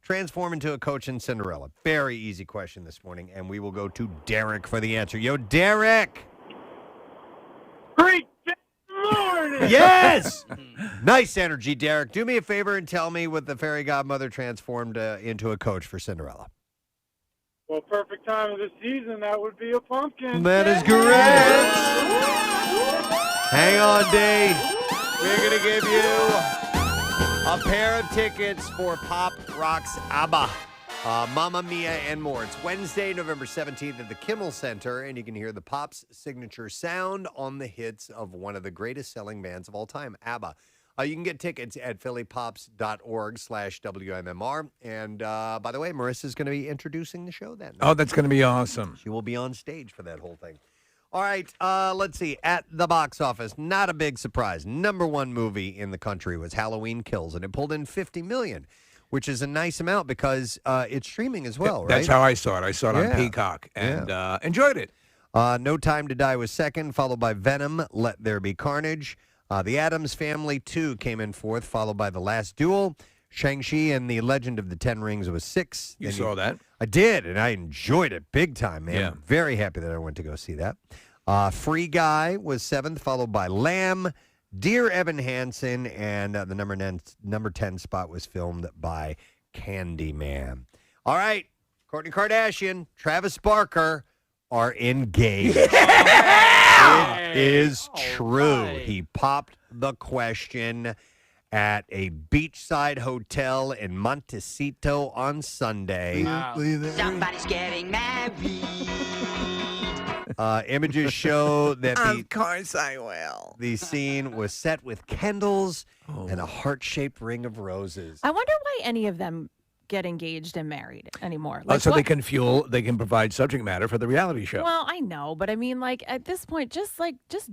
transform into a coach in Cinderella? Very easy question this morning, and we will go to Derek for the answer. Yo, Derek! Great morning! Yes! Nice energy, Derek. Do me a favor and tell me what the fairy godmother transformed into a coach for Cinderella. Well, perfect time of the season, that would be a pumpkin. That is correct. Hang on, Dave. We're going to give you a pair of tickets for Pop Rocks ABBA, Mamma Mia, and more. It's Wednesday, November 17th at the Kimmel Center, and you can hear the Pop's signature sound on the hits of one of the greatest selling bands of all time, ABBA. You can get tickets at phillypops.org/WMMR. And by the way, Marissa's going to be introducing the show that night. Oh, that's going to be awesome. She will be on stage for that whole thing. All right, let's see. At the box office, not a big surprise. Number one movie in the country was Halloween Kills, and it pulled in $50 million, which is a nice amount because it's streaming as well, right? That's how I saw it. I saw it on Peacock and enjoyed it. No Time to Die was second, followed by Venom, Let There Be Carnage. The Addams Family 2 came in fourth, followed by The Last Duel. Shang-Chi and the Legend of the Ten Rings was sixth. You saw that? I did, and I enjoyed it big time, man. Yeah. I'm very happy that I went to go see that. Free Guy was seventh, followed by Lamb, Dear Evan Hansen, and the number 10 spot was filmed by Candyman. All right, Kourtney Kardashian, Travis Barker are engaged. It is true. Right. He popped the question at a beachside hotel in Montecito on Sunday. Wow. Somebody's getting married. Images show that of course I will. The scene was set with candles and a heart-shaped ring of roses. I wonder why any of them get engaged and married anymore. So they can provide subject matter for the reality show. Well, I know, but I mean, like, at this point, just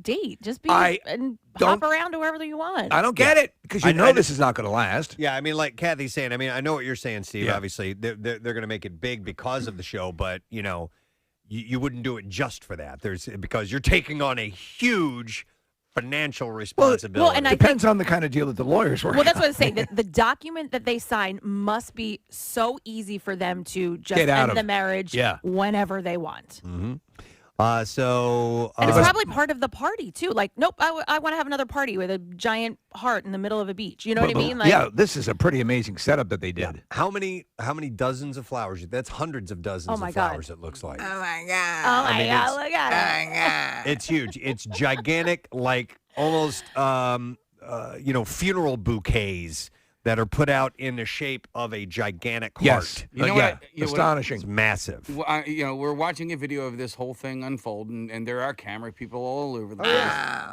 date. Just be and hop around to wherever you want. I don't get it, because this is not going to last. Yeah, I mean, like Kathy's saying, I mean, I know what you're saying, Steve. Yeah. Obviously, they're going to make it big because of the show, but, you know, you wouldn't do it just for that. Because you're taking on a huge financial responsibility. Well, and it depends on the kind of deal that the lawyers work. Well, that's what I'm saying. The document that they sign must be so easy for them to just end the marriage whenever they want. Mm-hmm. And it's probably part of the party, too. Like, nope, I want to have another party with a giant heart in the middle of a beach. You know what I mean? Like, yeah, this is a pretty amazing setup that they did. Yeah. How many dozens of flowers? That's hundreds of dozens of flowers, it looks like. Oh, my God. Oh, my God. Look at it. It's huge. It's gigantic, like almost, funeral bouquets that are put out in the shape of a gigantic heart. Yes. You know astonishing. It's massive. Well, we're watching a video of this whole thing unfold, and there are camera people all over the place.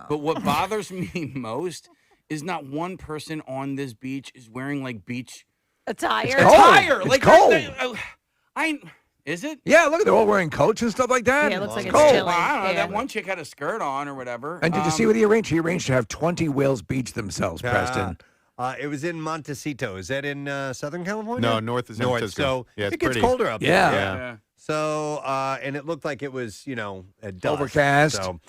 But what bothers me most is not one person on this beach is wearing, like, beach attire. It's cold. Is it? Yeah, look, they're all wearing coats and stuff like that. Yeah, it looks like it's cold. chilly. Well, I don't know. Yeah. That one chick had a skirt on or whatever. And did you see what he arranged? He arranged to have 20 whales beach themselves, Preston. It was in Montecito. Is that in Southern California? No, north is San Francisco. So yeah, it gets colder up there. Yeah. So, and it looked like it was, dusk. Overcast. So,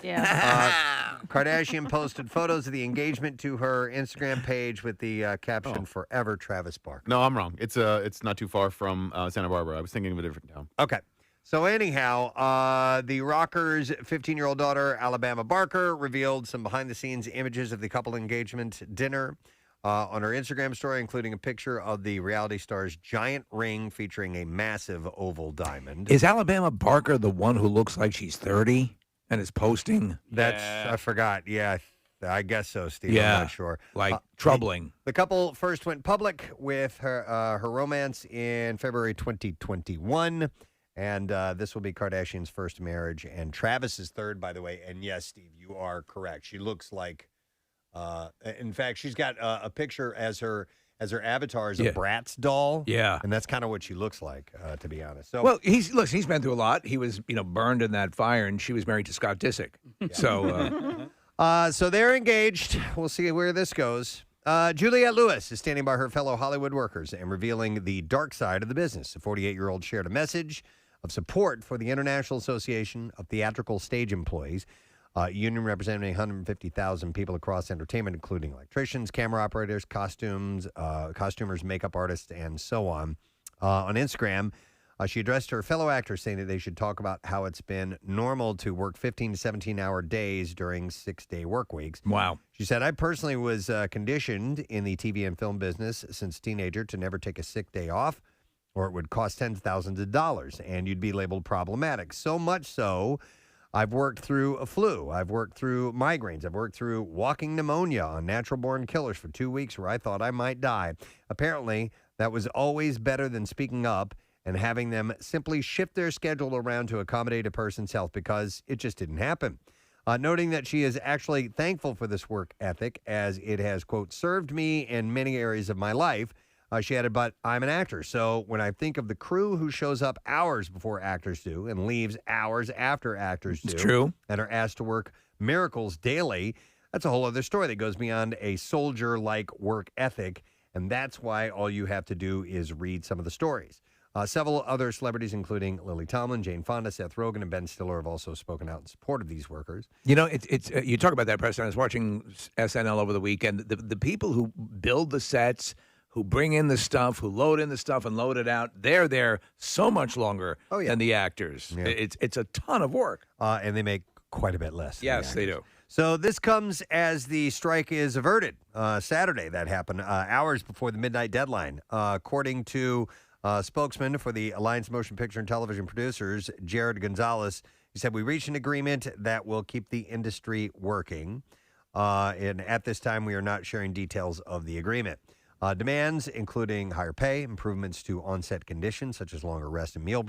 Kardashian posted photos of the engagement to her Instagram page with the caption, Forever Travis Barker. No, I'm wrong. It's not too far from Santa Barbara. I was thinking of a different town. Okay. So anyhow, the rocker's 15-year-old daughter, Alabama Barker, revealed some behind-the-scenes images of the couple engagement dinner on her Instagram story, including a picture of the reality star's giant ring featuring a massive oval diamond. Is Alabama Barker the one who looks like she's 30 and is posting? I forgot. Yeah, I guess so, Steve. Yeah. I'm not sure. Like, troubling. The couple first went public with her romance in February 2021. And this will be Kardashian's first marriage and Travis's third, by the way. And yes, Steve, you are correct. She looks like, in fact, she's got a picture as her avatar as a Bratz doll. Yeah, and that's kind of what she looks like, to be honest. So, well, he's been through a lot. He was, burned in that fire, and she was married to Scott Disick. Yeah. So they're engaged. We'll see where this goes. Juliette Lewis is standing by her fellow Hollywood workers and revealing the dark side of the business. The 48-year-old shared a message of support for the International Association of Theatrical Stage Employees. Union representing 150,000 people across entertainment, including electricians, camera operators, costumers, makeup artists, and so on. On Instagram, she addressed her fellow actors, saying that they should talk about how it's been normal to work 15 to 17-hour days during 6-day work weeks. Wow. She said, I personally was conditioned in the TV and film business since a teenager to never take a sick day off, or it would cost tens of thousands of dollars, and you'd be labeled problematic. So much so, I've worked through a flu. I've worked through migraines. I've worked through walking pneumonia on natural-born killers for 2 weeks where I thought I might die. Apparently, that was always better than speaking up and having them simply shift their schedule around to accommodate a person's health because it just didn't happen. Noting that she is actually thankful for this work ethic as it has, quote, served me in many areas of my life. She added, but I'm an actor, so when I think of the crew who shows up hours before actors do and leaves hours after actors do, It's true, and are asked to work miracles daily, that's a whole other story that goes beyond a soldier-like work ethic, and that's why all you have to do is read some of the stories. Several other celebrities, including Lily Tomlin, Jane Fonda, Seth Rogen, and Ben Stiller, have also spoken out in support of these workers. You know, it's you talk about that, Preston. I was watching SNL over the weekend. The people who build the sets, who bring in the stuff, who load in the stuff and load it out, they're there so much longer than the actors. Yeah. It's a ton of work. And they make quite a bit less. Yes, they do. So this comes as the strike is averted. Saturday, that happened, hours before the midnight deadline. According to spokesman for the Alliance of Motion Picture and Television Producers, Jared Gonzalez, he said, we reached an agreement that will keep the industry working. And at this time, we are not sharing details of the agreement. Demands, including higher pay, improvements to on-set conditions, such as longer rest and meal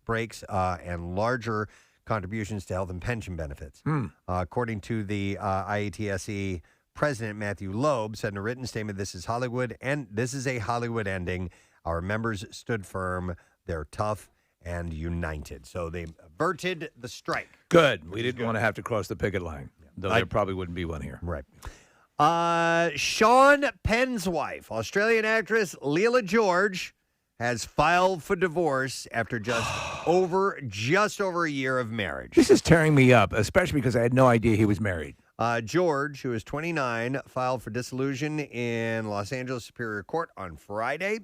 breaks, and larger contributions to health and pension benefits. According to the IATSE president, Matthew Loeb, said in a written statement, this is Hollywood, and this is a Hollywood ending. Our members stood firm. They're tough and united. So they averted the strike. Good. We didn't want to have to cross the picket line, though there probably wouldn't be one here. Right. Sean Penn's wife, Australian actress Leela George, has filed for divorce after just over a year of marriage. This is tearing me up, especially because I had no idea he was married. George, who is 29, filed for dissolution in Los Angeles Superior Court on Friday.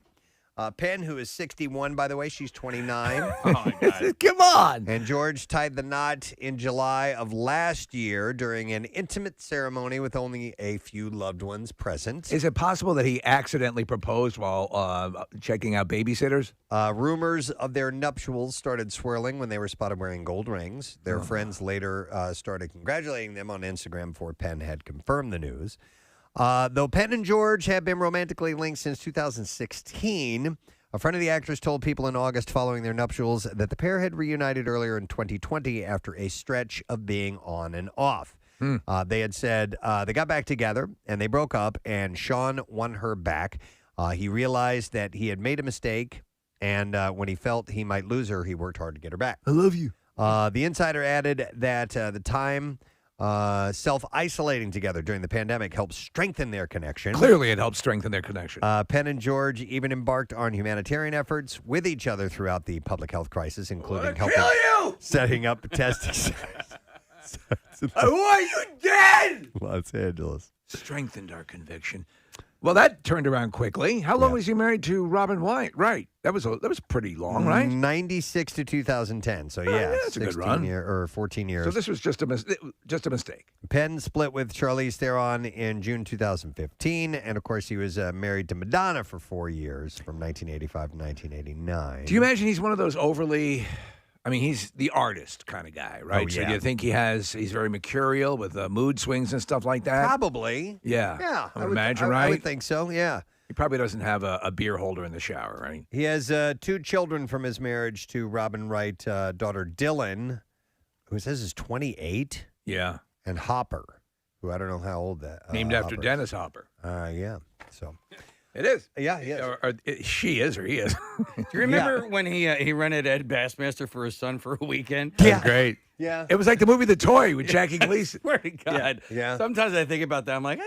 Penn, who is 61, by the way, she's 29. Oh, my God. Come on. And George tied the knot in July of last year during an intimate ceremony with only a few loved ones present. Is it possible that he accidentally proposed while checking out babysitters? Rumors of their nuptials started swirling when they were spotted wearing gold rings. Their friends later started congratulating them on Instagram before Penn had confirmed the news. Though Penn and George have been romantically linked since 2016, a friend of the actress told People in August following their nuptials that the pair had reunited earlier in 2020 after a stretch of being on and off. They had said they got back together and they broke up, and Sean won her back. He realized that he had made a mistake, and when he felt he might lose her, he worked hard to get her back. I love you. The insider added that the time self-isolating together during the pandemic helped strengthen their connection. Clearly, it helped strengthen their connection. Penn and George even embarked on humanitarian efforts with each other throughout the public health crisis, including helping setting up testing centers. I want you dead! Los Angeles. Strengthened our conviction. Well, that turned around quickly. How long was he married to Robin White? Right. That was pretty long, right? 96 to 2010. So, that's a good run. 14 years. So this was just a mistake. Penn split with Charlize Theron in June 2015. And, of course, he was married to Madonna for 4 years, from 1985 to 1989. Do you imagine he's one of those overly... I mean, he's the artist kind of guy, right? Oh, yeah. So do you think he's very mercurial with mood swings and stuff like that? Probably. Yeah. Yeah. I would imagine, right? I would think so, yeah. He probably doesn't have a beer holder in the shower, right? He has 2 children from his marriage to Robin Wright, daughter Dylan, who says is 28. Yeah. And Hopper, who I don't know how old that Named after Hopper. Dennis Hopper. Yeah. So... It is. Yeah, he is. Or she is, or he is. Do you remember when he rented Ed Bassmaster for his son for a weekend? Yeah. Great. Yeah. It was like the movie The Toy with Jackie Gleason. Swear to God. Yeah. Sometimes I think about that. I'm like,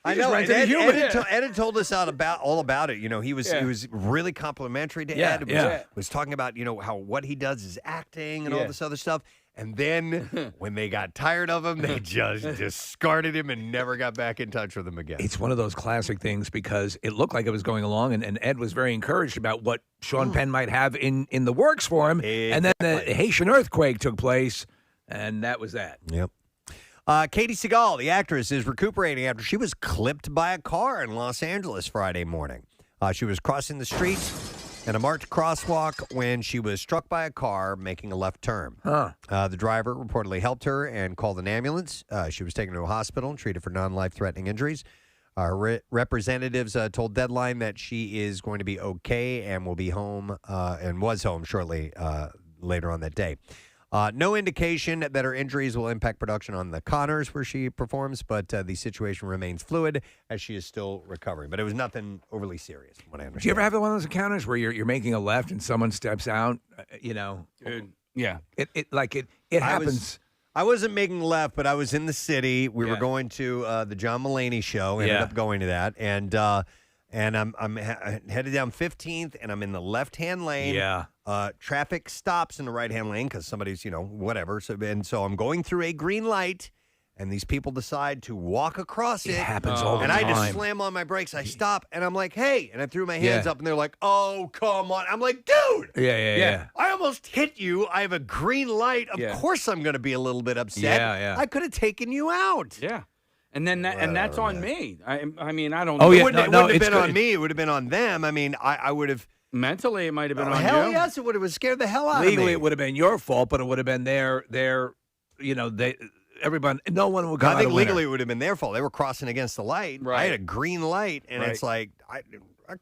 I know. And Ed had told us all about it. You know, he was really complimentary to Ed. Was talking about, what he does is acting and all this other stuff. And then when they got tired of him, they just discarded him and never got back in touch with him again. It's one of those classic things because it looked like it was going along, and Ed was very encouraged about what Sean Penn might have in the works for him. Exactly. And then the Haitian earthquake took place, and that was that. Yep. Katie Sagal, the actress, is recuperating after she was clipped by a car in Los Angeles Friday morning. She was crossing the street in a marked crosswalk when she was struck by a car making a left turn. The driver reportedly helped her and called an ambulance. She was taken to a hospital and treated for non-life-threatening injuries. Representatives told Deadline that she is going to be okay and will be home and was home shortly later on that day. No indication that her injuries will impact production on the Connors where she performs, but the situation remains fluid as she is still recovering. But it was nothing overly serious, from what I understand. Do you ever have one of those encounters where you're making a left and someone steps out? Dude, yeah. It happens. I wasn't making a left, but I was in the city. We were going to the John Mulaney show. Ended up going to that, and I'm headed down 15th, and I'm in the left-hand lane. Yeah. Traffic stops in the right-hand lane because somebody's, whatever. So I'm going through a green light, and these people decide to walk across it. It happens all the time. And I just time. slam on my brakes. I stop, and I'm like, hey. And I threw my hands up, and they're like, oh, come on. I'm like, dude. Yeah. I almost hit you. I have a green light. Of course I'm going to be a little bit upset. Yeah. I could have taken you out. Yeah. And then that's on me. I mean, I don't. Oh, know. yeah. It wouldn't have been on me. It would have been on them. I mean, I would have. Mentally, it might have been on Hell you. yes, it would have scared the hell out of me. Legally, it would have been your fault, but it would have been everyone, no one would come I think out a legally winner. it would have been their fault. They were crossing against the light. Right. I had a green light, and Right. it's like, I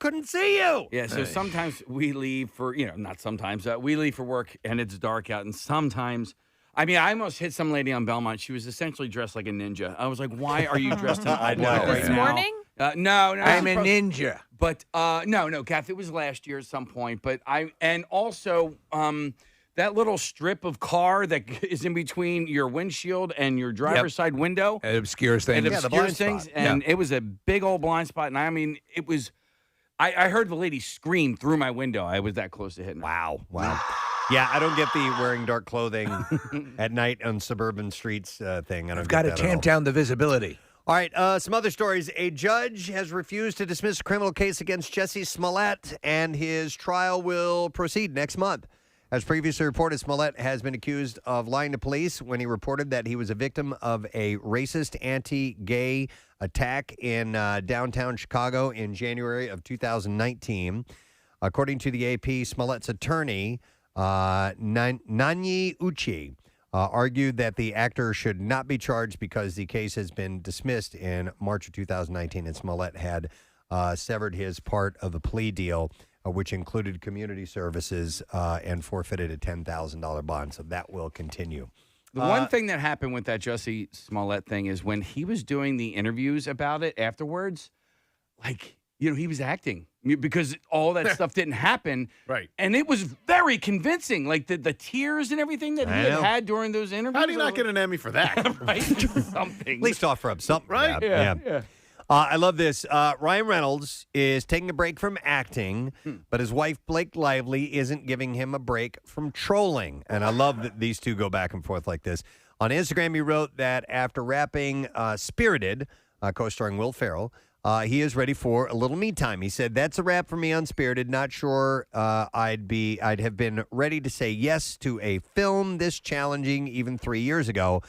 couldn't see you. Yeah, so sometimes we leave for, not sometimes, we leave for work and it's dark out. And sometimes, I almost hit some lady on Belmont. She was essentially dressed like a ninja. I was like, why are you dressed in all black right This now? morning? No. I'm a ninja. But no, Kath, it was last year at some point. But also that little strip of car that is in between your windshield and your driver's side window. It obscures things. It the obscures blind things, spot. and it was a big old blind spot. And it was. I heard the lady scream through my window. I was that close to hitting her. Wow. Yeah, I don't get the wearing dark clothing at night on suburban streets thing. I've got to tamp down the visibility. All right, some other stories. A judge has refused to dismiss a criminal case against Jussie Smollett, and his trial will proceed next month. As previously reported, Smollett has been accused of lying to police when he reported that he was a victim of a racist anti-gay attack in downtown Chicago in January of 2019. According to the AP, Smollett's attorney, Nanyi Uchi, argued that the actor should not be charged because the case has been dismissed in March of 2019, and Smollett had severed his part of the plea deal, which included community services and forfeited a $10,000 bond. So that will continue. The one thing that happened with that Jussie Smollett thing is when he was doing the interviews about it afterwards, he was acting because all that stuff didn't happen. Right. And it was very convincing. Like the tears and everything that he had during those interviews. How do you not get an Emmy for that? Right? Something. At least offer up something. Right? Yeah. I love this. Ryan Reynolds is taking a break from acting, but his wife, Blake Lively, isn't giving him a break from trolling. And I love that these two go back and forth like this. On Instagram, he wrote that after wrapping Spirited, co-starring Will Ferrell, he is ready for a little me time. He said, "That's a wrap for me on Spirited. Not sure I'd have been ready to say yes to a film this challenging even 3 years ago.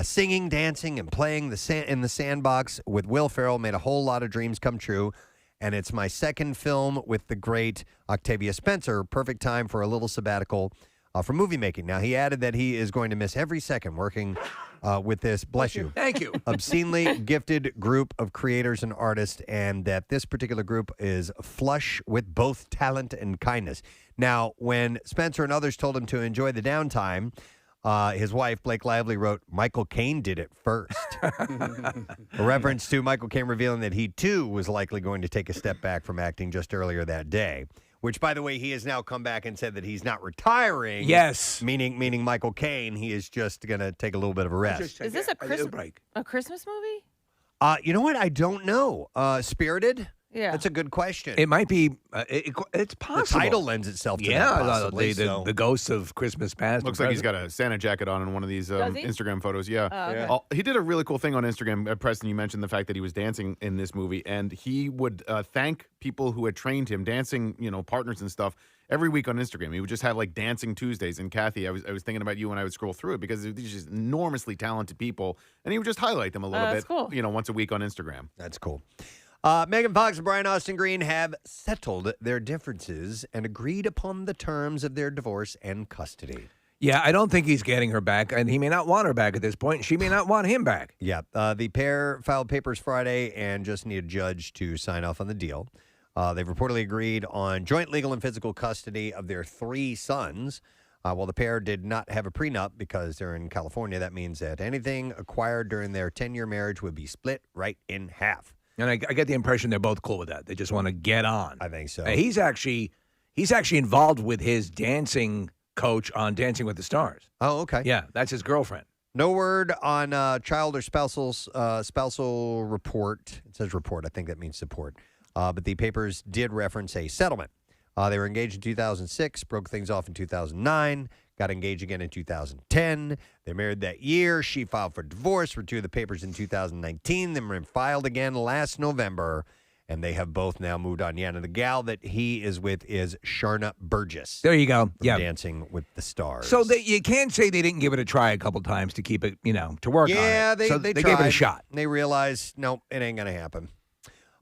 Singing, dancing, and playing in the sandbox with Will Ferrell made a whole lot of dreams come true. And it's my second film with the great Octavia Spencer. Perfect time for a little sabbatical for movie making." Now, he added that he is going to miss every second working with this, bless you, Thank you. obscenely gifted group of creators and artists, and that this particular group is flush with both talent and kindness. Now, when Spencer and others told him to enjoy the downtime, his wife, Blake Lively, wrote, "Michael Caine did it first." A reference to Michael Caine revealing that he, too, was likely going to take a step back from acting just earlier that day. Which, by the way, he has now come back and said that he's not retiring. Yes. Meaning Michael Caine. He is just going to take a little bit of a rest. Is this a Christmas movie? You know what? I don't know. Spirited? Yeah. That's a good question. It might be. It's possible. The title lends itself to that, possibly. The ghosts of Christmas past. Looks like he's got a Santa jacket on in one of these Does he? Instagram photos. Yeah. Oh, okay. He did a really cool thing on Instagram. Preston, you mentioned the fact that he was dancing in this movie, and he would thank people who had trained him, dancing, partners and stuff, every week on Instagram. He would just have like dancing Tuesdays. And Kathy, I was thinking about you when I would scroll through it because these just enormously talented people, and he would just highlight them a little bit, cool. Once a week on Instagram. That's cool. Megan Fox and Brian Austin Green have settled their differences and agreed upon the terms of their divorce and custody. Yeah, I don't think he's getting her back, and he may not want her back at this point. She may not want him back. Yeah. The pair filed papers Friday and just need a judge to sign off on the deal. They've reportedly agreed on joint legal and physical custody of their 3 sons. While the pair did not have a prenup because they're in California, that means that anything acquired during their 10-year marriage would be split right in half. And I get the impression they're both cool with that. They just want to get on. I think so. He's actually involved with his dancing coach on Dancing with the Stars. Oh, okay. Yeah, that's his girlfriend. No word on child or spousal report. It says report. I think that means support. But the papers did reference a settlement. They were engaged in 2006, broke things off in 2009, got engaged again in 2010. They married that year. She filed for divorce, returned the papers in 2019, then filed again last November, and they have both now moved on. Yeah, and the gal that he is with is Sharna Burgess. There you go. Yeah. Dancing with the Stars. So you can't say they didn't give it a try a couple times to keep it, to work on it. Yeah, they gave it tried. a shot. They realized, no, it ain't going to happen.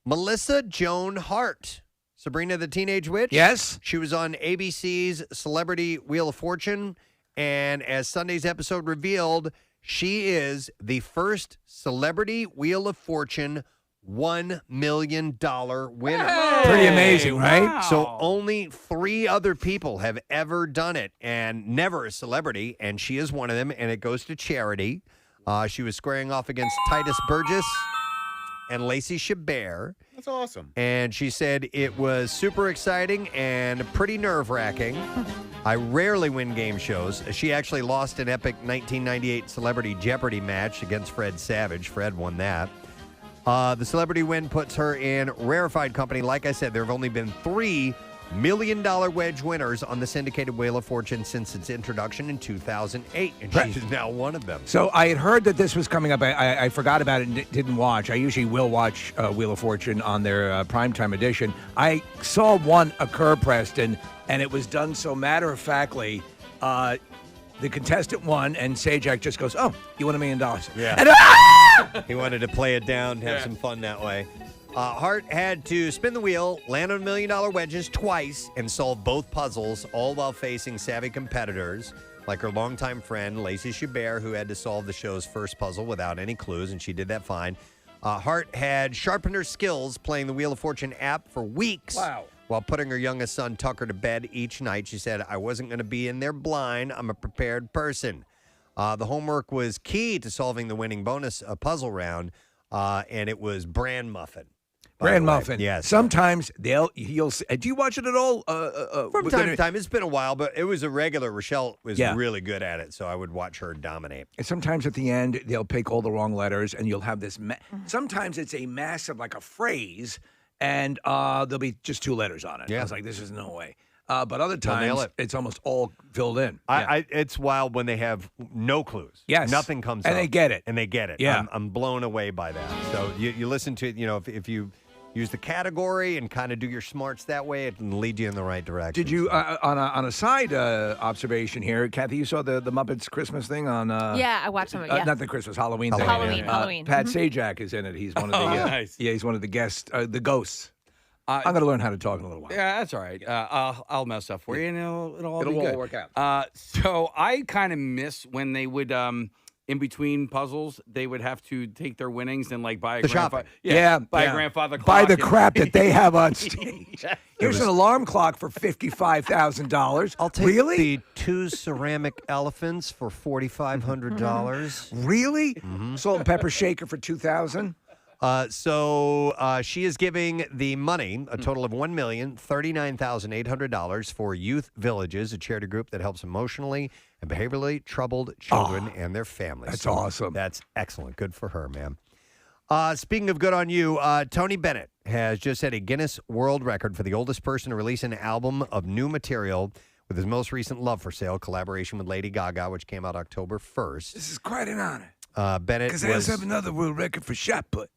Melissa Joan Hart. Sabrina the Teenage Witch? Yes. She was on ABC's Celebrity Wheel of Fortune, and as Sunday's episode revealed, she is the first Celebrity Wheel of Fortune $1 million winner. Hey! Pretty amazing, right? Wow. So only 3 other people have ever done it, and never a celebrity, and she is one of them, and it goes to charity. She was squaring off against Titus Burgess and Lacey Chabert. That's awesome. And she said it was super exciting and pretty nerve-wracking. I rarely win game shows. She actually lost an epic 1998 Celebrity Jeopardy match against Fred Savage. Fred won that. The celebrity win puts her in rarefied company. Like I said, there have only been 3 $1 million wedge winners on the syndicated Wheel of Fortune since its introduction in 2008, and she's now one of them. So I had heard that this was coming up. I forgot about it and didn't watch. I usually will watch Wheel of Fortune on their primetime edition. I saw one occur, Preston, and it was done so matter-of-factly. The contestant won, and Sajak just goes, "Oh, you won $1 million." Yeah. And, He wanted to play it down, have some fun that way. Hart had to spin the wheel, land on $1 million wedges twice, and solve both puzzles, all while facing savvy competitors like her longtime friend, Lacey Chabert, who had to solve the show's first puzzle without any clues, and she did that fine. Hart had sharpened her skills playing the Wheel of Fortune app for weeks. Wow. While putting her youngest son, Tucker, to bed each night. She said, "I wasn't going to be in there blind. I'm a prepared person." The homework was key to solving the winning bonus puzzle round, and it was bran muffin. Bran muffin. Yes. Sometimes you'll. Do you watch it at all? From time to time. It's been a while, but it was a regular. Rochelle was Yeah. really good at it, so I would watch her dominate. And sometimes at the end, they'll pick all the wrong letters, and you'll have this. Sometimes it's a massive, like a phrase, and there'll be just 2 letters on it. Yeah. I was like, this is no way. But other They'll nail times, it. it's almost all filled in. Yeah. It's wild when they have no clues. Yes. Nothing comes And up. they get it. And they get it. Yeah. I'm blown away by that. So you listen to it, if you use the category and kind of do your smarts that way, it can lead you in the right direction. Did you, on a side observation here, Kathy, you saw the Muppets Christmas thing on... Yeah, I watched some of it, yeah. Not the Christmas, Halloween thing. Halloween. Pat Sajak is in it. He's one of the... nice. Yeah, he's one of the guests, the ghosts. I'm going to learn how to talk in a little while. Yeah, that's all right. I'll mess up for you, and it'll all be good. work out. So I kind of miss when they would, in between puzzles, they would have to take their winnings and like buy a grandfather. Buy a grandfather clock. Buy the and- crap that they have on stage. Here's an alarm clock for $55,000. I'll take really? the 2 ceramic elephants for $4,500. Really? Salt and pepper shaker for $2,000. So she is giving the money, a total of $1,039,800 for Youth Villages, a charity group that helps emotionally and behaviorally troubled children and their families. That's So awesome. That's excellent. Good for her, man. Speaking of good on you, Tony Bennett has just set a Guinness World Record for the oldest person to release an album of new material with his most recent Love for Sale collaboration with Lady Gaga, which came out October 1st. This is quite an honor. Bennett Because I also have another world record for shot put.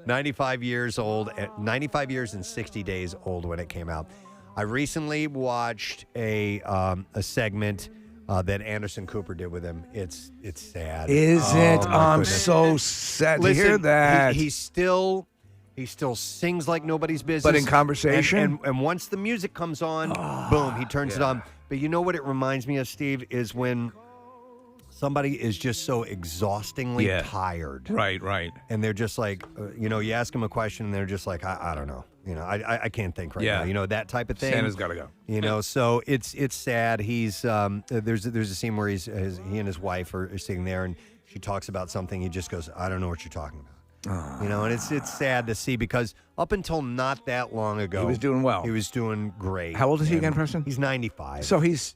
95 years old, 95 years and 60 days old when it came out. I recently watched a segment that Anderson Cooper did with him. It's sad. Is it? I'm goodness. so sad Listen, to hear that. He still sings like nobody's business. But in conversation? And once the music comes on, boom, he turns it on. But you know what it reminds me of, Steve, is when somebody is just so exhaustingly tired. Right. And they're just like, you ask them a question and they're just like, I don't know. I can't think right now. That type of thing. Santa's got to go. So it's sad. He's there's a scene where he and his wife are sitting there and she talks about something. He just goes, I don't know what you're talking about. And it's sad to see because up until not that long ago, He was doing well. He was doing great. How old is he again, Preston? He's 95. So he's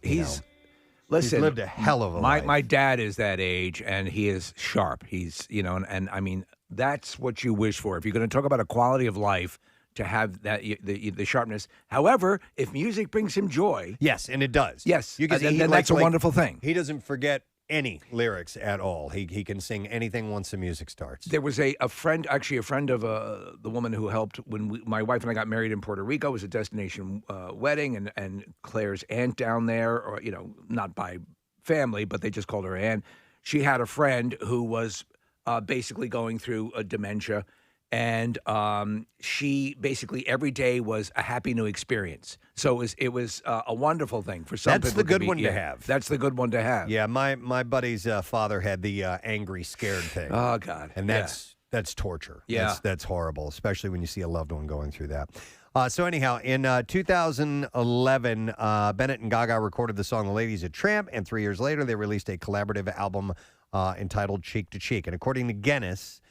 listen. He's lived a hell of a life. My dad is that age, and he is sharp. He's and I mean that's what you wish for if you're going to talk about a quality of life. To have that the sharpness. However, if music brings him joy, yes, and it does. Yes, you can. then that's a wonderful thing. He doesn't forget any lyrics at all. He can sing anything once the music starts. There was a friend of the woman who helped when my wife and I got married in Puerto Rico. It was a destination wedding, and Claire's aunt down there, or not by family, but they just called her aunt. She had a friend who was basically going through a dementia. And she basically every day was a happy new experience. So it was a wonderful thing for some people. That's the good one to have. That's the good one to have. Yeah, my buddy's father had the angry, scared thing. Oh God, and that's torture. Yeah, that's horrible, especially when you see a loved one going through that. So anyhow, in 2011, Bennett and Gaga recorded the song "The Lady's a Tramp," and 3 years later, they released a collaborative album entitled "Cheek to Cheek." And according to Guinness,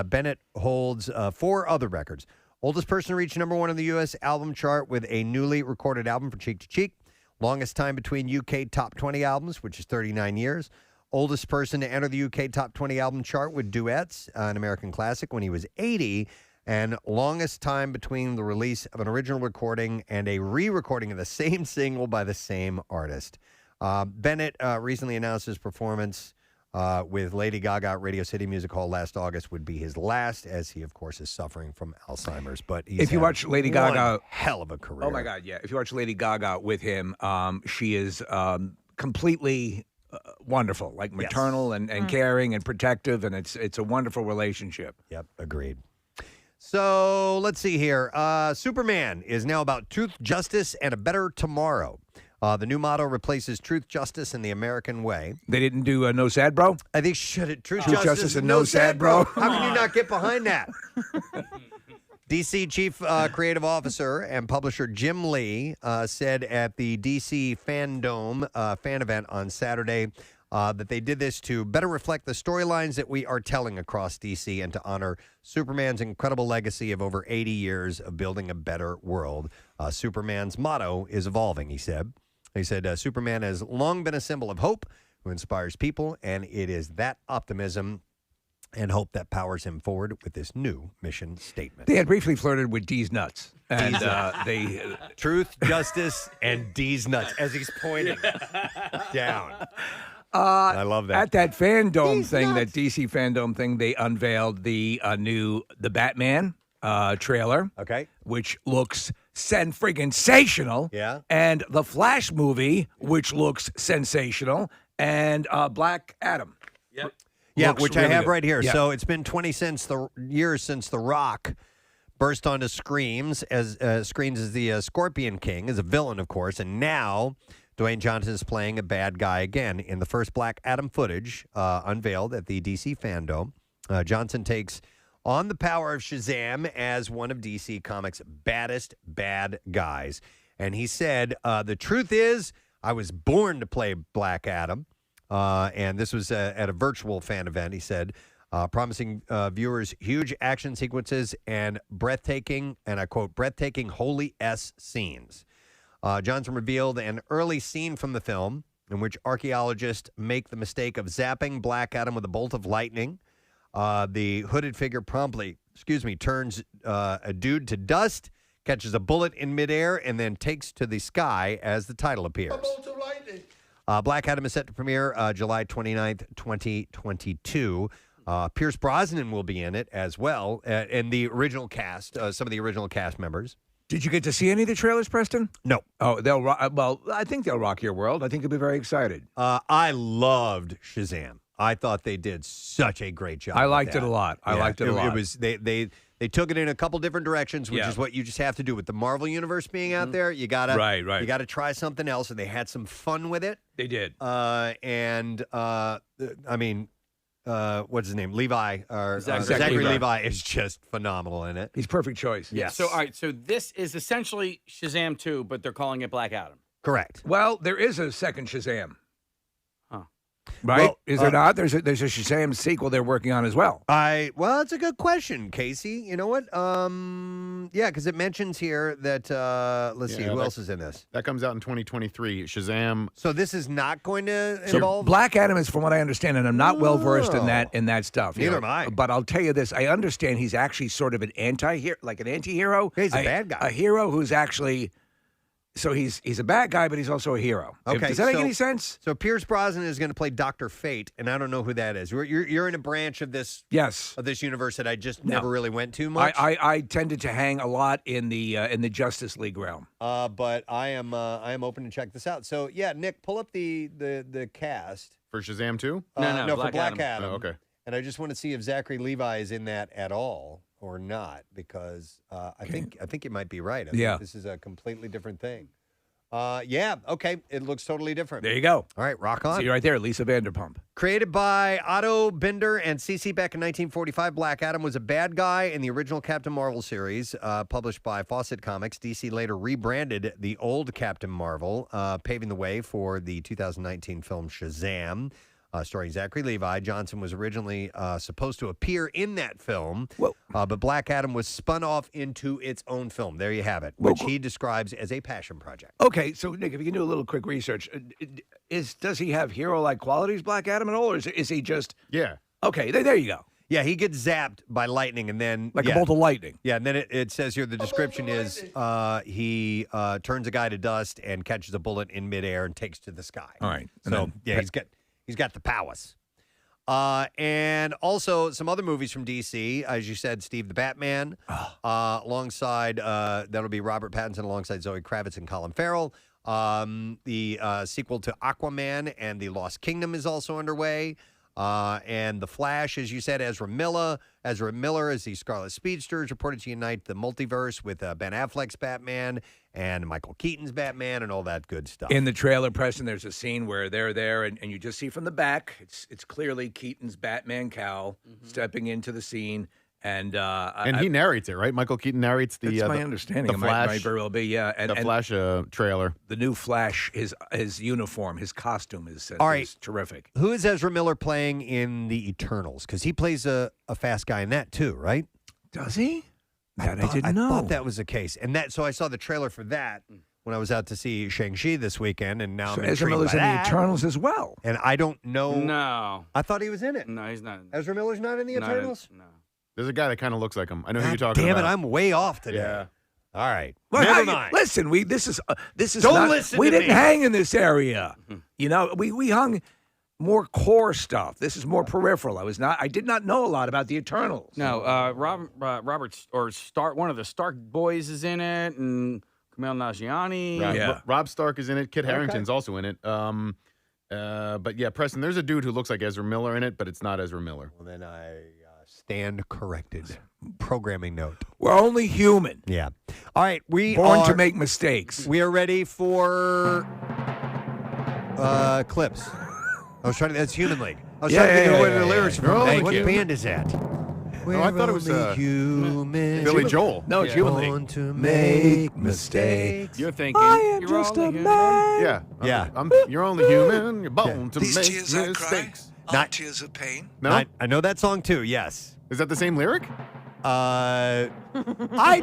Bennett holds 4 other records. Oldest person to reach number 1 on the U.S. album chart with a newly recorded album for Cheek to Cheek. Longest time between U.K. top 20 albums, which is 39 years. Oldest person to enter the U.K. top 20 album chart with Duets, an American classic, when he was 80. And longest time between the release of an original recording and a re-recording of the same single by the same artist. Bennett recently announced his performance with Lady Gaga at Radio City Music Hall last August would be his last, as he, of course, is suffering from Alzheimer's. But if you watch Lady Gaga, hell of a career. Oh my God, yeah! If you watch Lady Gaga with him, she is completely wonderful, like maternal and caring and protective, and it's a wonderful relationship. Yep, agreed. So let's see here. Superman is now about truth, justice, and a better tomorrow. The new motto replaces truth, justice, and the American way. They didn't do no sad, bro? I think should truth, justice, and no sad, bro. How can you not get behind that? DC Chief Creative Officer and publisher Jim Lee said at the DC Fandom fan event on Saturday that they did this to better reflect the storylines that we are telling across DC and to honor Superman's incredible legacy of over 80 years of building a better world. Superman's motto is evolving, he said. He said, Superman has long been a symbol of hope who inspires people, and it is that optimism and hope that powers him forward with this new mission statement. They had briefly flirted with D's nuts. And they truth, justice, and D's nuts as he's pointing down. I love that. At that Fandom thing, that DC Fandom thing, they unveiled the Batman trailer. Okay. Which looks sensational. Yeah. And the Flash movie, which looks sensational. And Black Adam. Yep. Yeah, which really I have right here. Yeah. So it's been 20 years since The Rock burst onto screens as the Scorpion King, as a villain, of course. And now Dwayne Johnson is playing a bad guy again. In the first Black Adam footage unveiled at the DC Fandom, Johnson takes on the power of Shazam as one of DC Comics' baddest bad guys. And he said, the truth is, I was born to play Black Adam. And this was at a virtual fan event, he said, promising viewers huge action sequences and breathtaking, and I quote, breathtaking holy S scenes. Johnson revealed an early scene from the film in which archaeologists make the mistake of zapping Black Adam with a bolt of lightning. The hooded figure promptly, turns a dude to dust, catches a bullet in midair, and then takes to the sky as the title appears. Black Adam is set to premiere July 29th, 2022. Pierce Brosnan will be in it as well, and the original cast, some of the original cast members. Did you get to see any of the trailers, Preston? No. Oh, they'll rock. Well, I think they'll rock your world. I think you'll be very excited. I loved Shazam. I thought they did such a great job. I liked it a lot. I liked it a lot. It was they took it in a couple different directions, which is what you just have to do with the Marvel universe being out there. You gotta You gotta try something else, and they had some fun with it. They did. I mean, what's his name? Levi or Zachary Levi is just phenomenal in it. He's perfect choice. Yes. So all right. So this is essentially Shazam 2, but they're calling it Black Adam. Correct. Well, there is a second Shazam. Huh. Right? Well, is there not? There's a Shazam sequel they're working on as well. Well, it's a good question, Casey. You know what? Yeah, because it mentions here that let's see, who else is in this? That comes out in 2023. Shazam. So this is not going to involve Black Adam is, from what I understand, and I'm not well versed in that stuff. Neither am I. But I'll tell you this: I understand he's actually sort of an anti-hero, like an anti-hero. He's a bad guy, a hero who's actually. So he's a bad guy, but he's also a hero. Okay, does that make any sense? So Pierce Brosnan is going to play Dr. Fate, and I don't know who that is. You're in a branch of this universe that I just never really went to much. I tended to hang a lot in the Justice League realm. But I am open to check this out. So yeah, Nick, pull up the cast For Shazam 2? No, for Black Adam. Oh, okay. And I just want to see if Zachary Levi is in that at all or not, because I think you might be right. I think this is a completely different thing. Okay. It looks totally different. There you go. All right, rock on. See right there, Lisa Vanderpump. Created by Otto Binder and CC back in 1945, Black Adam was a bad guy in the original Captain Marvel series, published by Fawcett Comics. DC later rebranded the old Captain Marvel, paving the way for the 2019 film Shazam. Starring Zachary Levi. Johnson was originally supposed to appear in that film, but Black Adam was spun off into its own film. There you have it, which he describes as a passion project. Okay, so Nick, if you can do a little quick research, does he have hero-like qualities, Black Adam, at all, or is he just... Yeah. Okay, there you go. Yeah, he gets zapped by lightning, and then... Like a bolt of lightning. Yeah, and then it says here, the description is he turns a guy to dust and catches a bullet in midair and takes to the sky. All right. So, he's got the powers. And also some other movies from DC, as you said, Steve the Batman, alongside, that'll be Robert Pattinson alongside Zoe Kravitz and Colin Farrell. The sequel to Aquaman and the Lost Kingdom is also underway. And The Flash, as you said, Ezra Miller as the Scarlet Speedster is reported to unite the multiverse with Ben Affleck's Batman and Michael Keaton's Batman and all that good stuff. In the trailer, Preston, there's a scene where they're there and you just see from the back, it's clearly Keaton's Batman cowl stepping into the scene. And he narrates it, right? Michael Keaton narrates the. That's my understanding. The it Flash, might very well be, yeah. And the Flash trailer. The new Flash, his uniform, his costume is terrific. Who is Ezra Miller playing in the Eternals? Because he plays a fast guy in that too, right? Does he? I didn't know. I thought that was the case, so I saw the trailer for that when I was out to see Shang-Chi this weekend, and now I'm Ezra Miller's in the Eternals as well. And I don't know. No, I thought he was in it. No, he's not. Ezra Miller's not in the Eternals. No. There's a guy that kind of looks like him. I know who you're talking about. Damn it, I'm way off today. Yeah. All right. Well, never mind. Listen, this is Don't not, listen we to didn't me. hang in this area. You know, we hung more core stuff. This is more peripheral. I did not know a lot about the Eternals. No, Robert or Stark, one of the Stark boys is in it, and Kumail Nanjiani. Right. Yeah. Rob Stark is in it. Kit Harington's also in it. But yeah, Preston, there's a dude who looks like Ezra Miller in it, but it's not Ezra Miller. Well, then I stand corrected. Programming note. We're only human. Yeah. All right. Born to make mistakes. We are ready for clips. That's Human League. I was trying to think of what the lyrics were. Hey, what band is that? Oh, I thought it was human. Billy Joel. No, it's Human Born League. to make mistakes. You're thinking I am you're just only a human. man. Yeah. Yeah. You're only human. You're born to These make tears I cry mistakes. are tears of pain. No? I know that song too. Yes. Is that the same lyric? I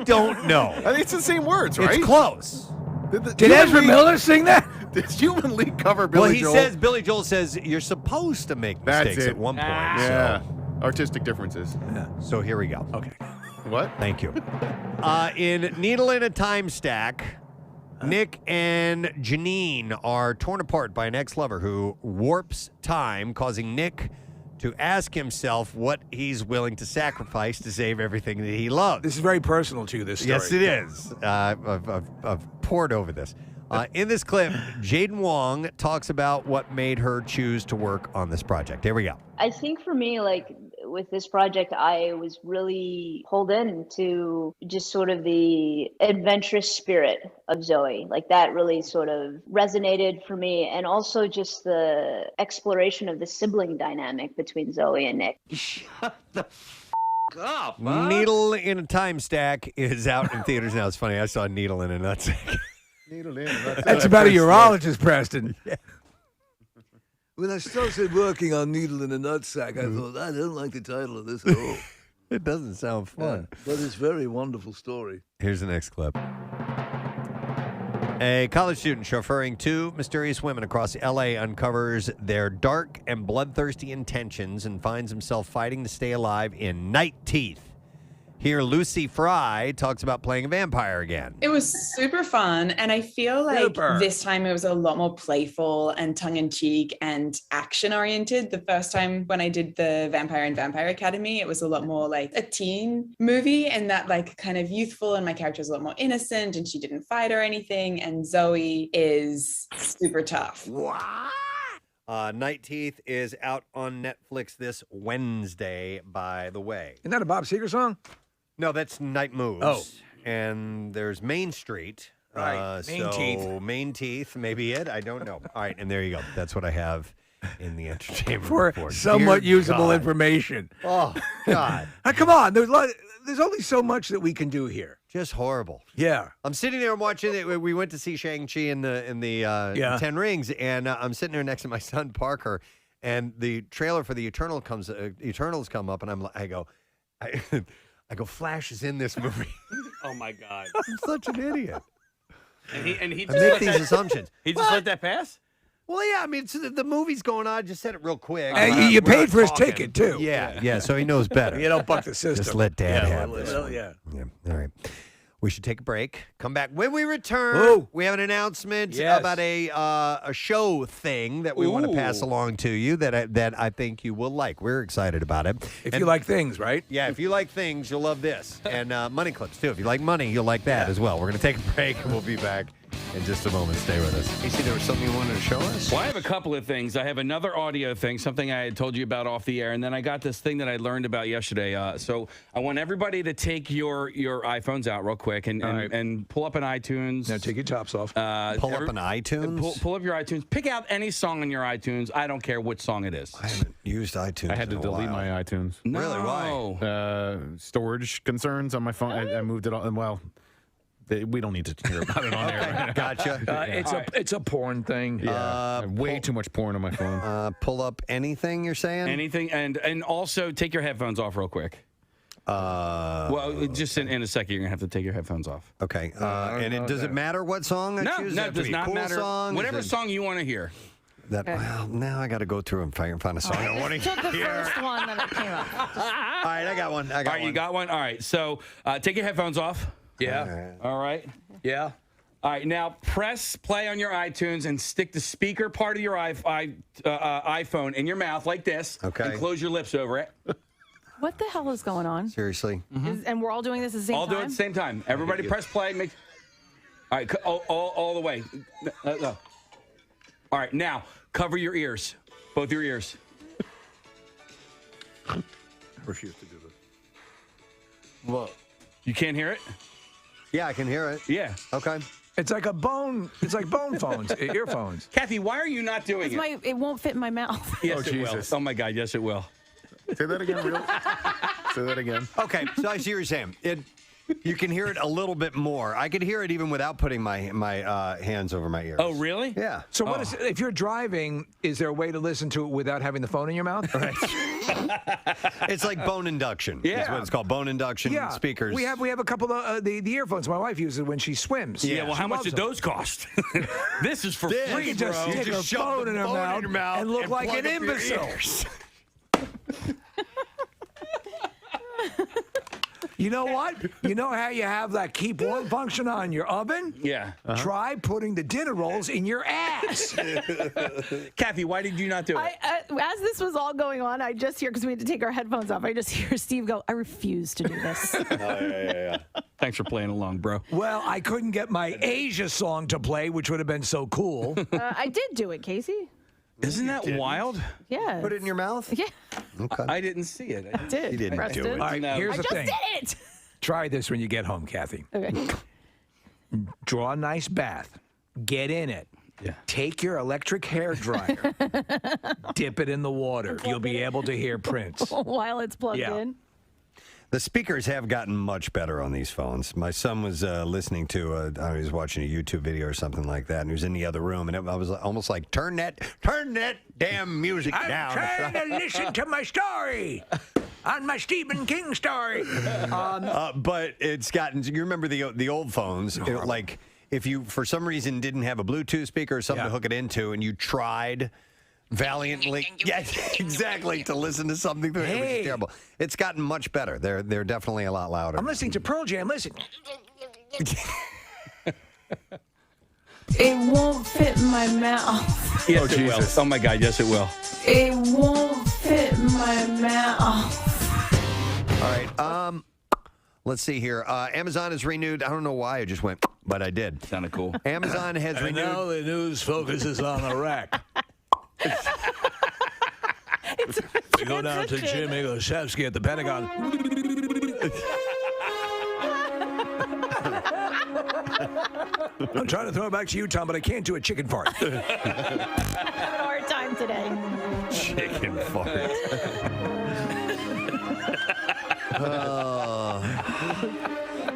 don't know. I think it's the same words, right? It's close. Did Ezra Miller sing that? Did Human League cover Billy Joel? Billy Joel says you're supposed to make That's mistakes it. at one point. Yeah. Artistic differences. So here we go. Okay. What? Thank you. In Needle in a Time Stack, Nick and Janine are torn apart by an ex-lover who warps time, causing Nick to ask himself what he's willing to sacrifice to save everything that he loves. This is very personal to you, this story. Yes, it is. I've poured over this. In this clip, Jaden Wong talks about what made her choose to work on this project. Here we go. I think for me, like with this project, I was really pulled into just sort of the adventurous spirit of Zoe. Like that really sort of resonated for me. And also just the exploration of the sibling dynamic between Zoe and Nick. Shut the up, huh? Needle in a Time Stack is out in theaters now. It's funny. I saw Needle in a Nutsack. Needle in a nutsack. That's about a urologist, Preston. Yeah. When I started working on Needle in a Nutsack, I thought, I don't like the title of this at all. It doesn't sound fun. Yeah, but it's a very wonderful story. Here's the next clip. A college student chauffeuring two mysterious women across L.A. uncovers their dark and bloodthirsty intentions and finds himself fighting to stay alive in Night Teeth. Here, Lucy Fry talks about playing a vampire again. It was super fun, and I feel like this time it was a lot more playful and tongue-in-cheek and action-oriented. The first time when I did the Vampire and Vampire Academy, it was a lot more like a teen movie, and that like kind of youthful, and my character was a lot more innocent, and she didn't fight or anything, and Zoe is super tough. What? Night Teeth is out on Netflix this Wednesday, by the way. Isn't that a Bob Seger song? No, that's Night Moves. Oh. And there's Main Street. Right. Main Teeth, maybe it. I don't know. All right, and there you go. That's what I have in the entertainment For report. somewhat Dear usable God. information. Oh, God. Come on. There's only so much that we can do here. Just horrible. Yeah. I'm sitting there watching it. We went to see Shang-Chi in the 10 Rings, and I'm sitting there next to my son, Parker, and the trailer for the Eternals come up, and I go, Flash is in this movie. Oh my God! I'm such an idiot. And he I make these assumptions. He just let that pass. Well, yeah. I mean, the movie's going on. I just said it real quick. And you paid for his ticket too. Yeah. So he knows better. You don't buck the system. Just let Dad have this. Well, yeah. All right. We should take a break. Come back. When we return, we have an announcement about a show thing that we want to pass along to you that I think you will like. We're excited about it. If you like things, right? Yeah, if you like things, you'll love this. And money clips, too. If you like money, you'll like that as well. We're going to take a break, and we'll be back in just a moment. Stay with us. Casey, there was something you wanted to show us? Well, I have a couple of things. I have another audio thing, something I had told you about off the air, and then I got this thing that I learned about yesterday. So I want everybody to take your iPhones out real quick and pull up an iTunes. Now take your tops off. Pull up an iTunes? Pull up your iTunes. Pick out any song on your iTunes. I don't care which song it is. I haven't used iTunes. I had to delete my iTunes. No. Really? Why? Storage concerns on my phone. I moved it on. Well, we don't need to hear about it on air. Gotcha. It's a porn thing. Yeah, way too much porn on my phone. Pull up anything you're saying? Anything, and also take your headphones off real quick. Well, just in a second, you're gonna have to take your headphones off. Okay. Does it matter what song I choose? No, it does not matter. Song? Whatever song you want to hear. Well, now I got to go through and find a song I want to Took the hear. first one that came up. All right, I got one. All right, you got one? All right, so take your headphones off. Yeah. All right. Yeah. All right, now press play on your iTunes and stick the speaker part of your iPhone in your mouth like this. Okay. And close your lips over it. What the hell is going on? Seriously? And we're all doing this at the same time? All do it at the same time. Everybody press play. All right, all the way. No. All right, now cover your ears, both your ears. I refuse to do this. Well, you can't hear it? Yeah, I can hear it. Yeah. Okay. It's like bone phones, earphones. Kathy, why are you not doing it? It won't fit in my mouth. Yes, it Jesus. will. Oh my God, yes, it will. Say that again, real. Say that again. Okay, so I see what you're saying. You can hear it a little bit more. I could hear it even without putting my hands over my ears. Oh, really? Yeah. So what is if you're driving, is there a way to listen to it without having the phone in your mouth? Right. It's like bone induction. Yeah. That's what it's called. Bone induction speakers. We have a couple of the earphones my wife uses when she swims. Yeah, well, She how much loves did them. those cost? This is for This, free, You can just bro. stick just a shove phone the in her phone mouth, in your mouth and look and like plug an up your imbecile. ears. You know what? You know how you have that keep warm function on your oven? Yeah. Try putting the dinner rolls in your ass. Kathy, why did you not do it? As this was all going on, I just hear, because we had to take our headphones off, I just hear Steve go, I refuse to do this. Yeah. Thanks for playing along, bro. Well, I couldn't get my Asia song to play, which would have been so cool. I did do it, Casey. Isn't that wild? Yeah. Put it in your mouth? Yeah. Okay. I didn't see it. I did. You didn't Preston. do it. All right, here's I the just thing. did it. Try this when you get home, Kathy. Okay. Draw a nice bath. Get in it. Yeah. Take your electric hair dryer. Dip it in the water. You'll be able to hear Prince. While it's plugged in. The speakers have gotten much better on these phones. My son was listening to, he was watching a YouTube video or something like that, and he was in the other room, and I was almost like, turn that damn music down. I'm trying to listen to my story on my Stephen King story. But it's gotten, you remember the old phones, like if you, for some reason, didn't have a Bluetooth speaker or something to hook it into, and you tried valiantly, exactly, to listen to something that was just terrible. It's gotten much better. They're definitely a lot louder. I'm listening to Pearl Jam. Listen. It won't fit my mouth. Yes, it will. Oh my God, yes, it will. It won't fit my mouth. All right. Let's see here. Amazon has renewed. I don't know why I just went, but I did. Sounded cool. Amazon has And renewed. now the news focuses on Iraq. We go down to Jimmy Goshevsky at the Pentagon. I'm trying to throw it back to you, Tom, but I can't do a chicken fart. Having a hard time today. Chicken fart.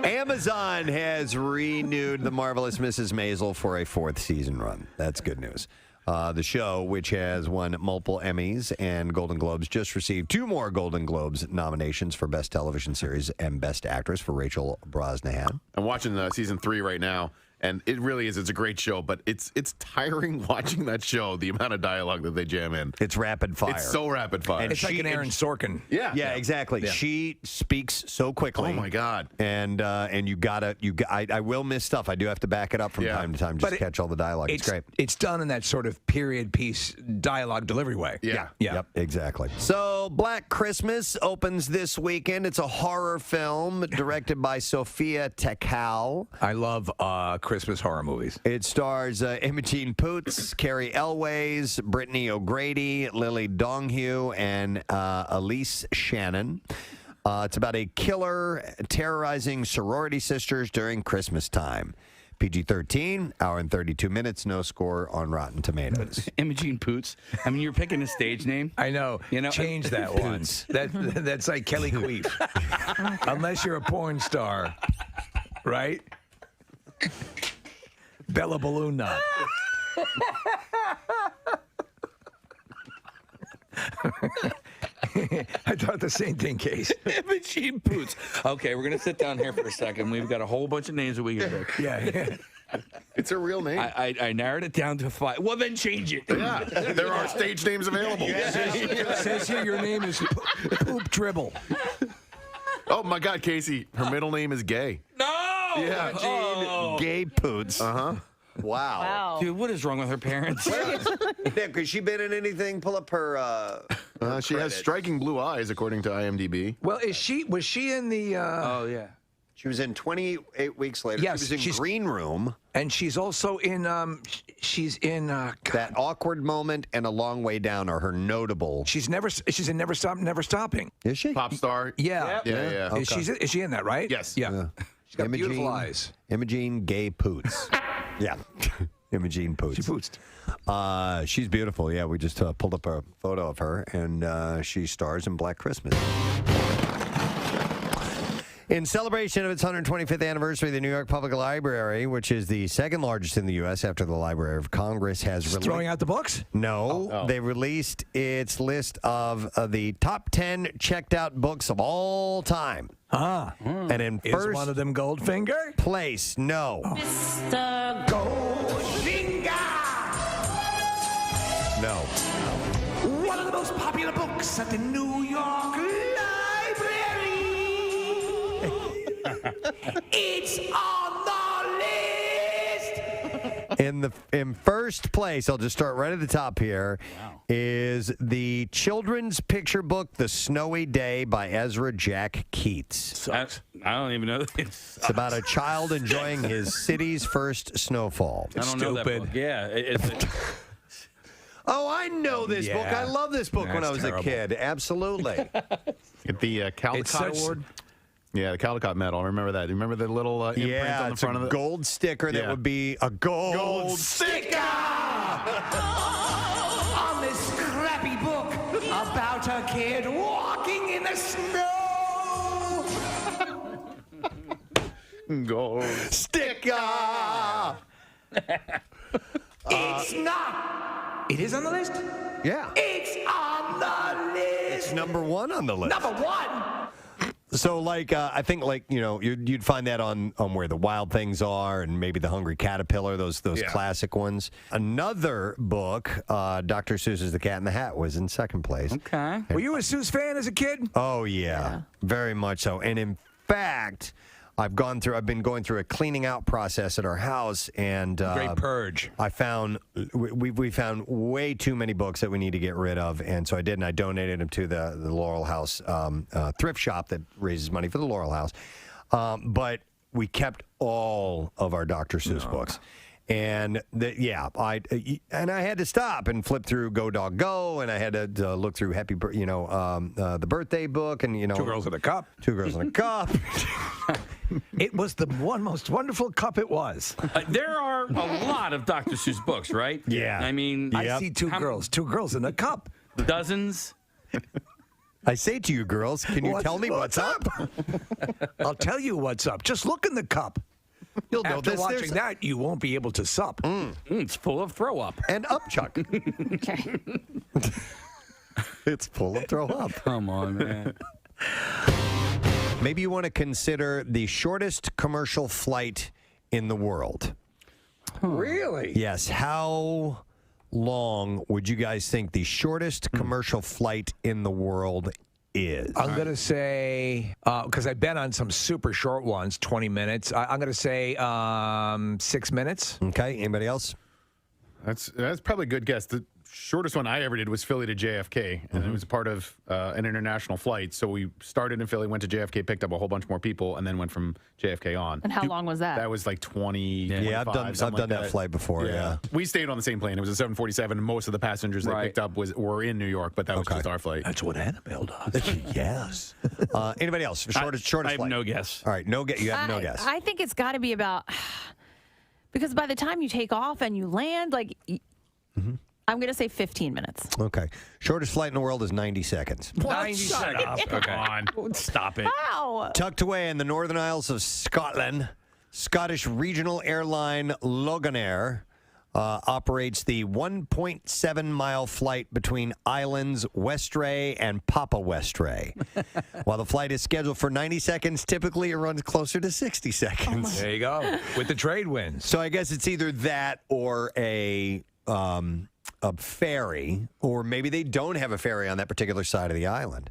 Amazon has renewed The Marvelous Mrs. Maisel for a 4th season run. That's good news. The show, which has won multiple Emmys and Golden Globes, just received 2 more Golden Globes nominations for Best Television Series and Best Actress for Rachel Brosnahan. I'm watching season 3 right now, and it really is. It's a great show, but it's tiring watching that show, the amount of dialogue that they jam in. It's rapid fire. It's so rapid fire. And It's like an Aaron Sorkin. Yeah, exactly. Yeah. She speaks so quickly. Oh my God! And I will miss stuff. I do have to back it up from time to time just to catch all the dialogue. It's great. It's done in that sort of period piece dialogue delivery way. Yeah. Yep, exactly. So Black Christmas opens this weekend. It's a horror film directed by Sophia Takal. I love Christmas horror movies. It stars Imogen Poots, Carrie Elways, Brittany O'Grady, Lily Donghue, and Elise Shannon. It's about a killer terrorizing sorority sisters during Christmas time. PG-13, hour and 32 minutes, no score on Rotten Tomatoes. Imogen Poots. I mean, you're picking a stage name. I know. Change that one. That's like Kelly Queef. Unless you're a porn star, right? Bella Balloon Knot. I thought the same thing, Case. Imogen Poots. Okay, we're going to sit down here for a second. We've got a whole bunch of names that we can pick. Yeah. It's a real name. I narrowed it down to 5. Well, then change it. Yeah, there are stage names available. It says here your name is Poop Dribble. Oh my God, Casey. Her middle name is Gay. No! Yeah. Jean Gay Poots. Uh-huh. Wow. Dude, what is wrong with her parents? Nick, has she been in anything? Pull up her she has striking blue eyes, according to IMDb. Well, was she in the... Oh, yeah. She was in 28 Weeks Later. Yes, she was in Green Room. And she's also in... That Awkward Moment and A Long Way Down are her notable... She's in Never Stop, Never Stopping. Is she? Pop star. Yeah. Yeah. Okay. Is she in that, right? Yes. Yeah. She's got beautiful eyes. Imogen Gay Poots. Yeah. Imogen Poots. She pootsed. She's beautiful. Yeah, we just pulled up a photo of her, and she stars in Black Christmas. In celebration of its 125th anniversary, the New York Public Library, which is the second largest in the U.S. after the Library of Congress, has released... Throwing out the books? No. They released its list of the top 10 checked out books of all time. And in Is first one of them Goldfinger? place, no. Mr. Goldfinger! No. One of the most popular books at the New York Library. It's on the list. In first place, I'll just start right at the top here, is the children's picture book, The Snowy Day by Ezra Jack Keats. I don't even know. It's about a child enjoying his city's first snowfall. I don't know that book. Yeah. Oh, I know this book. I love this book when I was a kid. Absolutely. Get the Caldecott Award. Yeah, the Caldecott medal. I remember that. You remember the little imprint on the front of it? Gold sticker that would be a gold sticker on this scrappy book about a kid walking in the snow. Gold sticker. It's not. It is on the list? Yeah. It's on the list. It's number 1 on the list. Number 1. So, I think, you'd find that on Where the Wild Things Are and maybe The Hungry Caterpillar, those classic ones. Another book, Dr. Seuss's The Cat in the Hat, was in second place. Okay. Were you a Seuss fan as a kid? Oh, yeah. Very much so. And in fact, I've been going through a cleaning out process at our house, and Great purge. I found we found way too many books that we need to get rid of, and so I did, and I donated them to the Laurel House thrift shop that raises money for the Laurel House. But we kept all of our Dr. Seuss books. And I had to stop and flip through Go Dog Go, and I had to look through the birthday book, and Two Girls in a Cup. 2 Girls in a Cup. It was the most wonderful cup it was. There are a lot of Dr. Seuss books, right? Yeah. I mean, I see two girls in a cup. Dozens. I say to you, girls, can you tell me what's up? I'll tell you what's up. Just look in the cup. You'll know After this. watching that, you won't be able to sup. It's full of throw up. And upchuck. Okay. It's full of throw up. Come on, man. Maybe you want to consider the shortest commercial flight in the world. Really? Yes. How long would you guys think the shortest commercial flight in the world is? I'm going to say, because I've been on some super short ones, 20 minutes. I'm going to say 6 minutes. Okay. Anybody else? That's probably a good guess. The shortest one I ever did was Philly to JFK, and it was a part of an international flight. So we started in Philly, went to JFK, picked up a whole bunch more people, and then went from JFK on. And how long was that? That was like 20. Yeah, I've done that flight before. Yeah. We stayed on the same plane. It was a 747. And most of the passengers they picked up were in New York, but that was just our flight. That's what Annabelle does. Yes. Anybody else? Shortest I have flight. no guess. All right, you have no guess. I think it's got to be about, because by the time you take off and you land, I'm going to say 15 minutes. Okay. Shortest flight in the world is 90 seconds. 90 seconds. Come on. Stop it. Wow. Tucked away in the Northern Isles of Scotland, Scottish regional airline Loganair operates the 1.7-mile flight between islands Westray and Papa Westray. While the flight is scheduled for 90 seconds, typically it runs closer to 60 seconds. There you go. With the trade winds. So I guess it's either that or a ferry, or maybe they don't have a ferry on that particular side of the island.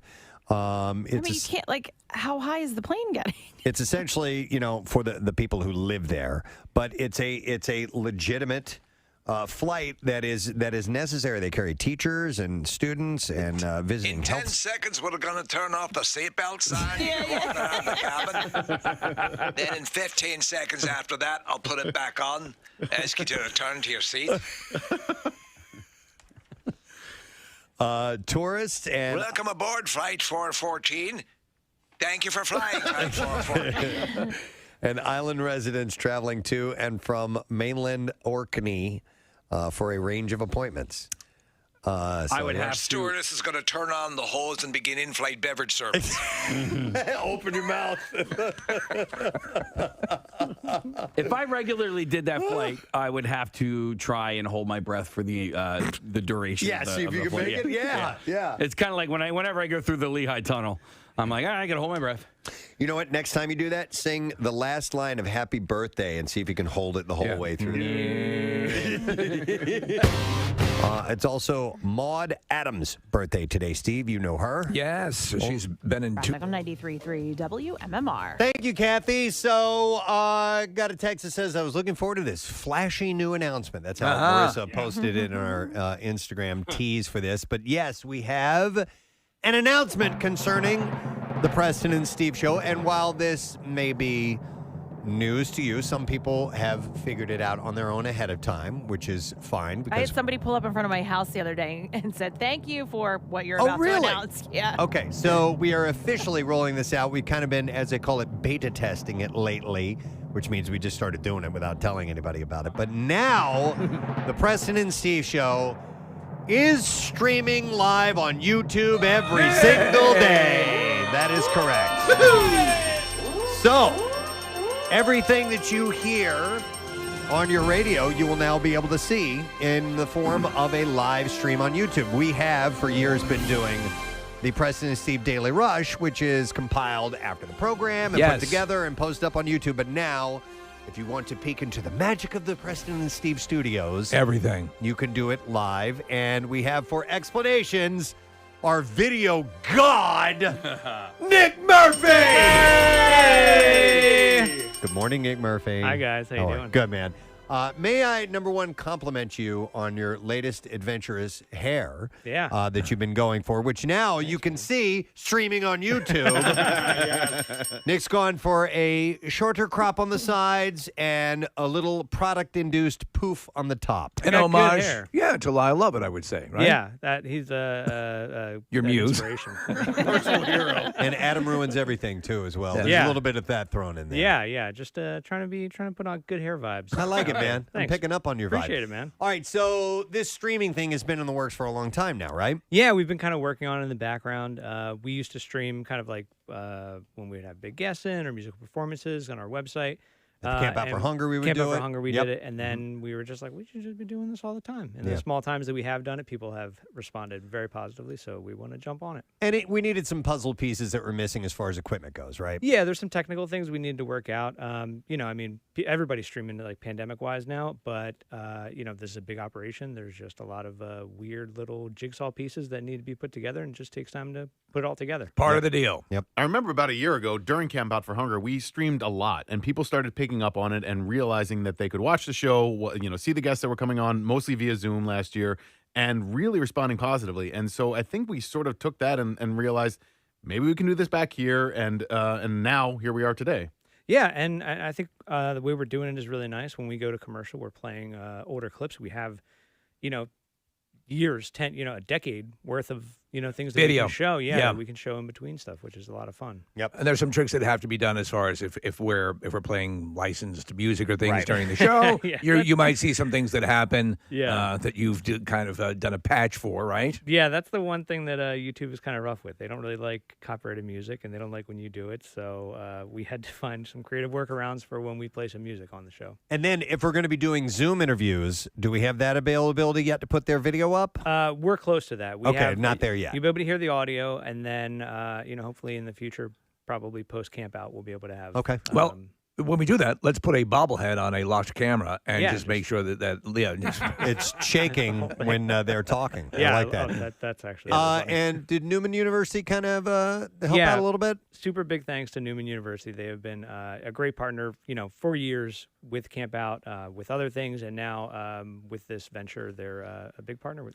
You can't, how high is the plane getting? It's essentially, for the people who live there, but it's a legitimate flight that is necessary. They carry teachers and students and visiting. In 10 seconds, we're going to turn off the seatbelt sign. Out of the cabin. Then in 15 seconds after that, I'll put it back on. Ask you to return to your seat. Tourists and welcome aboard Flight 414. Thank you for flying Flight 414. and island residents traveling to and from mainland Orkney for a range of appointments. I would have stewardess is going to turn on the hose and begin in-flight beverage service. Open your mouth. If I regularly did that flight, I would have to try and hold my breath for the duration. Yeah, see if you can make it. Yeah. It's kind of like whenever I go through the Lehigh Tunnel, I'm like, all right, I got to hold my breath. You know what? Next time you do that, sing the last line of Happy Birthday and see if you can hold it the whole way through. It's also Maude Adams' birthday today, Steve. You know her. Yes, she's been in two. Rock 93.3 WMMR. Thank you, Kathy. So, got a text that says, I was looking forward to this flashy new announcement. That's how Marissa posted it in our Instagram tease for this. But yes, we have an announcement concerning the Preston and Steve show. And while this may be news to you, some people have figured it out on their own ahead of time, which is fine. I had somebody pull up in front of my house the other day and said, thank you for what you're Oh, about really? to announce. Yeah. Okay, so we are officially rolling this out. We've kind of been, as they call it, beta testing it lately, which means we just started doing it without telling anybody about it. But now, the Preston and Steve show is streaming live on YouTube every single day. That is correct. So, everything that you hear on your radio, you will now be able to see in the form of a live stream on YouTube. We have, for years, been doing the Preston and Steve Daily Rush, which is compiled after the program and put together and posted up on YouTube. But now, if you want to peek into the magic of the Preston and Steve studios, everything, you can do it live. And we have, for explanations, our video god, Nick Murphy! Hey! Good morning, Nick Murphy. Hi, guys. How you doing? Good, man. May I, number one, compliment you on your latest adventurous hair that you've been going for, which now you can see streaming on YouTube. Nick's gone for a shorter crop on the sides and a little product-induced poof on the top. An homage, to I Love It, I would say, right? Yeah, that he's your muse. inspiration. Personal hero. And Adam ruins everything, too, as well. Yeah. There's a little bit of that thrown in there. Yeah. Just trying to put on good hair vibes. I like it, man. I'm Thanks. picking up on your vibe. Appreciate it, man. All right, so this streaming thing has been in the works for a long time now, right? Yeah, we've been kind of working on it in the background. We used to stream kind of like when we'd have big guests in or musical performances on our website. Camp Out for Hunger, we would do it. Camp Out for Hunger, we did it. And then we were just like, we should just be doing this all the time. And the small times that we have done it, people have responded very positively. So we want to jump on it. And we needed some puzzle pieces that were missing as far as equipment goes, right? Yeah, there's some technical things we need to work out. Everybody's streaming like pandemic-wise now, but this is a big operation. There's just a lot of weird little jigsaw pieces that need to be put together, and it just takes time to put it all together. Part of the deal. Yep. I remember about a year ago during Camp Out for Hunger, we streamed a lot, and people started picking up on it and realizing that they could watch the show, see the guests that were coming on, mostly via Zoom last year, and really responding positively. And so I think we sort of took that and realized maybe we can do this back here, and now here we are today. Yeah, and I think the way we're doing it is really nice. When we go to commercial, we're playing older clips. We have, years, a decade worth of things that Video. we can show. Yeah, we can show in between stuff, which is a lot of fun. Yep. And there's some tricks that have to be done as far as if we're playing licensed music or things during the show. You might see some things that happen that you've kind of done a patch for, right? Yeah, that's the one thing that YouTube is kind of rough with. They don't really like copyrighted music, and they don't like when you do it. So we had to find some creative workarounds for when we play some music on the show. And then if we're going to be doing Zoom interviews, do we have that availability yet to put their video up? We're close to that. Not there yet. You'll be able to hear the audio, and then hopefully in the future, probably post camp out, we'll be able to have. Okay. Well, when we do that, let's put a bobblehead on a locked camera and just make sure that it's shaking when they're talking. Yeah, I like that. That's actually. And did Neumann University kind of help out a little bit? Super big thanks to Neumann University. They have been a great partner, for years with Camp Out, with other things, and now with this venture, they're a big partner with.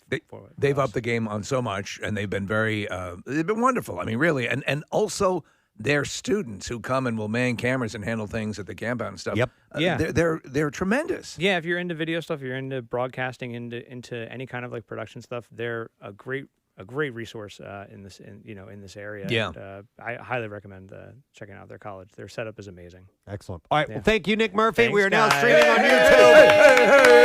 They've upped the game on so much, and they've been they've been wonderful. I mean, really, and also. Their students who come and will man cameras and handle things at the camp out and stuff. Yep. They're tremendous. Yeah, if you're into video stuff, you're into broadcasting, into any kind of like production stuff, they're a great resource in this area. Yeah. And, I highly recommend checking out their college. Their setup is amazing. Excellent. All right. Well, thank you, Nick Murphy. Thanks, we are now guys. streaming on YouTube.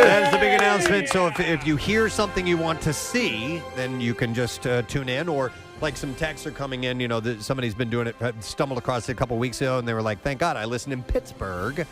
That is the big announcement. So if you hear something you want to see, then you can just tune in, or like some texts are coming in. Somebody's been doing it, stumbled across it a couple weeks ago, and they were like, "Thank God I listened in Pittsburgh."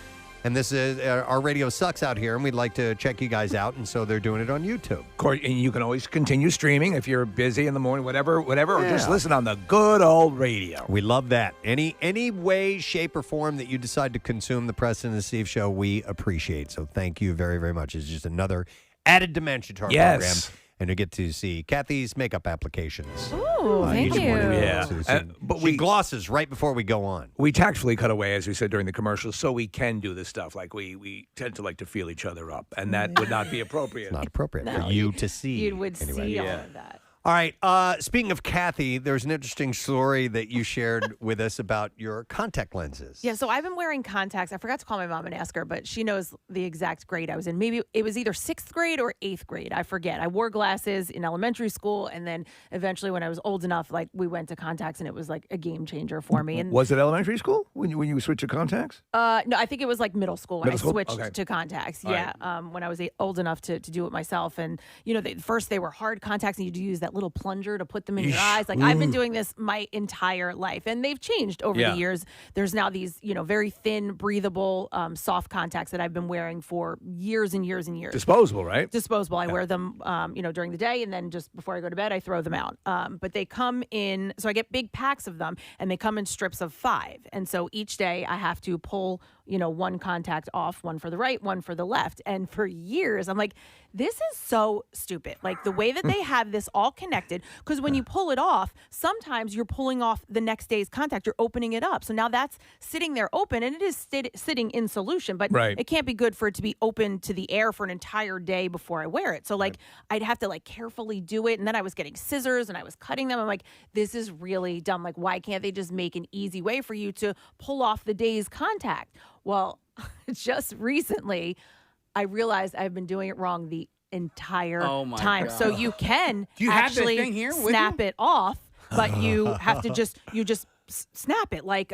And this is our radio sucks out here, and we'd like to check you guys out. And so they're doing it on YouTube. And you can always continue streaming if you're busy in the morning, whatever, or just listen on the good old radio. We love that. Any way, shape, or form that you decide to consume the Preston and Steve show, we appreciate. So thank you very, very much. It's just another added dimension to our Yes. program. And you get to see Kathy's makeup applications. Ooh, thank each you. morning. Yeah. So But she glosses right before we go on. We tactfully cut away, as we said during the commercials, so we can do this stuff. Like we tend to like to feel each other up, and that would not be appropriate. It's not appropriate No, for you to see. You would anyway. see all of that. All right. Speaking of Kathy, there's an interesting story that you shared with us about your contact lenses. Yeah, so I've been wearing contacts. I forgot to call my mom and ask her, but she knows the exact grade I was in. Maybe it was either 6th grade or 8th grade. I forget. I wore glasses in elementary school, and then eventually when I was old enough, like we went to contacts, and it was like a game changer for me. And Was it elementary school when you switched to contacts? no, I think it was like middle school when Middle school? I switched Okay. to contacts. All Yeah, when I was old enough to do it myself. And, first they were hard contacts, and you had to use that little plunger to put them in your eyes. Like, I've been doing this my entire life, and they've changed over the years. There's now these, very thin, breathable, soft contacts that I've been wearing for years and years and years. Disposable, right? Disposable. I wear them, during the day, and then just before I go to bed, I throw them out. But they come in, so I get big packs of them, and they come in strips of 5. And so each day I have to pull, one contact off, one for the right, one for the left. And for years, I'm like, this is so stupid. Like the way that they have this all connected, because when you pull it off, sometimes you're pulling off the next day's contact, you're opening it up. So now that's sitting there open, and it is sitting in solution, but Right. it can't be good for it to be open to the air for an entire day before I wear it. So like I'd have to like carefully do it. And then I was getting scissors and I was cutting them. I'm like, this is really dumb. Like, why can't they just make an easy way for you to pull off the day's contact? Well, just recently, I realized I've been doing it wrong the entire time. God. So you can Do you have that actually thing here with snap you? it off, but you have to just snap it like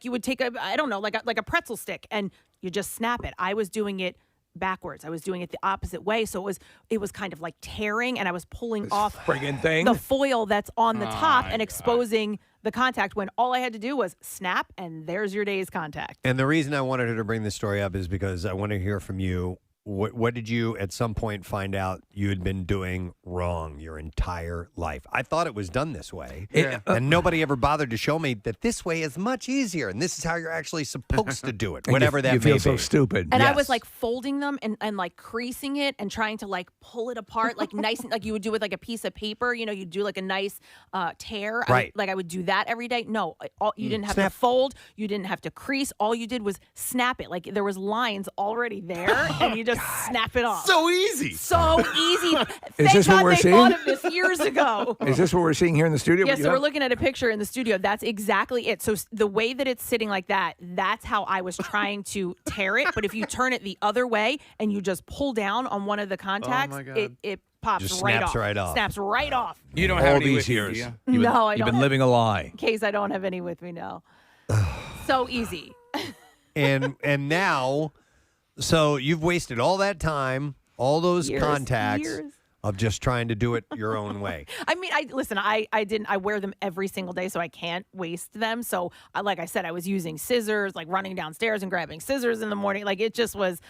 you would take like a pretzel stick, and you just snap it. I was doing it backwards. I was doing it the opposite way, so it was kind of like tearing, and I was pulling off friggin' thing. the foil that's on the top my and exposing the contact, when all I had to do was snap, and there's your day's contact. And the reason I wanted her to bring this story up is because I want to hear from you. What did you at some point find out you had been doing wrong your entire life? I thought it was done this way. And nobody ever bothered to show me that this way is much easier, and this is how you're actually supposed to do it, whatever that you may feel be. so stupid. And I Yes. was like folding them and like creasing it and trying to like pull it apart, like nice, like you would do with like a piece of paper. You do like a nice tear. Right. I would do that every day. No, you didn't have Snap. to fold. You didn't have to crease. All you did was snap it. Like there was lines already there, and you just snap it off. So easy. So easy. Is Thank this what God we're they seeing? thought of this years ago. Is this what we're seeing here in the studio? Yeah, What you so we're have? looking at a picture in the studio. That's exactly it. So the way that it's sitting like that, that's how I was trying to tear it. But if you turn it the other way and you just pull down on one of the contacts, my God. it pops Just right snaps off. right off. Snaps right off. You don't all have any these with you, years. do you? You've been, No, I you've don't been living a lie. In case I don't have any with me now. So easy. and now, so you've wasted all that time, all those Years, contacts years. of just trying to do it your own way. I mean, I wear them every single day, so I can't waste them. So, like I said, I was using scissors, like running downstairs and grabbing scissors in the morning. Like it just was,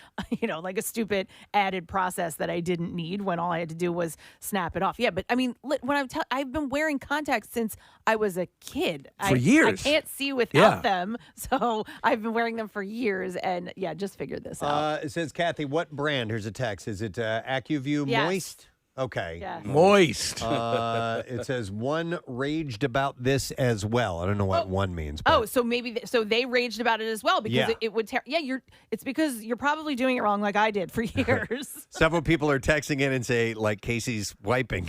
like a stupid added process that I didn't need when all I had to do was snap it off. Yeah, but I mean, when I've been wearing contacts since I was a kid. For years. I can't see without Yeah. them, so I've been wearing them for years. And yeah, just figured this out. It says, Kathy, what brand? Here's a text. Is it AccuView Yes. Moist? Okay. Yes. Moist. It says one raged about this as well. I don't know what one means. But So maybe so they raged about it as well because Yeah. it would tear. Yeah, it's because you're probably doing it wrong, like I did for years. several people are texting in and say, like, Casey's wiping.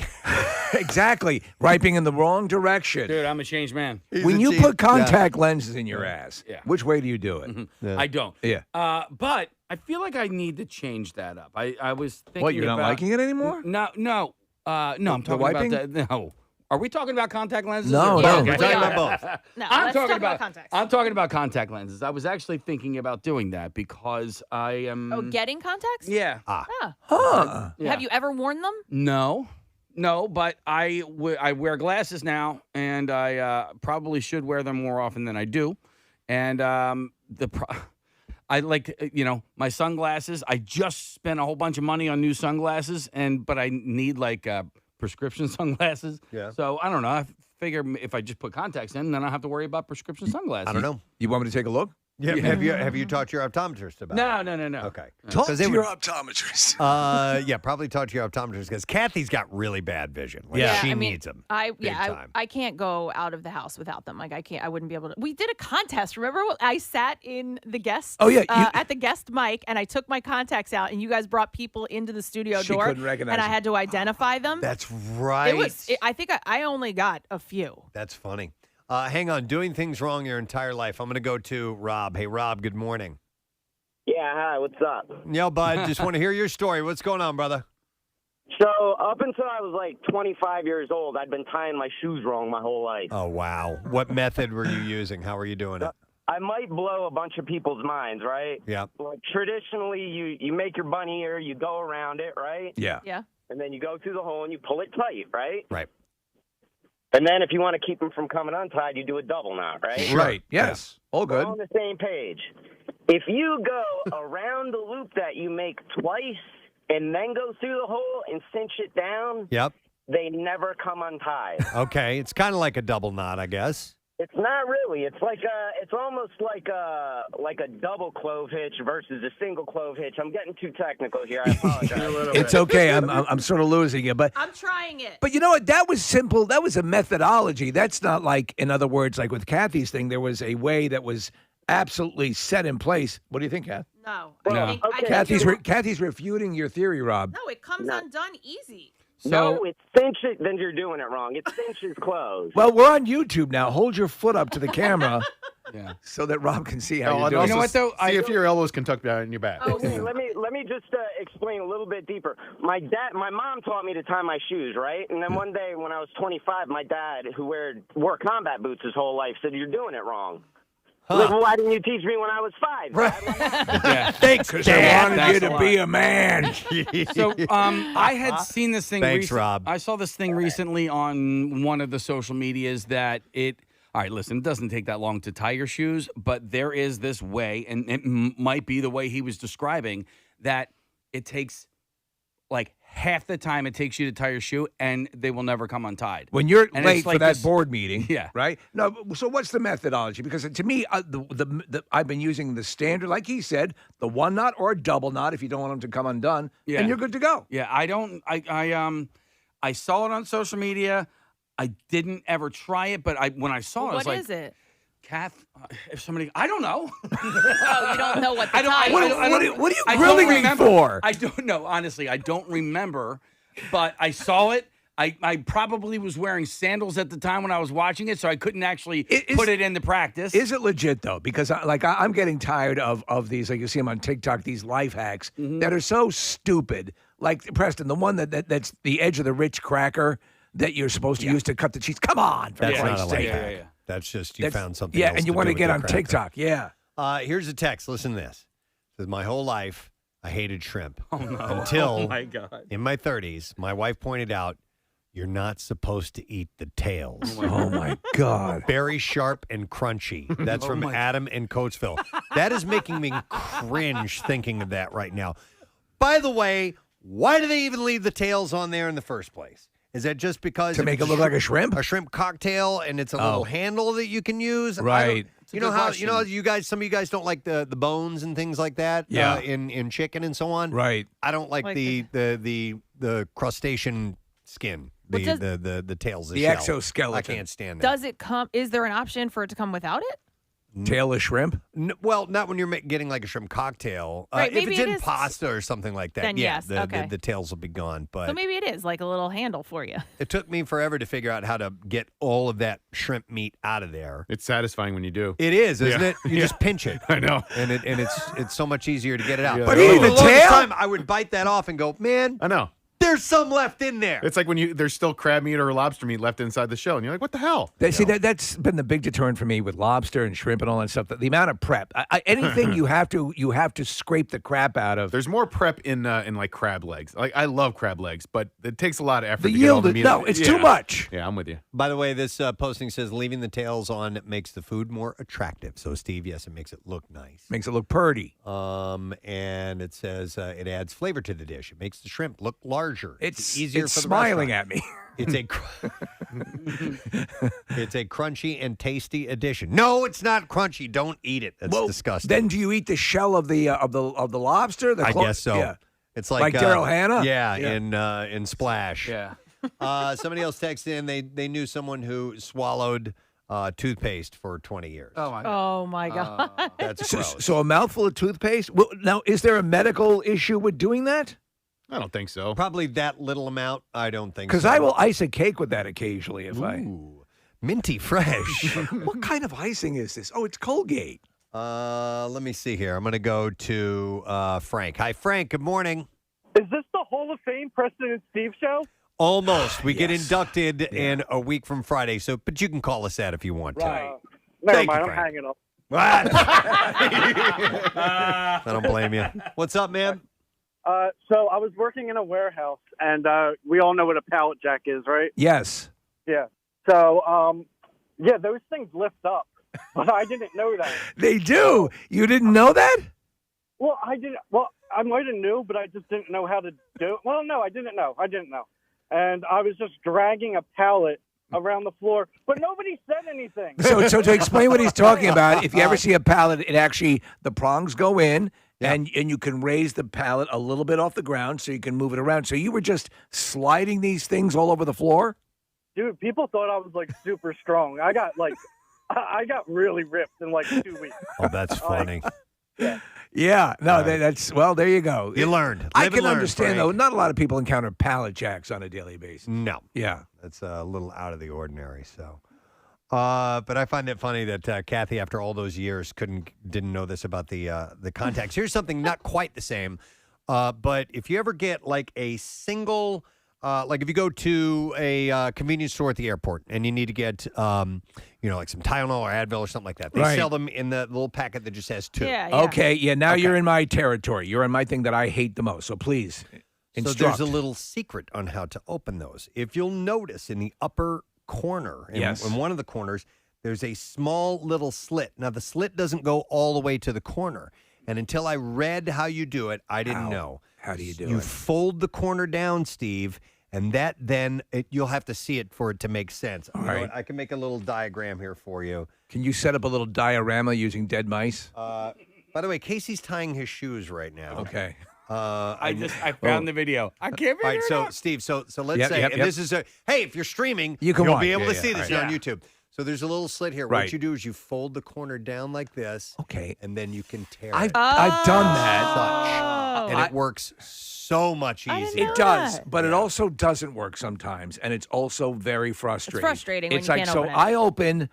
Exactly. Wiping in the wrong direction. Dude, I'm a changed man. When you put contact lenses in your ass, Yeah. which way do you do it? I don't. Yeah. But I feel like I need to change that up. I was thinking What, you're not about- liking it anymore? No. I'm talking wiping? about that. No. Are we talking about contact lenses? No, or- no. Okay. We're talking about both. No, I'm let's talking talk about contacts. I'm talking about contact lenses. I was actually thinking about doing that because I am. Getting contacts? Yeah. Huh. Yeah. Have you ever worn them? No, but I wear glasses now, and I probably should wear them more often than I do. And I like, my sunglasses. I just spent a whole bunch of money on new sunglasses, but I need like prescription sunglasses. Yeah. So I don't know. I figure if I just put contacts in, then I don't have to worry about prescription sunglasses. I don't know. You want me to take a look? Yeah. Have you talked to your optometrist about it? No. Okay. Talk 'Cause to they your would- optometrist. Probably talk to your optometrist because Kathy's got really bad vision. Like, Yeah, she I mean, needs them. I I can't go out of the house without them. Like I wouldn't be able to. We did a contest. Remember, I sat in the guest. Oh, yeah, at the guest mic, and I took my contacts out, and you guys brought people into the studio She door, couldn't recognize and I them. had to identify them. That's right. It was. I think I only got a few. That's funny. Hang on. Doing things wrong your entire life. I'm going to go to Rob. Hey, Rob, good morning. Yeah, hi, what's up? Yo, bud, just want to hear your story. What's going on, brother? So, up until I was like 25 years old, I'd been tying my shoes wrong my whole life. Oh, wow. What method were you using? How were you doing it? I might blow a bunch of people's minds, right? Yeah. Like, traditionally, you make your bunny ear, you go around it, right? Yeah. Yeah. And then you go through the hole and you pull it tight, right? Right. And then if you want to keep them from coming untied, you do a double knot, right? Right. Yes. All good. We're on the same page. If you go around the loop that you make twice and then go through the hole and cinch it down, Yep. they never come untied. Okay. It's kind of like a double knot, I guess. It's not really. It's like it's almost like a double clove hitch versus a single clove hitch. I'm getting too technical here. I apologize. It's okay. I'm sort of losing you, but I'm trying it. But you know what? That was simple. That was a methodology. That's not like, in other words, like with Kathy's thing, there was a way that was absolutely set in place. What do you think, Kath? No. No. Kathy's refuting your theory, Rob. No, it comes undone easy. No, it's cinch it, then you're doing it wrong. It's cinches closed. Well, we're on YouTube now. Hold your foot up to the camera so that Rob can see how you're doing. You know what, though? See if your elbows can tuck behind your back. Okay, let me just explain a little bit deeper. My mom taught me to tie my shoes, right? And then one day when I was 25, my dad, who wore combat boots his whole life, said, "You're doing it wrong." Like, well, why didn't you teach me when I was 5? Right. Thanks, because I wanted you to be a man. So I had seen this thing. Thanks, Rob. I saw this thing recently on one of the social medias that it. All right, listen, it doesn't take that long to tie your shoes, but there is this way, and it might be the way he was describing, that it takes like half the time it takes you to tie your shoe, and they will never come untied. When you're And late it's for like that this- board meeting, Yeah. right? No, so what's the methodology? Because to me, I've been using the standard, like he said, the one knot or a double knot if you don't want them to come undone, and you're good to go. Yeah, I saw it on social media. I didn't ever try it, but when I saw it, I was What like, is it? Kath, if somebody, I don't know. Oh, you don't know what the I don't. tie is. What are you I grilling don't me remember. for? I don't know. Honestly, I don't remember, but I saw it. I probably was wearing sandals at the time when I was watching it, so I couldn't actually put it into practice. Is it legit though? Because I'm getting tired of these. Like you see them on TikTok, these life hacks that are so stupid. Like Preston, the one that's the edge of the rich cracker that you're supposed to use to cut the cheese. Come on, for That's not Christ's a life sake. hack. That's just you found something. Yeah, else and you to want do to with get your on cracker. TikTok. Yeah. Here's a text. Listen to this. It says, my whole life, I hated shrimp. Oh, no. Until Oh, my God. in my 30s, my wife pointed out, you're not supposed to eat the tails. Oh, my God. Very sharp and crunchy. That's from Adam in Coatesville. That is making me cringe thinking of that right now. By the way, why do they even leave the tails on there in the first place? Is that just because To make it look like a shrimp? A shrimp cocktail, and it's a little handle that you can use. Right. You know how some of you guys don't like the bones and things like that. Yeah. In chicken and so on. Right. I don't like, Like the crustacean skin. The tails. The shell. exoskeleton. I can't stand that. Does it come? Is there an option for it to come without it? Tailless shrimp? Well, not when you're getting like a shrimp cocktail. Right, if maybe it's it in is- pasta or something like that, Then yeah, yes, the okay. tails will be gone. But So maybe it is like a little handle for you. it took me forever to figure out how to get all of that shrimp meat out of there. It's satisfying when you do. It is, isn't Yeah. it? You just pinch it. I know. And it's so much easier to get it out. Yeah. But But for even the the longest tail? time, I would bite that off and go, man, I know. there's some left in there. It's like when there's still crab meat or lobster meat left inside the shell, and you're like, what the hell? See, that's been the big deterrent for me with lobster and shrimp and all that stuff. The amount of prep. Anything you have to scrape the crap out of. There's more prep in like crab legs. Like I love crab legs, but it takes a lot of effort The to get all the yield, meat. no, it's too much. Yeah, I'm with you. By the way, this posting says leaving the tails on makes the food more attractive. So, Steve, yes, it makes it look nice. Makes it look purty. And it says it adds flavor to the dish. It makes the shrimp look larger. It's easier it's for the smiling restaurant. at me. It's a it's a crunchy and tasty addition. No, it's not crunchy. Don't eat it. That's disgusting. Then do you eat the shell of the lobster? I guess so. Yeah. It's like Daryl Hannah? Yeah, in Splash. Yeah. Somebody else texted in. They knew someone who swallowed toothpaste for 20 years. Oh my God. That's gross. So a mouthful of toothpaste? Well, now, is there a medical issue with doing that? I don't think so. Probably that little amount. I don't think so. Because I will ice a cake with that occasionally if minty fresh. What kind of icing is this? Oh, it's Colgate. Let me see here. I'm going to go to Frank. Hi, Frank. Good morning. Is this the Hall of Fame Preston and Steve show? Almost. We get inducted in a week from Friday. So, but you can call us that if you want to. Never Thank mind. you, I'm Frank. hanging up. What? I don't blame you. What's up, man? So I was working in a warehouse, and we all know what a pallet jack is, right? Yes. Yeah. So, those things lift up, but I didn't know that. They do. You didn't know that? Well, I didn't. Well, I might have knew, but I just didn't know how to do it. Well, no, I didn't know. And I was just dragging a pallet around the floor, but nobody said anything. So to explain what he's talking about, if you ever see a pallet, it actually, the prongs go in, and you can raise the pallet a little bit off the ground so you can move it around. So you were just sliding these things all over the floor? Dude, people thought I was like super strong. I got really ripped in like 2 weeks. Oh, that's funny. Yeah, no, that's well. There you go. You learned. I can understand though. Not a lot of people encounter pallet jacks on a daily basis. No. Yeah, that's a little out of the ordinary. So, but I find it funny that Kathy, after all those years, didn't know this about the contacts. Here's something not quite the same, but if you ever get like a single. Like if you go to a convenience store at the airport and you need to get, like some Tylenol or Advil or something like that. They sell them in the little packet that just has 2. Yeah. Okay. Yeah. Now you're in my territory. You're in my thing that I hate the most. So please instruct. So there's a little secret on how to open those. If you'll notice in the upper corner, in one of the corners, there's a small little slit. Now the slit doesn't go all the way to the corner. And until I read how you do it, I didn't know. How do you do it? You fold the corner down, Steve. And that you'll have to see it for it to make sense. All right. I can make a little diagram here for you. Can you set up a little diorama using dead mice? By the way, Casey's tying his shoes right now. Okay. I found the video. I can't figure it out. Steve, so let's say, this is if you're streaming, you'll be able to see this on YouTube. So there's a little slit here. Right. What you do is you fold the corner down like this. Okay. And then you can tear I've it. done that. And it works so much easier. It does, but it also doesn't work sometimes, and it's also very frustrating. It's frustrating when it's you like, can't open it.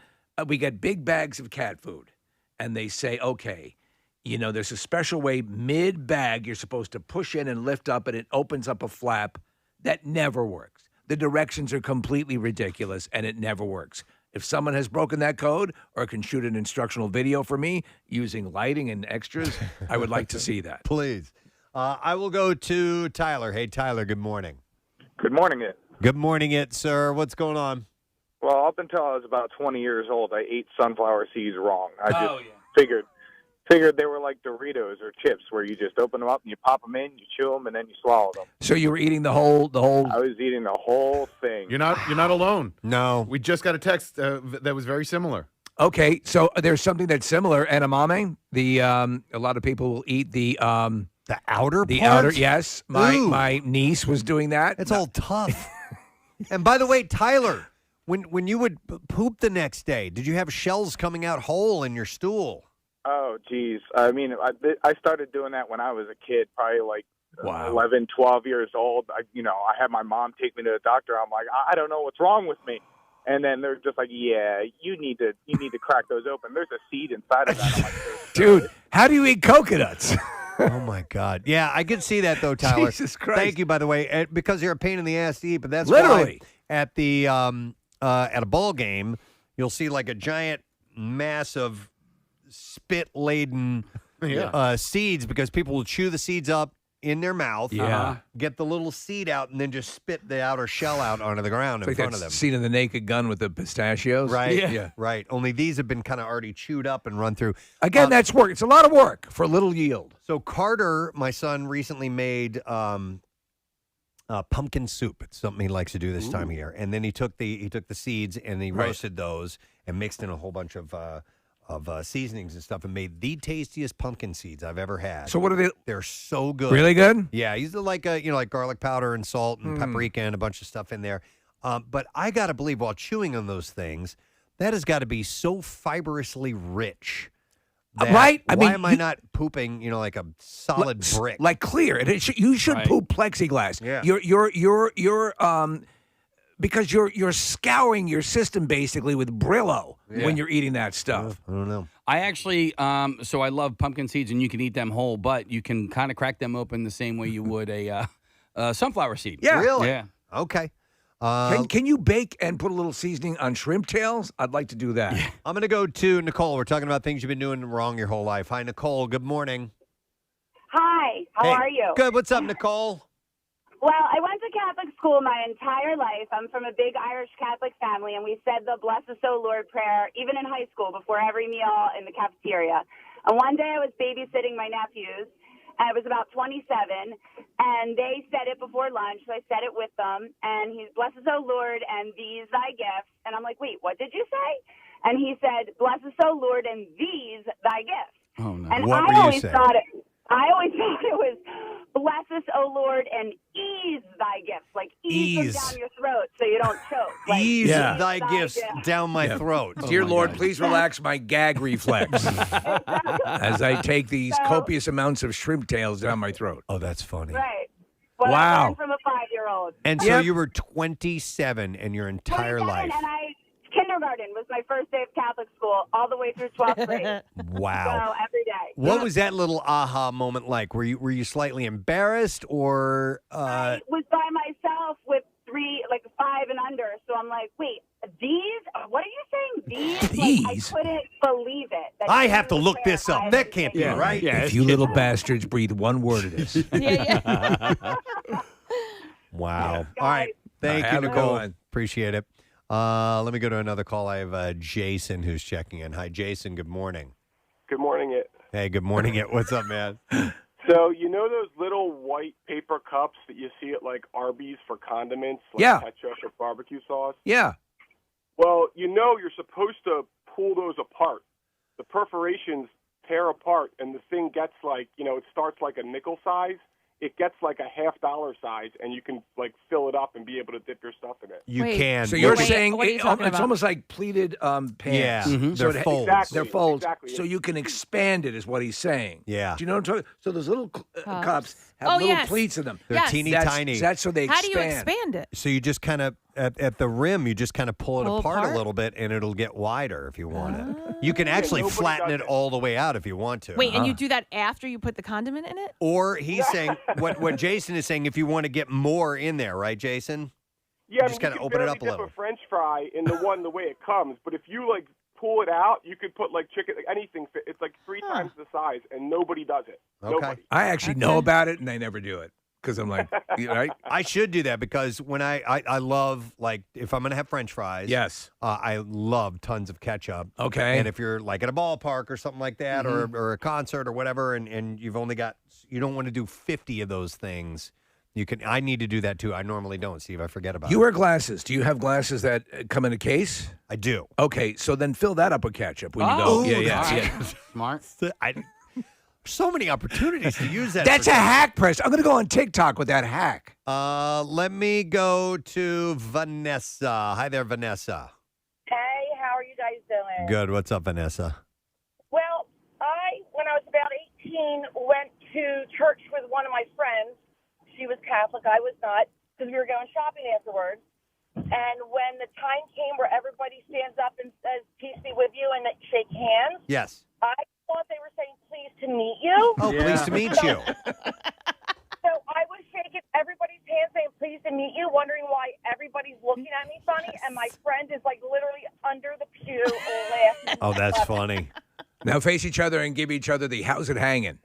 we get big bags of cat food, and they say, okay, there's a special way mid-bag you're supposed to push in and lift up, and it opens up a flap. That never works. The directions are completely ridiculous, and it never works. If someone has broken that code or can shoot an instructional video for me using lighting and extras, I would like to see that. Please. I will go to Tyler. Hey, Tyler, good morning. Good morning, it. Good morning, sir. What's going on? Well, up until I was about 20 years old, I ate sunflower seeds wrong. I just figured they were like Doritos or chips where you just open them up and you pop them in, you chew them, and then you swallow them. So you were eating the whole... I was eating the whole thing. You're not alone. No. We just got a text that was very similar. Okay, so there's something that's similar. Edamame, a lot of people will eat the outer the part? outer. Yes, my niece was doing that. It's all tough. And by the way, Tyler, when you would poop the next day, did you have shells coming out whole in your stool? Oh, geez. I mean, I started doing that when I was a kid, probably like 11, 12 years old. I had my mom take me to the doctor. I'm like, I don't know what's wrong with me. And then they're just like, yeah, you need to crack those open. There's a seed inside of that. I'm like, dude, how do you eat coconuts? Oh, my God. Yeah, I can see that, though, Tyler. Jesus Christ. Thank you, by the way, because you're a pain in the ass to eat, but that's literally why at the at a ball game, you'll see like a giant mass of spit-laden seeds because people will chew the seeds up in their mouth, get the little seed out, and then just spit the outer shell out onto the ground in front of them. Scene of The Naked Gun with the pistachios. Right, Yeah. right. Only these have been kind of already chewed up and run through. Again, that's work. It's a lot of work for little yield. So Carter, my son, recently made pumpkin soup. It's something he likes to do this time of year. And then he took the seeds and he roasted those and mixed in a whole bunch of seasonings and stuff and made the tastiest pumpkin seeds I've ever had. So what are they? They're so good. Really good? Yeah, he's like garlic powder and salt and paprika and a bunch of stuff in there. But I got to believe while chewing on those things, that has got to be so fibrously rich. Right? Why am I not pooping, like a solid brick? Like clear. You should poop plexiglass. Yeah. You're because you're scouring your system basically with Brillo when you're eating that stuff. I don't know. I actually, so I love pumpkin seeds, and you can eat them whole, but you can kind of crack them open the same way you would a sunflower seed. Yeah. Really? Yeah. Okay. Can you bake and put a little seasoning on shrimp tails? I'd like to do that. I'm going to go to Nicole. We're talking about things you've been doing wrong your whole life. Hi, Nicole. Good morning. Hi. How are you? Good. What's up, Nicole? Well, I went to Catholic school my entire life. I'm from a big Irish Catholic family, and we said the Bless Us, O Lord prayer, even in high school, before every meal in the cafeteria. And one day I was babysitting my nephews. I was about 27, and they said it before lunch, so I said it with them. And he's, bless us, O Lord, and these thy gifts. And I'm like, wait, what did you say? And he said, bless us, O Lord, and these thy gifts. Oh, no. And What I were you always saying? I always thought it was, bless us, O Lord, and ease thy gifts. Like, ease them down your throat so you don't choke. Like, Ease thy gifts down my throat. Dear Lord, please relax my gag reflex as I take these copious amounts of shrimp tails down my throat. Oh, that's funny. Right. Well, I Wow. learned from a 5-year-old. And so you were 27 and your entire 27, life. And kindergarten was my first day of Catholic school all the way through 12th grade. Wow. So every day. What was that little aha moment like? Were you slightly embarrassed or I was by myself with 5 and under. So I'm like, wait, these? What are you saying? These? Like, I couldn't believe it. That I these have to were look prayer this up. I That was can't be thinking. right. If you little bastards breathe one word of this. Wow. All right. Thank you, Have a good Nicole. one. Appreciate it. Let me go to another call. I have Jason who's checking in. Hi, Jason. Good morning. Good morning, it. Hey, good morning. What's up, man? So, you know those little white paper cups that you see at, like, Arby's for condiments? Like Yeah. ketchup or barbecue sauce? Yeah. Well, you're supposed to pull those apart. The perforations tear apart, and the thing gets, like, it starts like a nickel size. It gets like a $50 size, and you can, like, fill it up and be able to dip your stuff in it. You can. So you're Wait, saying what are you talking it's about? almost like pleated pants. Yeah. So They're it- folds. Exactly. They're folds. Exactly. So you can expand it, is what he's saying. Yeah. Do you know what I'm talking? So those little cups have Oh, little yes. pleats in them. They're Yes. teeny That's- tiny. That's so they How expand. do you expand it? So you just kind of, at the rim, you just kind of pull it Pull apart apart? a little bit, and it'll get wider if you want it. You can actually nobody flatten does it it. all the way out if you want to. Wait, and you do that after you put the condiment in it? Or he's saying, what Jason is saying, if you want to get more in there, right, Jason? Yeah, Just kinda you can open it barely up a dip little. a French fry in the way it comes, but if you, like, pull it out, you could put, like, chicken, anything. It's, like, 3 times the size, and nobody does it. Okay. Nobody. I actually know about it, and they never do it because I'm like, right? I should do that because when I love, like, if I'm going to have French fries, Yes. I love tons of ketchup. Okay. And if you're, like, at a ballpark or something like that or a concert or whatever, and you've only got, you don't want to do 50 of those things, I need to do that too. I normally don't, Steve. I forget about it. You wear glasses. Do you have glasses that come in a case? I do. Okay, so then fill that up with ketchup when you Oh, go. Yeah. Smart. So many opportunities to use that. That's for a things. hack, Preston. I'm going to go on TikTok with that hack. Let me go to Vanessa. Hi there, Vanessa. Hey, how are you guys doing? Good. What's up, Vanessa? Well, when I was about 18, went to church with one of my friends. She was Catholic, I was not, because we were going shopping afterwards. And when the time came where everybody stands up and says, peace be with you, and they shake hands, Yes. I thought they were saying, pleased to meet you. Oh, pleased to meet you. So I was shaking everybody's hand saying, pleased to meet you, wondering why everybody's looking at me funny. And my friend is, like, literally under the pew laughing. Oh, that's funny. Now face each other and give each other the how's it hanging.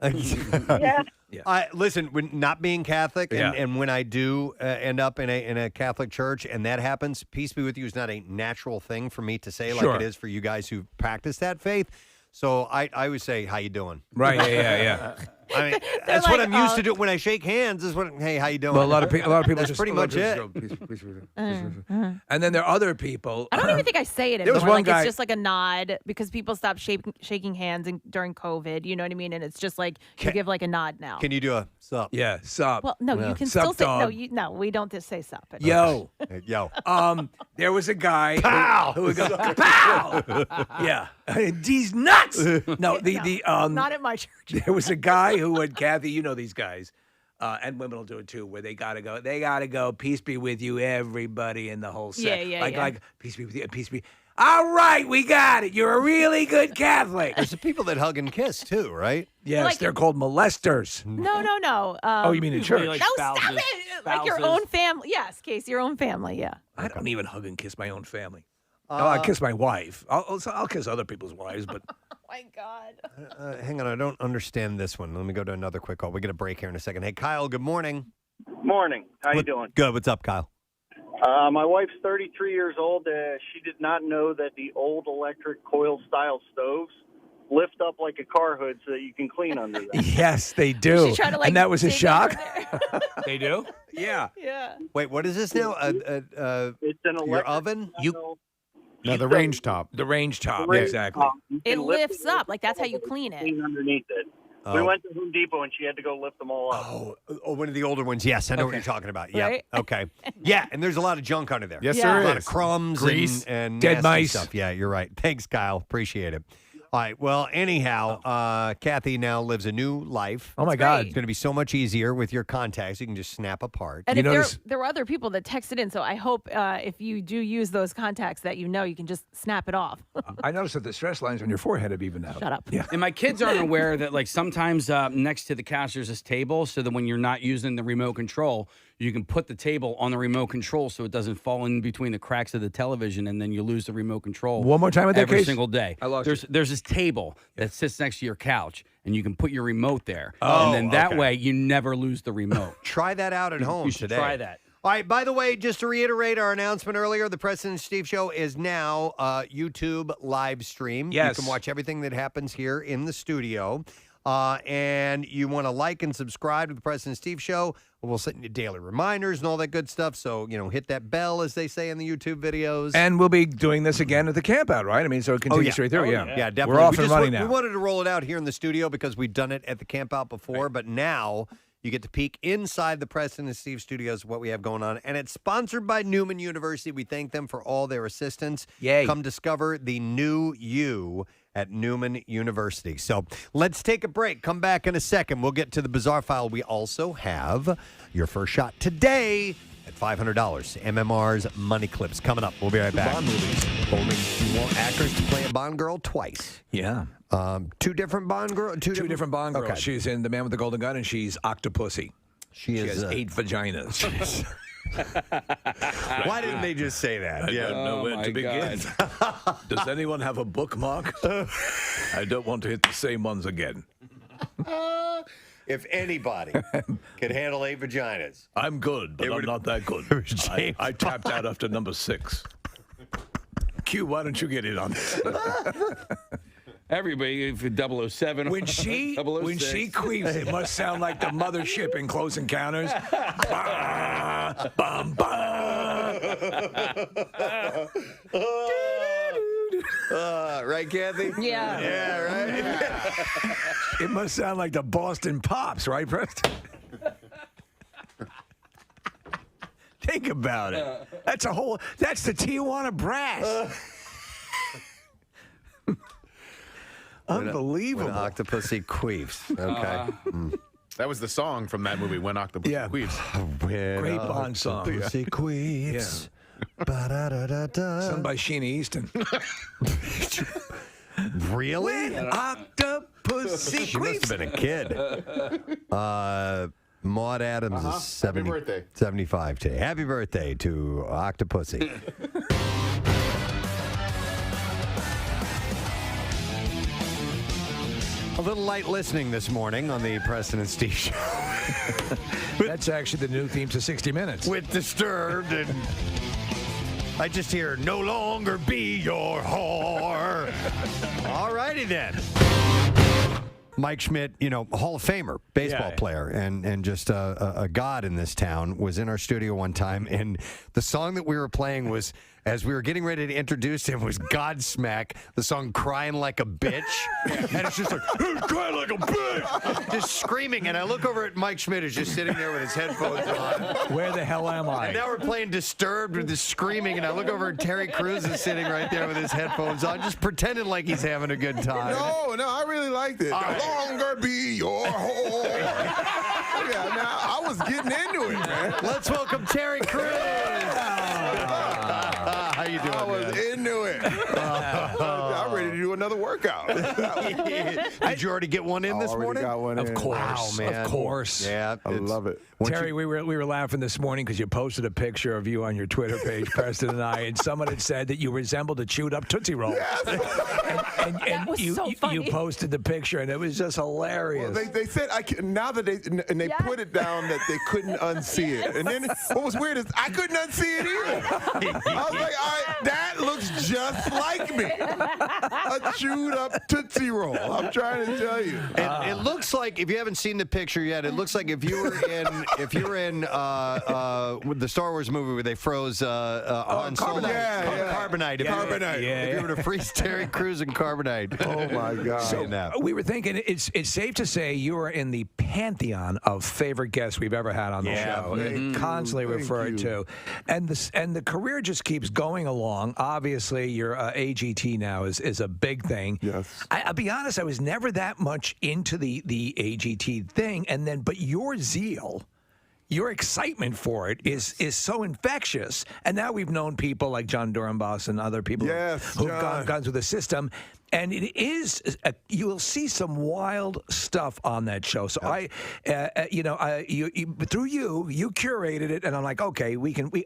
Yeah. Listen, when not being Catholic, Yeah. and when I do end up in a Catholic church, and that happens, peace be with you is not a natural thing for me to say Sure. like it is for you guys who practice that faith. So I always say, how you doing? Right, yeah. I mean, that's what I'm used to doing when I shake hands. Is what, hey, how you doing? Well, a lot of people That's just pretty much it. And then there are other people. I don't even think I say it There was anymore. one Like guy- it's just like a nod because people stopped shaking hands during COVID. You know what I mean? And it's just like you give like a nod now. Can you do a sup? Yeah, sup. Well, no, you can Sup, still say dog. no. We don't just say sup. Yo. Yo. There was a guy Pow! who would go, pow! Yeah. These nuts! No, Not at my church. there was a guy who would, Kathy, you know these guys, and women will do it too, where they gotta go, peace be with you, everybody in the whole set. Like, peace be with you, peace be. All right, we got it. You're a really good Catholic. There's the people that hug and kiss too, right? Yes, Like- they're called molesters. No. Oh, you mean in church? Like No, spouses, stop it. Like your spouses. own family. Yes, Case, your own family. Yeah. I don't even hug and kiss my own family. I kiss my wife. I'll kiss other people's wives, but Oh my God. Hang on, I don't understand this one. Let me go to another quick call. We get a break here in a second. Hey, Kyle. Good morning. Morning. How you doing? Good. What's up, Kyle? My wife's 33 years old. She did not know that the old electric coil-style stoves lift up like a car hood so that you can clean under them. yes, they do. She tried to, like, and that was a dig shock. They do? Yeah. Yeah. Wait, what is this now? It's an electric Your oven? No, the range top. The range top, range exactly. top. You It can lift lifts it up. Like that's how you clean it. clean underneath it. We went to Home Depot and she had to go lift them all up. Oh, one of the older ones. Yes, I know what you're talking about. Yeah. Right? Okay. Yeah, and there's a lot of junk under there. Yes, Yeah. there A is. lot of crumbs, Grease. and Dead nasty mice. stuff. Yeah, you're right. Thanks, Kyle. Appreciate it. All right. Well, anyhow, Kathy now lives a new life. Oh, my That's God. great. It's going to be so much easier with your contacts. You can just snap apart. And You if notice- there were other people that texted in, so I hope if you do use those contacts that you can just snap it off. I noticed that the stress lines on your forehead have evened out. Shut up. Yeah. And my kids aren't aware that, like, sometimes next to the couch there's this table, so that when you're not using the remote control, you can put the table on the remote control so it doesn't fall in between the cracks of the television, and then you lose the remote control. One more time with that, every Case? single day. I lost There's this table that sits next to your couch, and you can put your remote there, Oh, and then that okay. way you never lose the remote. Try that out at home You should today. try that. All right, by the way, just to reiterate our announcement earlier, the Preston and Steve Show is now YouTube live stream. Yes. You can watch everything that happens here in the studio. And you want to like and subscribe to the Preston and Steve Show. We'll send you daily reminders and all that good stuff. So, hit that bell, as they say in the YouTube videos. And we'll be doing this again at the camp out, right? I mean, so it continues straight through. Yeah, Yeah, definitely. We're off We and just running wa- now. We wanted to roll it out here in the studio because we've done it at the camp out before, but now you get to peek inside the Preston and Steve studios, what we have going on. And it's sponsored by Neumann University. We thank them for all their assistance. Yay. Come discover the new you at Neumann University. So let's take a break. Come back in a second. We'll get to the bizarre file. We also have your first shot today at $500. MMR's Money Clips coming up. We'll be right back. Bond movies. Only you want actors to play a Bond girl twice. Yeah. Two different Bond girls? Two different Bond girls. Okay. She's in The Man with the Golden Gun, and she's Octopussy. She has is 8 vaginas. Why didn't they just say that? I don't know where to begin. Does anyone have a bookmark? I don't want to hit the same ones again. If anybody could handle 8 vaginas. I'm good, but I'm not that good. I tapped out after number 6. Q, why don't you get in on this? Everybody for 007. When she 006. queefs, it must sound like the mothership in Close Encounters. Bah, bum, bah. Right, Kathy? Yeah. Yeah, right? It must sound like the Boston Pops, right, Preston? Think about it. That's the Tijuana Brass. Unbelievable. When Octopussy queefs. Okay. That was the song from that movie, When Octopus Queefs. When Great Bond song. Octopussy queefs. Ba-da-da-da-da. Sung by Sheena Easton. Really? When Octopussy She must have been a kid. Maud Adams is 70, Happy birthday. 75 today. Happy birthday to Octopussy. A little light listening this morning on the Preston and Steve Show. That's actually the new theme to 60 Minutes. With Disturbed, and I just hear, no longer be your whore. All righty then. Mike Schmidt, Hall of Famer, baseball player and just a god in this town, was in our studio one time, and the song that we were playing was, as we were getting ready to introduce him, was Godsmack, the song Crying Like a Bitch. And it's just like, crying like a bitch! Just screaming. And I look over at Mike Schmidt, who's just sitting there with his headphones on. Where the hell am I? And now we're playing Disturbed with the screaming, and I look over at Terry Crews is sitting right there with his headphones on, just pretending like he's having a good time. No, I really liked it. Longer be your home. Yeah, now I was getting into it, man. Let's welcome Terry Crews. How you doing, I was into it. I'm ready to do another workout. Did you already get one in this morning? Got one in. Of course, Wow, man. of course. Yeah, I love it. Terry, we were laughing this morning because you posted a picture of you on your Twitter page, Preston and I, and someone had said that you resembled a chewed up Tootsie Roll. Yes. And was you, so funny. you posted the picture, and it was just hilarious. Well, they said now that they put it down that they couldn't unsee it, and then what was weird is I couldn't unsee it either. I was like, all right, that looks just like me, a chewed up Tootsie Roll. I'm trying to tell you. It looks like, if you haven't seen the picture yet, it looks like if you were in with the Star Wars movie where they froze Han Solo. Carbonite. If you were to freeze Terry Crews in Carbonite. Oh my God. So we were thinking it's safe to say you are in the pantheon of favorite guests we've ever had on the show. Constantly referred to. And the career just keeps going along. Obviously, your AGT now is a big thing. Yes. I'll be honest, I was never that much into the AGT thing, but your zeal, your excitement for it is so infectious. And now we've known people like John Dorenbos and other people who've gone through the system. And it is, you'll see some wild stuff on that show. So through you curated it, and I'm like, okay,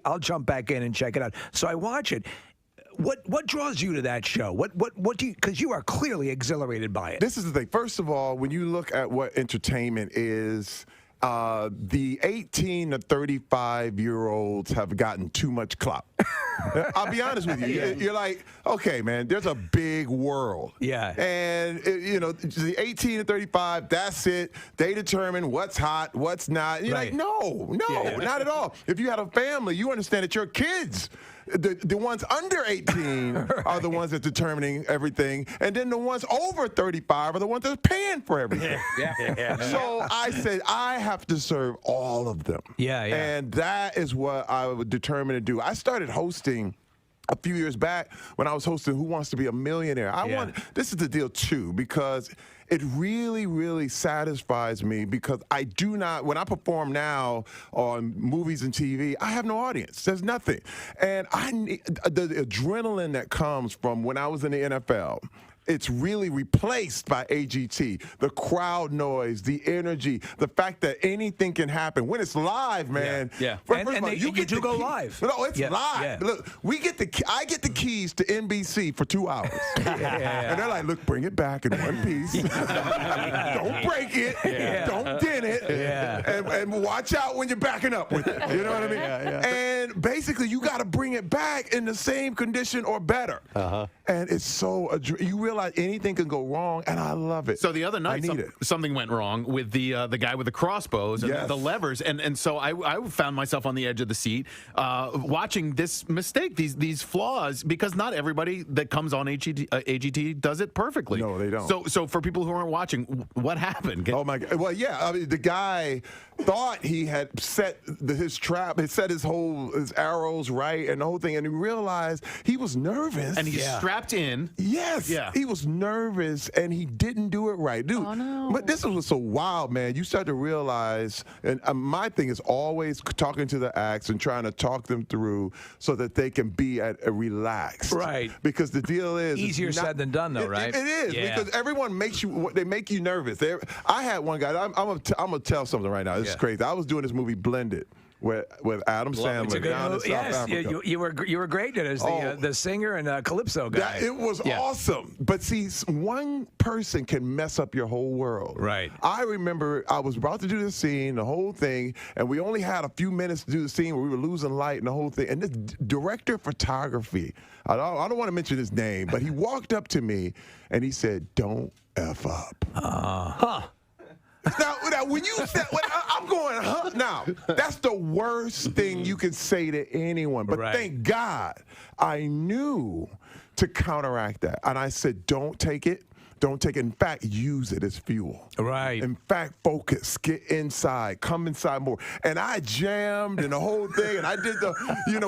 I'll jump back in and check it out. So I watch it. What draws you to that show? What do you? Because you are clearly exhilarated by it. This is the thing. First of all, when you look at what entertainment is, the 18 to 35-year-olds have gotten too much clout. I'll be honest with you. You're like, okay, man, there's a big world. Yeah. And, the 18 to 35, that's it. They determine what's hot, what's not. And you're like, no, not at all. If you have a family, you understand that your kids, the ones under 18 are the ones that's determining everything. And then the ones over 35 are the ones that are paying for everything. So I said, I have to serve all of them. And that is what I was determined to do. I started hosting a few years back when I was hosting Who Wants to Be a Millionaire. This is the deal too, because it really, really satisfies me, because I do not, when I perform now on movies and TV, I have no audience. There's nothing. And I need the adrenaline that comes from when I was in the NFL. It's really replaced by AGT. The crowd noise, the energy, the fact that anything can happen when it's live, man. First of all, you do go live. No, it's live. Look, I get the keys to NBC for 2 hours, and they're like, "Look, bring it back in one piece. Don't break it. Don't dent it. And watch out when you're backing up with it. You know what I mean? And basically, you got to bring it back in the same condition or better. And it's so you realize anything can go wrong, and I love it. So the other night, something went wrong with the guy with the crossbows and the levers, and so I found myself on the edge of the seat watching this mistake, these flaws, because not everybody that comes on AGT does it perfectly. No, they don't. So for people who aren't watching, what happened? Oh my God! Well, I mean, the guy thought he had set his trap, had set his arrows right, and the whole thing, and he realized he was nervous, and he's strapped in. Yes. Yeah. He was nervous, and he didn't do it right. Dude, but this was so wild, man. You start to realize, and my thing is always talking to the acts and trying to talk them through so that they can be relaxed. Right. Because the deal is... Easier said than done, though, right? It is, because everyone makes you... They make you nervous. I had one guy... I'm going to tell something right now. This is crazy. I was doing this movie, Blended, with Adam Sandler down in South Africa. You were great at it as the singer and calypso guy. It was awesome. But see, one person can mess up your whole world. Right. I remember I was about to do the scene, the whole thing, and we only had a few minutes to do the scene where we were losing light and the whole thing. And this director of photography, I don't want to mention his name, but he walked up to me and he said, "Don't F up." Now when you said, I'm going, huh? Now, that's the worst thing you can say to anyone. But thank God I knew to counteract that. And I said, don't take it. Don't take it. In fact, use it as fuel. Right. In fact, focus. Get inside. Come inside more. And I jammed and the whole thing. And I did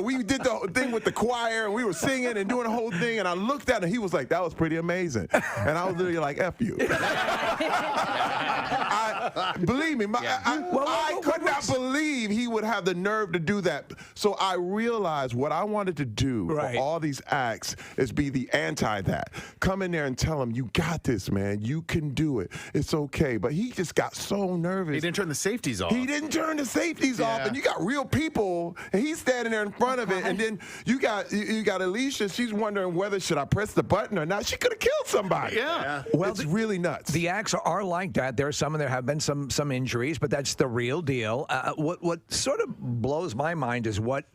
we did the thing with the choir. And we were singing and doing the whole thing. And I looked at him. He was like, that was pretty amazing. And I was literally like, F you. Believe me, I could not believe he would have the nerve to do that. So I realized what I wanted to do for all these acts is be the anti that. Come in there and tell him, you got this, man. You can do it. It's okay. But he just got so nervous. He didn't turn the safeties off. He didn't turn the safeties off. And you got real people, and he's standing there in front of it. And then you got Alicia. She's wondering whether should I press the button or not. She could have killed somebody. Yeah. Well, it's really nuts. The acts are like that. There have been some injuries, but that's the real deal. What sort of blows my mind is what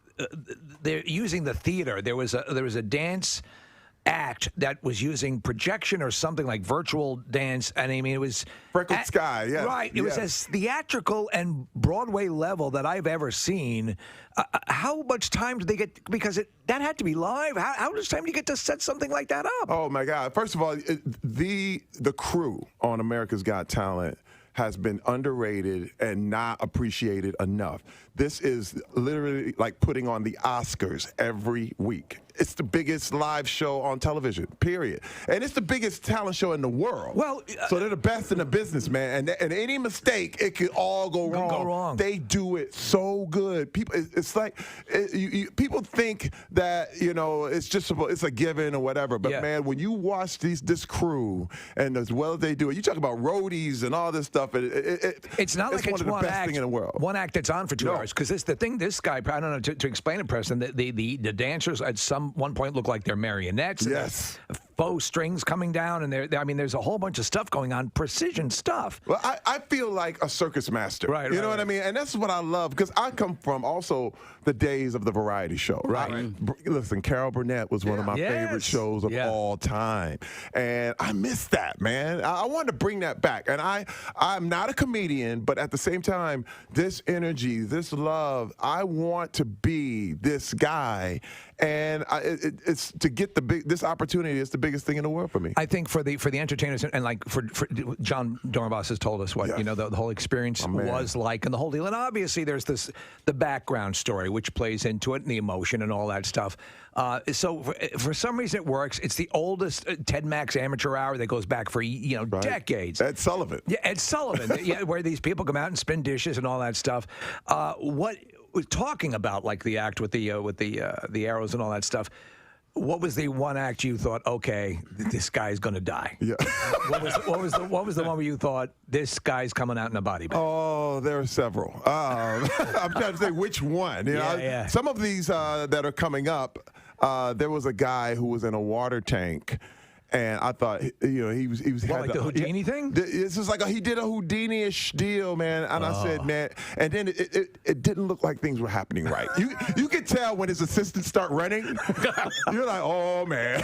they're using the theater. There was a dance act that was using projection or something like virtual dance, and I mean it was Freckled Sky, yeah, right. It was as theatrical and Broadway level that I've ever seen. How much time did they get? Because that had to be live. How much time do you get to set something like that up? Oh my God! First of all, the crew on America's Got Talent has been underrated and not appreciated enough. This is literally like putting on the Oscars every week. It's the biggest live show on television, period. And it's the biggest talent show in the world. Well, so they're the best in the business, man. And any mistake, it could all go wrong. They do it so good. People, it's like people think that it's just it's a given or whatever. But man, when you watch this crew and as well as they do it, you talk about roadies and all this stuff. It's not like it's one of the best act, thing in the world. One act that's on for 2 hours. Because this guy, I don't know to explain it, Preston. The dancers at one point look like they're marionettes. Yes. Faux strings coming down, and there's a whole bunch of stuff going on, precision stuff. Well, I feel like a circus master. Right. You know what I mean? And that's what I love, because I come from also the days of the variety show. Right. Listen, Carol Burnett was one of my favorite shows of all time. And I miss that, man. I wanted to bring that back. And I'm not a comedian, but at the same time, this energy, this love, I want to be this guy. And it's to get this opportunity. It's the biggest thing in the world for me. I think for the entertainers and like for John Dornbos has told us what the whole experience was like and the whole deal. And obviously there's the background story which plays into it and the emotion and all that stuff. So for some reason it works. It's the oldest Ted Mack's Amateur Hour that goes back for decades. Ed Sullivan. Yeah, Ed Sullivan. Where these people come out and spin dishes and all that stuff. What we're talking about, like the act with the arrows and all that stuff. What was the one act you thought, okay, this guy's going to die? Yeah. What was the one where you thought this guy's coming out in a body bag? Oh, there are several. I'm trying to say which one. Some of these that are coming up. There was a guy who was in a water tank. And I thought, he was like the Houdini thing. This is like he did a Houdini-ish deal, man. And I said, man, and then it didn't look like things were happening right. You could tell when his assistants start running. You're like, oh man.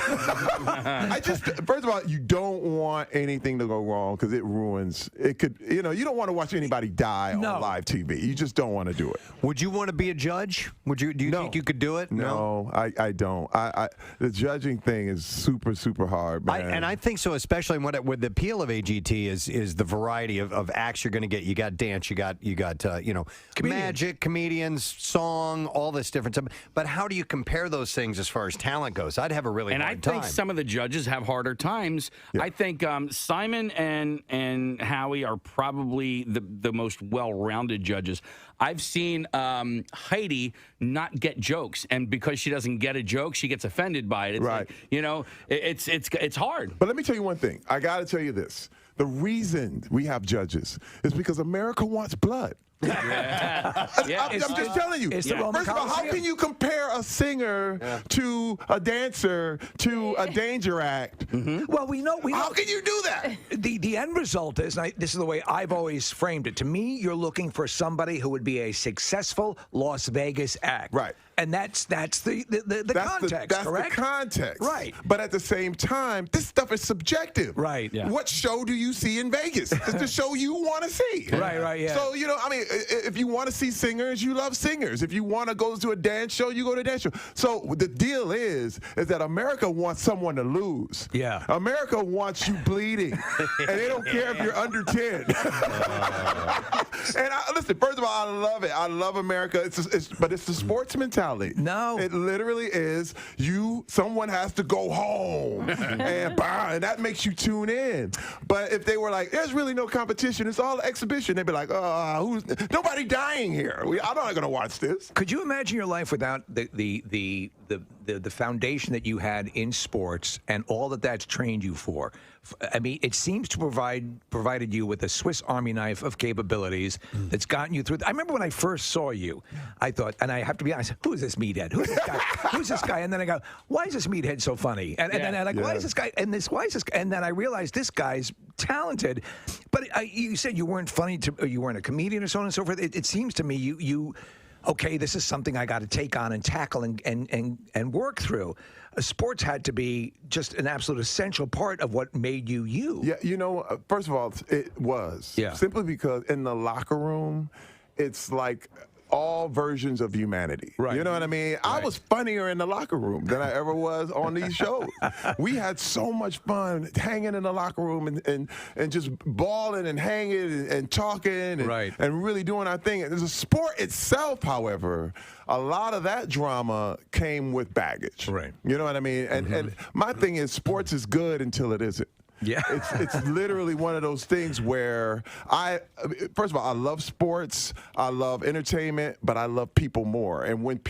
First of all, you don't want anything to go wrong because it ruins. It could, you don't want to watch anybody die on live TV. You just don't want to do it. Would you want to be a judge? Do you think you could do it? No, I don't. The judging thing is super, super hard. And I think so, especially with the appeal of AGT is the variety of acts you're going to get. You got dance, you got magic, comedians, song, all this different stuff. But how do you compare those things as far as talent goes? I'd have a really hard time. And I think some of the judges have harder times. Yeah. I think Simon and Howie are probably the most well-rounded judges. I've seen Heidi not get jokes, and because she doesn't get a joke, she gets offended by it. It's right. Like, it's hard. But let me tell you one thing. I got to tell you this. The reason we have judges is because America wants blood. I'm just telling you. First of all, how can you compare a singer to a dancer to a danger act? Mm-hmm. Well, we know. How can you do that? The end result is, and this is the way I've always framed it. To me, you're looking for somebody who would be a successful Las Vegas act. Right. And that's the context, That's correct? the context. Right. But at the same time, this stuff is subjective. Right. Yeah. What show do you see in Vegas? It's the show you want to see. Right, yeah. So, if you want to see singers, you love singers. If you want to go to a dance show, you go to a dance show. So the deal is that America wants someone to lose. Yeah. America wants you bleeding. And they don't care if you're under 10. Listen, first of all, I love it. I love America. But it's the sports mentality. No. It literally is someone has to go home and that makes you tune in. But if they were like, there's really no competition, it's all exhibition, they'd be like, nobody dying here. I'm not going to watch this. Could you imagine your life without the foundation that you had in sports and all that's trained you for? I mean, it seems to provided you with a Swiss Army knife of capabilities that's gotten you through. I remember when I first saw you, I thought, and I have to be honest, who is this meathead? Who's this guy? Who's this guy? And then I go, why is this meathead so funny? And then I'm like, why is this guy? Why is this guy? And then I realized this guy's talented. But you said you weren't funny, you weren't a comedian or so on and so forth. It seems to me you okay, this is something I got to take on and tackle and work through. Sports had to be just an absolute essential part of what made you you. Yeah, first of all, it was. Yeah. Simply because in the locker room, it's like all versions of humanity. Right. You know what I mean? Right. I was funnier in the locker room than I ever was on these shows. We had so much fun hanging in the locker room and just balling and hanging and talking and really doing our thing. And the sport itself, however, a lot of that drama came with baggage. Right. You know what I mean? And my thing is sports is good until it isn't. Yeah. It's literally one of those things where first of all, I love sports, I love entertainment, but I love people more. And when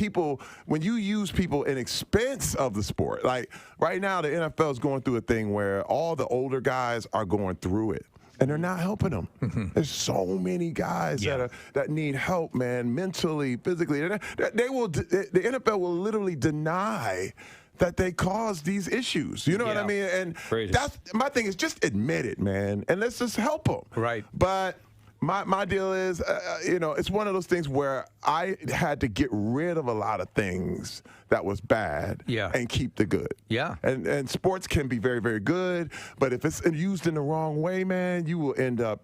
you use people in expense of the sport, like right now the NFL is going through a thing where all the older guys are going through it. And they're not helping them. There's so many guys that need help, man, mentally, physically. The NFL will literally deny that they cause these issues. You know what I mean? And that's my thing is just admit it, man, and let's just help them. Right. But my deal is, it's one of those things where I had to get rid of a lot of things that was bad and keep the good. Yeah. And sports can be very, very good, but if it's used in the wrong way, man, you will end up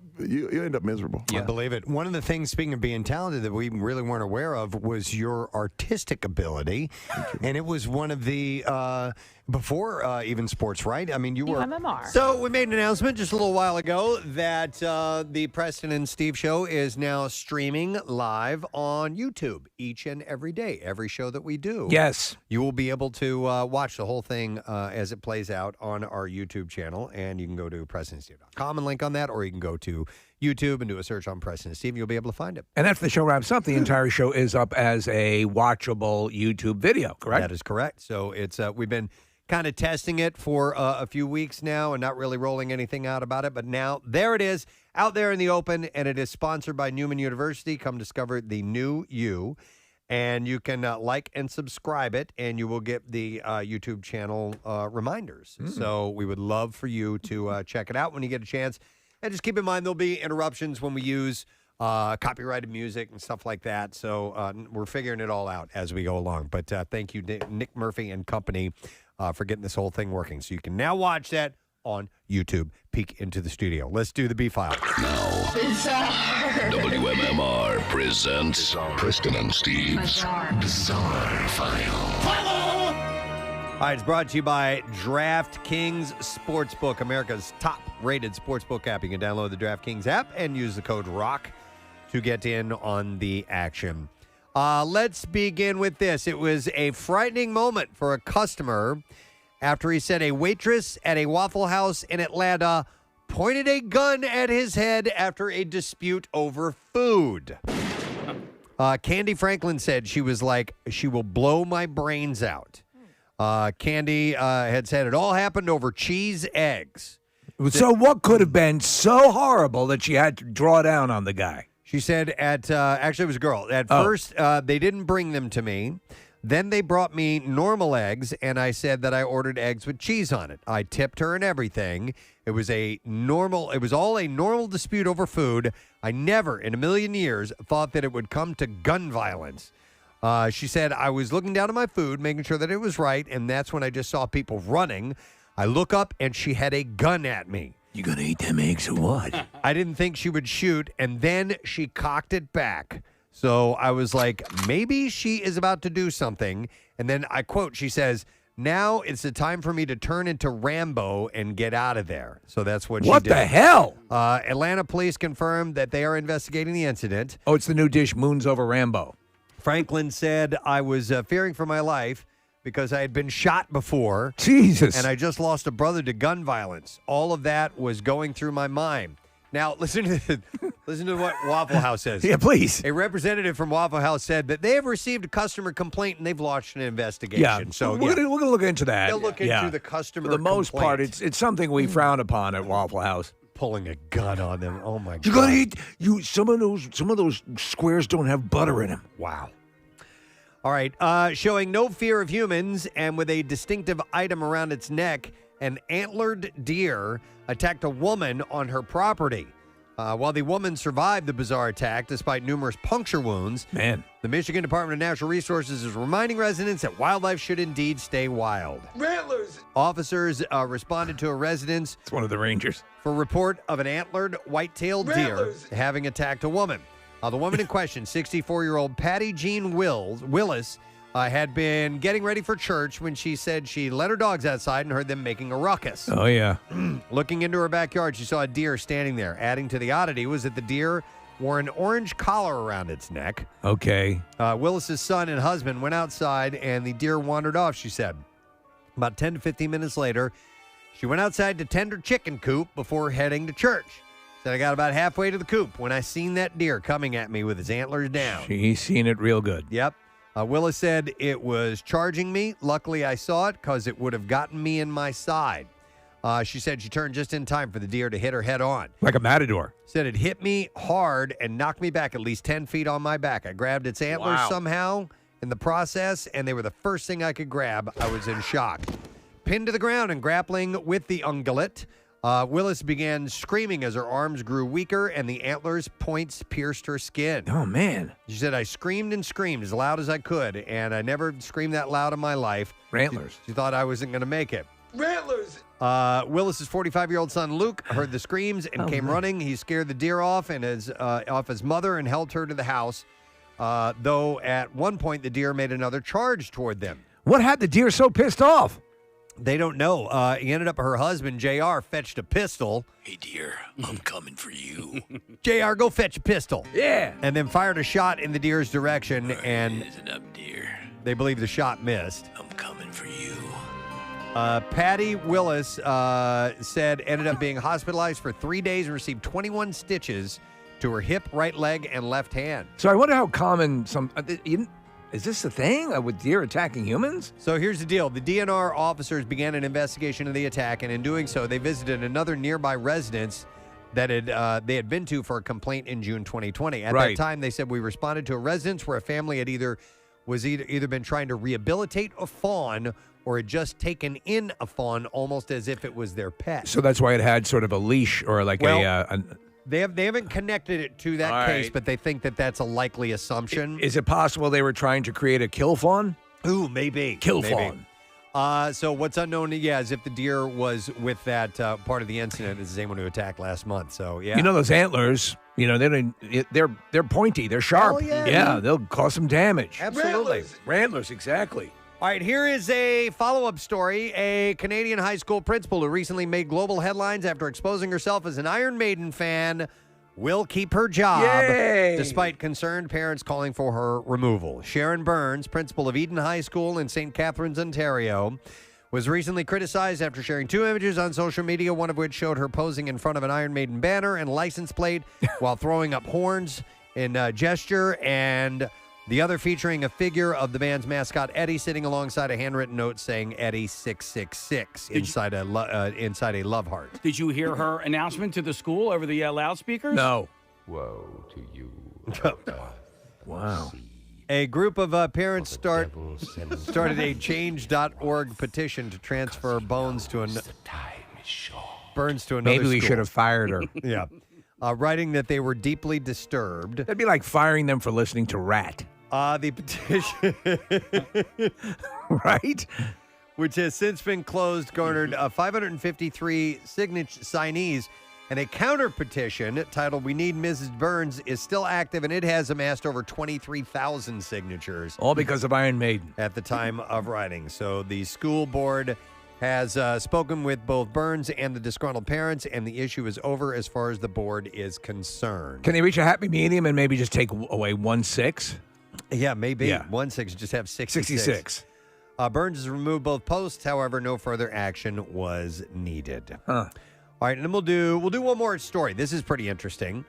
miserable. I believe it. One of the things, speaking of being talented, that we really weren't aware of was your artistic ability, and it was one of the before even sports, right? I mean, you were WMMR. So we made an announcement just a little while ago that the Preston and Steve show is now streaming live on YouTube each and every day. Every show that we do, you will be able to watch the whole thing as it plays out on our YouTube channel, and you can go to PrestonandSteve.com and link on that, or you can go to YouTube and do a search on Preston and Steve, and you'll be able to find it. And after the show wraps up, the entire show is up as a watchable YouTube video, correct? That is correct. So it's we've been kind of testing it for a few weeks now and not really rolling anything out about it. But now there it is out there in the open, and it is sponsored by Neumann University. Come discover the new you. And you can like and subscribe it, and you will get the YouTube channel reminders. So we would love for you to check it out when you get a chance. And just keep in mind, there'll be interruptions when we use copyrighted music and stuff like that. So we're figuring it all out as we go along. But thank you, Nick Murphy and company, for getting this whole thing working. So you can now watch that on YouTube. Peek into the studio. Let's do the B-File. Now, WMMR presents Preston and Steve's Bizarre File. All right, it's brought to you by DraftKings Sportsbook, America's top-rated sportsbook app. You can download the DraftKings app and use the code ROCK to get in on the action. Let's begin with this. It was a frightening moment for a customer after he said a waitress at a Waffle House in Atlanta pointed a gun at his head after a dispute over food. Candy Franklin said she was like, she will blow my brains out. Candy had said it all happened over cheese eggs. So what could have been so horrible that she had to draw down on the guy? She said actually it was a girl. At first, they didn't bring them to me. Then they brought me normal eggs, and I said that I ordered eggs with cheese on it. I tipped her and everything. It was all a normal dispute over food. I never in a million years thought that it would come to gun violence. She said, I was looking down at my food, making sure that it was right, and that's when I just saw people running. I look up, and she had a gun at me. You gonna eat them eggs or what? I didn't think she would shoot, and then she cocked it back. So I was like, maybe she is about to do something. And then I quote, she says, now it's the time for me to turn into Rambo and get out of there. So that's what she did. What the hell? Atlanta police confirmed that they are investigating the incident. Oh, it's the new dish, Moons Over Rambo. Franklin said, I was fearing for my life because I had been shot before. Jesus. And I just lost a brother to gun violence. All of that was going through my mind. Now, listen to what Waffle House says. Yeah, please. A representative from Waffle House said that they have received a customer complaint and they've launched an investigation. Yeah, So we're gonna look into that. They'll look into the customer For the most part, complaint. it's something we frown upon at Waffle House. Pulling a gun on them. Oh my God! You gotta eat. Some of those squares don't have butter in them. Wow. All right. Showing no fear of humans and with a distinctive item around its neck, an antlered deer attacked a woman on her property. While the woman survived the bizarre attack despite numerous puncture wounds, the Michigan Department of Natural Resources is reminding residents that wildlife should indeed stay wild. Rattlers. Officers responded to a residence. It's one of the Rangers. For report of an antlered white-tailed deer having attacked a woman. The woman in question, 64-year-old Patty Jean Willis, had been getting ready for church when she said she let her dogs outside and heard them making a ruckus. Oh, yeah. Looking into her backyard, she saw a deer standing there. Adding to the oddity was that the deer wore an orange collar around its neck. Okay. Willis's son and husband went outside, and the deer wandered off, she said. About 10 to 15 minutes later, she went outside to tend her chicken coop before heading to church. Said, I got about halfway to the coop when I seen that deer coming at me with his antlers down. She's seen it real good. Yep. Willis said it was charging me. Luckily, I saw it because it would have gotten me in my side. She said she turned just in time for the deer to hit her head on. Like a matador. Said it hit me hard and knocked me back at least 10 feet on my back. I grabbed its antlers somehow in the process, and they were the first thing I could grab. I was in shock. Pinned to the ground and grappling with the ungulate, Willis began screaming as her arms grew weaker and the antlers' points pierced her skin. Oh, man. She said, I screamed and screamed as loud as I could, and I never screamed that loud in my life. Rantlers. She thought I wasn't going to make it. Rantlers. Willis's 45-year-old son, Luke, heard the screams and came running. He scared the deer off and off his mother and helped her to the house, though at one point the deer made another charge toward them. What had the deer so pissed off? They don't know. He ended up, her husband, JR, fetched a pistol. Hey, dear, I'm coming for you. JR, go fetch a pistol. Yeah. And then fired a shot in the deer's direction, and Listen up, dear. they believe the shot missed. I'm coming for you. Patty Willis said ended up being hospitalized for 3 days and received 21 stitches to her hip, right leg, and left hand. So I wonder how common is this a thing with deer attacking humans? So here's the deal. The DNR officers began an investigation of the attack, and in doing so, they visited another nearby residence that they had been to for a complaint in June 2020. At that time, they said, we responded to a residence where a family had either been trying to rehabilitate a fawn or had just taken in a fawn almost as if it was their pet. So that's why it had sort of a leash or like They haven't connected it to that case, right. but they think that that's a likely assumption. Is it possible they were trying to create a kill fawn? Ooh, maybe. Kill maybe. fawn. So what's unknown, is if the deer was with that part of the incident, is the same one who attacked last month. So, yeah. You know those antlers, they're pointy, they're sharp. Oh, yeah. They'll cause some damage. Absolutely. Rantlers, exactly. All right, here is a follow-up story. A Canadian high school principal who recently made global headlines after exposing herself as an Iron Maiden fan will keep her job, despite concerned parents calling for her removal. Sharon Burns, principal of Eden High School in St. Catharines, Ontario, was recently criticized after sharing 2 images on social media, one of which showed her posing in front of an Iron Maiden banner and license plate while throwing up horns in gesture, and the other featuring a figure of the band's mascot, Eddie, sitting alongside a handwritten note saying Eddie 666 inside a love heart. Did you hear her announcement to the school over the loudspeakers? No. Woe to you. Wow. A group of parents started a change.org petition to transfer Burns to another Maybe we school. should have fired her. Yeah. Writing that they were deeply disturbed. That'd be like firing them for listening to Rat. The petition, right, which has since been closed, garnered 553 signees, and a counter petition titled "We Need Mrs. Burns" is still active, and it has amassed over 23,000 signatures. All because of Iron Maiden at the time of writing. So the school board has spoken with both Burns and the disgruntled parents, and the issue is over as far as the board is concerned. Can they reach a happy medium and maybe just take away 1/6? Yeah, maybe. Yeah. 1/6, just have 66. 66. Burns has removed both posts. However, no further action was needed. All right, and then we'll do one more story. This is pretty interesting.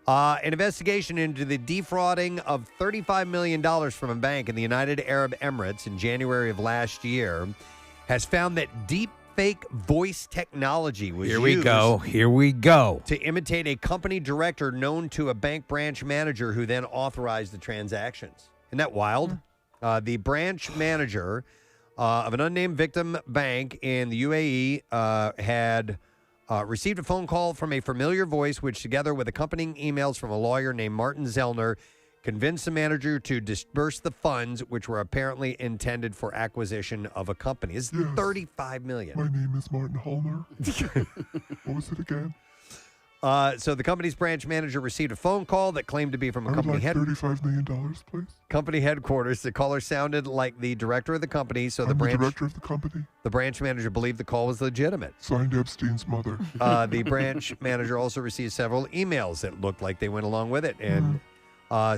An investigation into the defrauding of $35 million from a bank in the United Arab Emirates in January of last year has found that deep fake voice technology was Here used we go. to imitate a company director known to a bank branch manager who then authorized the transactions. Isn't that wild? The branch manager of an unnamed victim bank in the UAE had received a phone call from a familiar voice, which together with accompanying emails from a lawyer named Martin Zellner, convinced the manager to disburse the funds, which were apparently intended for acquisition of a company. It's $35 million. My name is Martin Hallner. What was it again? So the company's branch manager received a phone call that claimed to be from a company $35 million, please. company headquarters. The caller sounded like the director of the company, so I'm the director of the company. The branch manager believed the call was legitimate. Signed Epstein's mother. The branch manager also received several emails that looked like they went along with it, and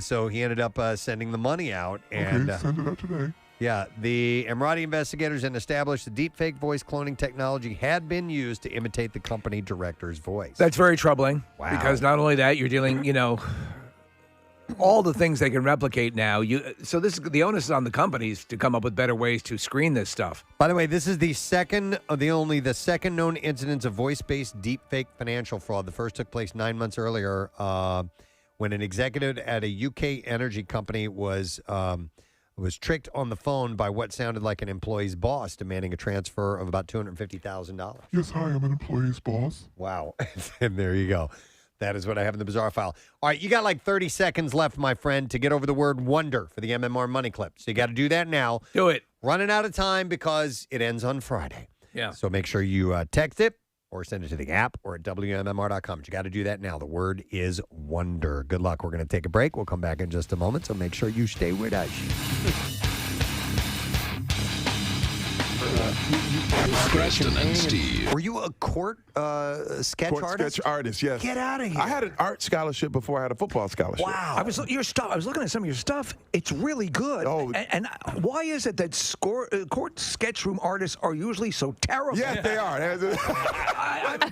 so he ended up sending the money out. And Okay, send it out today. yeah, the Emirati investigators then established the deepfake voice cloning technology had been used to imitate the company director's voice. That's very troubling. Wow. Because not only that, you're dealing, all the things they can replicate now. So the onus is on the companies to come up with better ways to screen this stuff. By the way, this is the second known incidence of voice-based deepfake financial fraud. The first took place 9 months earlier when an executive at a UK energy company was tricked on the phone by what sounded like an employee's boss demanding a transfer of about $250,000. Yes, hi, I'm an employee's boss. Wow. And there you go. That is what I have in the bizarre file. All right, you got like 30 seconds left, my friend, to get over the word wonder for the MMR money clip. So you got to do that now. Do it. Running out of time because it ends on Friday. Yeah. So make sure you text it or send it to the app or at WMMR.com. But you got to do that now. The word is wonder. Good luck. We're going to take a break. We'll come back in just a moment. So make sure you stay with us. Preston and Steve. Were you a court sketch artist? Sketch artist, yes. Get out of here. I had an art scholarship before I had a football scholarship. Wow. I was looking at some of your stuff. It's really good. Oh. And why is it that court sketch room artists are usually so terrible? Yes, they are.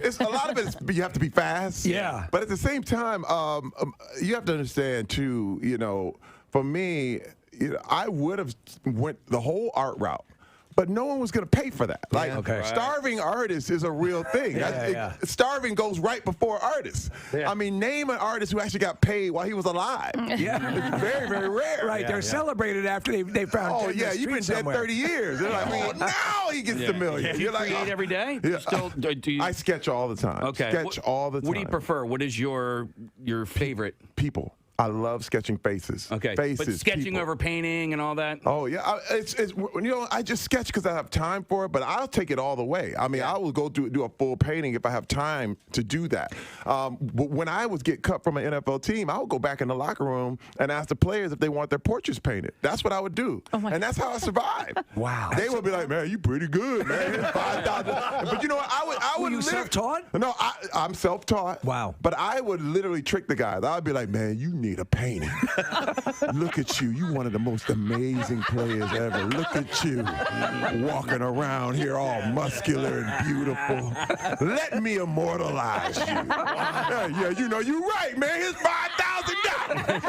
It's a lot of it is you have to be fast. Yeah. But at the same time, you have to understand too, for me, I would have went the whole art route. But no one was going to pay for that. Like, starving artists is a real thing. Starving goes right before artists. I mean, name an artist who actually got paid while he was alive. Yeah. It's very, very rare. Right. They're celebrated after they found Oh, yeah, you've been dead 30 years. They're like, oh, now he gets the million. Do you You're like, create every day? Yeah. Still, do you... I sketch all the time. Okay. Sketch all the time. What do you prefer? What is your favorite? People. I love sketching faces. Okay, faces, but sketching people. over painting and all that. Oh yeah, it's I just sketch because I have time for it, but I'll take it all the way. I mean, I will go do a full painting if I have time to do that. But when I would get cut from an NFL team, I would go back in the locker room and ask the players if they want their portraits painted. That's what I would do, and that's how I survived. Wow. They would be like, "Man, you pretty good, man. Here's $5,000." But you know what? I would. Were you self-taught? No, I'm self-taught. Wow. But I would literally trick the guys. I'd be like, "Man, you need a painting." Look at you. You one of the most amazing players ever. Look at you walking around here all muscular and beautiful. Let me immortalize you. Yeah, you're right, man. It's $5,000.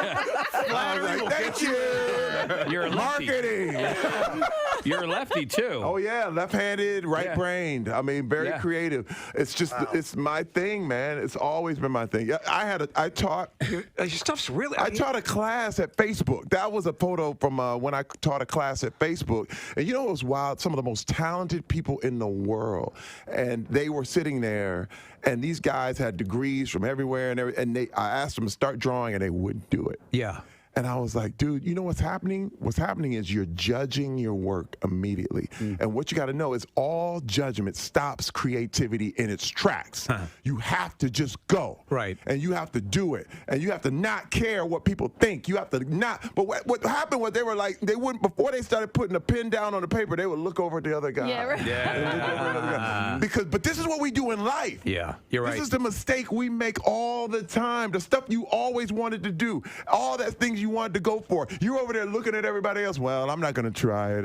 Flattery will Thank get you. You're a lefty. Marketing. You're a lefty too. Oh yeah, left-handed, right-brained. I mean, very creative. It's just, it's my thing, man. It's always been my thing. I taught. Your stuff's really. I taught a class at Facebook. That was a photo from when I taught a class at Facebook. And you know what was wild? Some of the most talented people in the world. And they were sitting there, and these guys had degrees from everywhere. And I asked them to start drawing, and they wouldn't do it. Yeah. And I was like, dude, you know what's happening? What's happening is you're judging your work immediately. And what you got to know is all judgment stops creativity in its tracks. You have to just go. Right. And you have to do it. And you have to not care what people think. You have to not. But what happened was they were like, they wouldn't, before they started putting the pen down on the paper, they would look over at the other guy. Yeah, right. But this is what we do in life. Yeah, you're right. This is the mistake we make all the time. The stuff you always wanted to do, all that things you wanted to go for. You're over there looking at everybody else. Well, I'm not going to try it.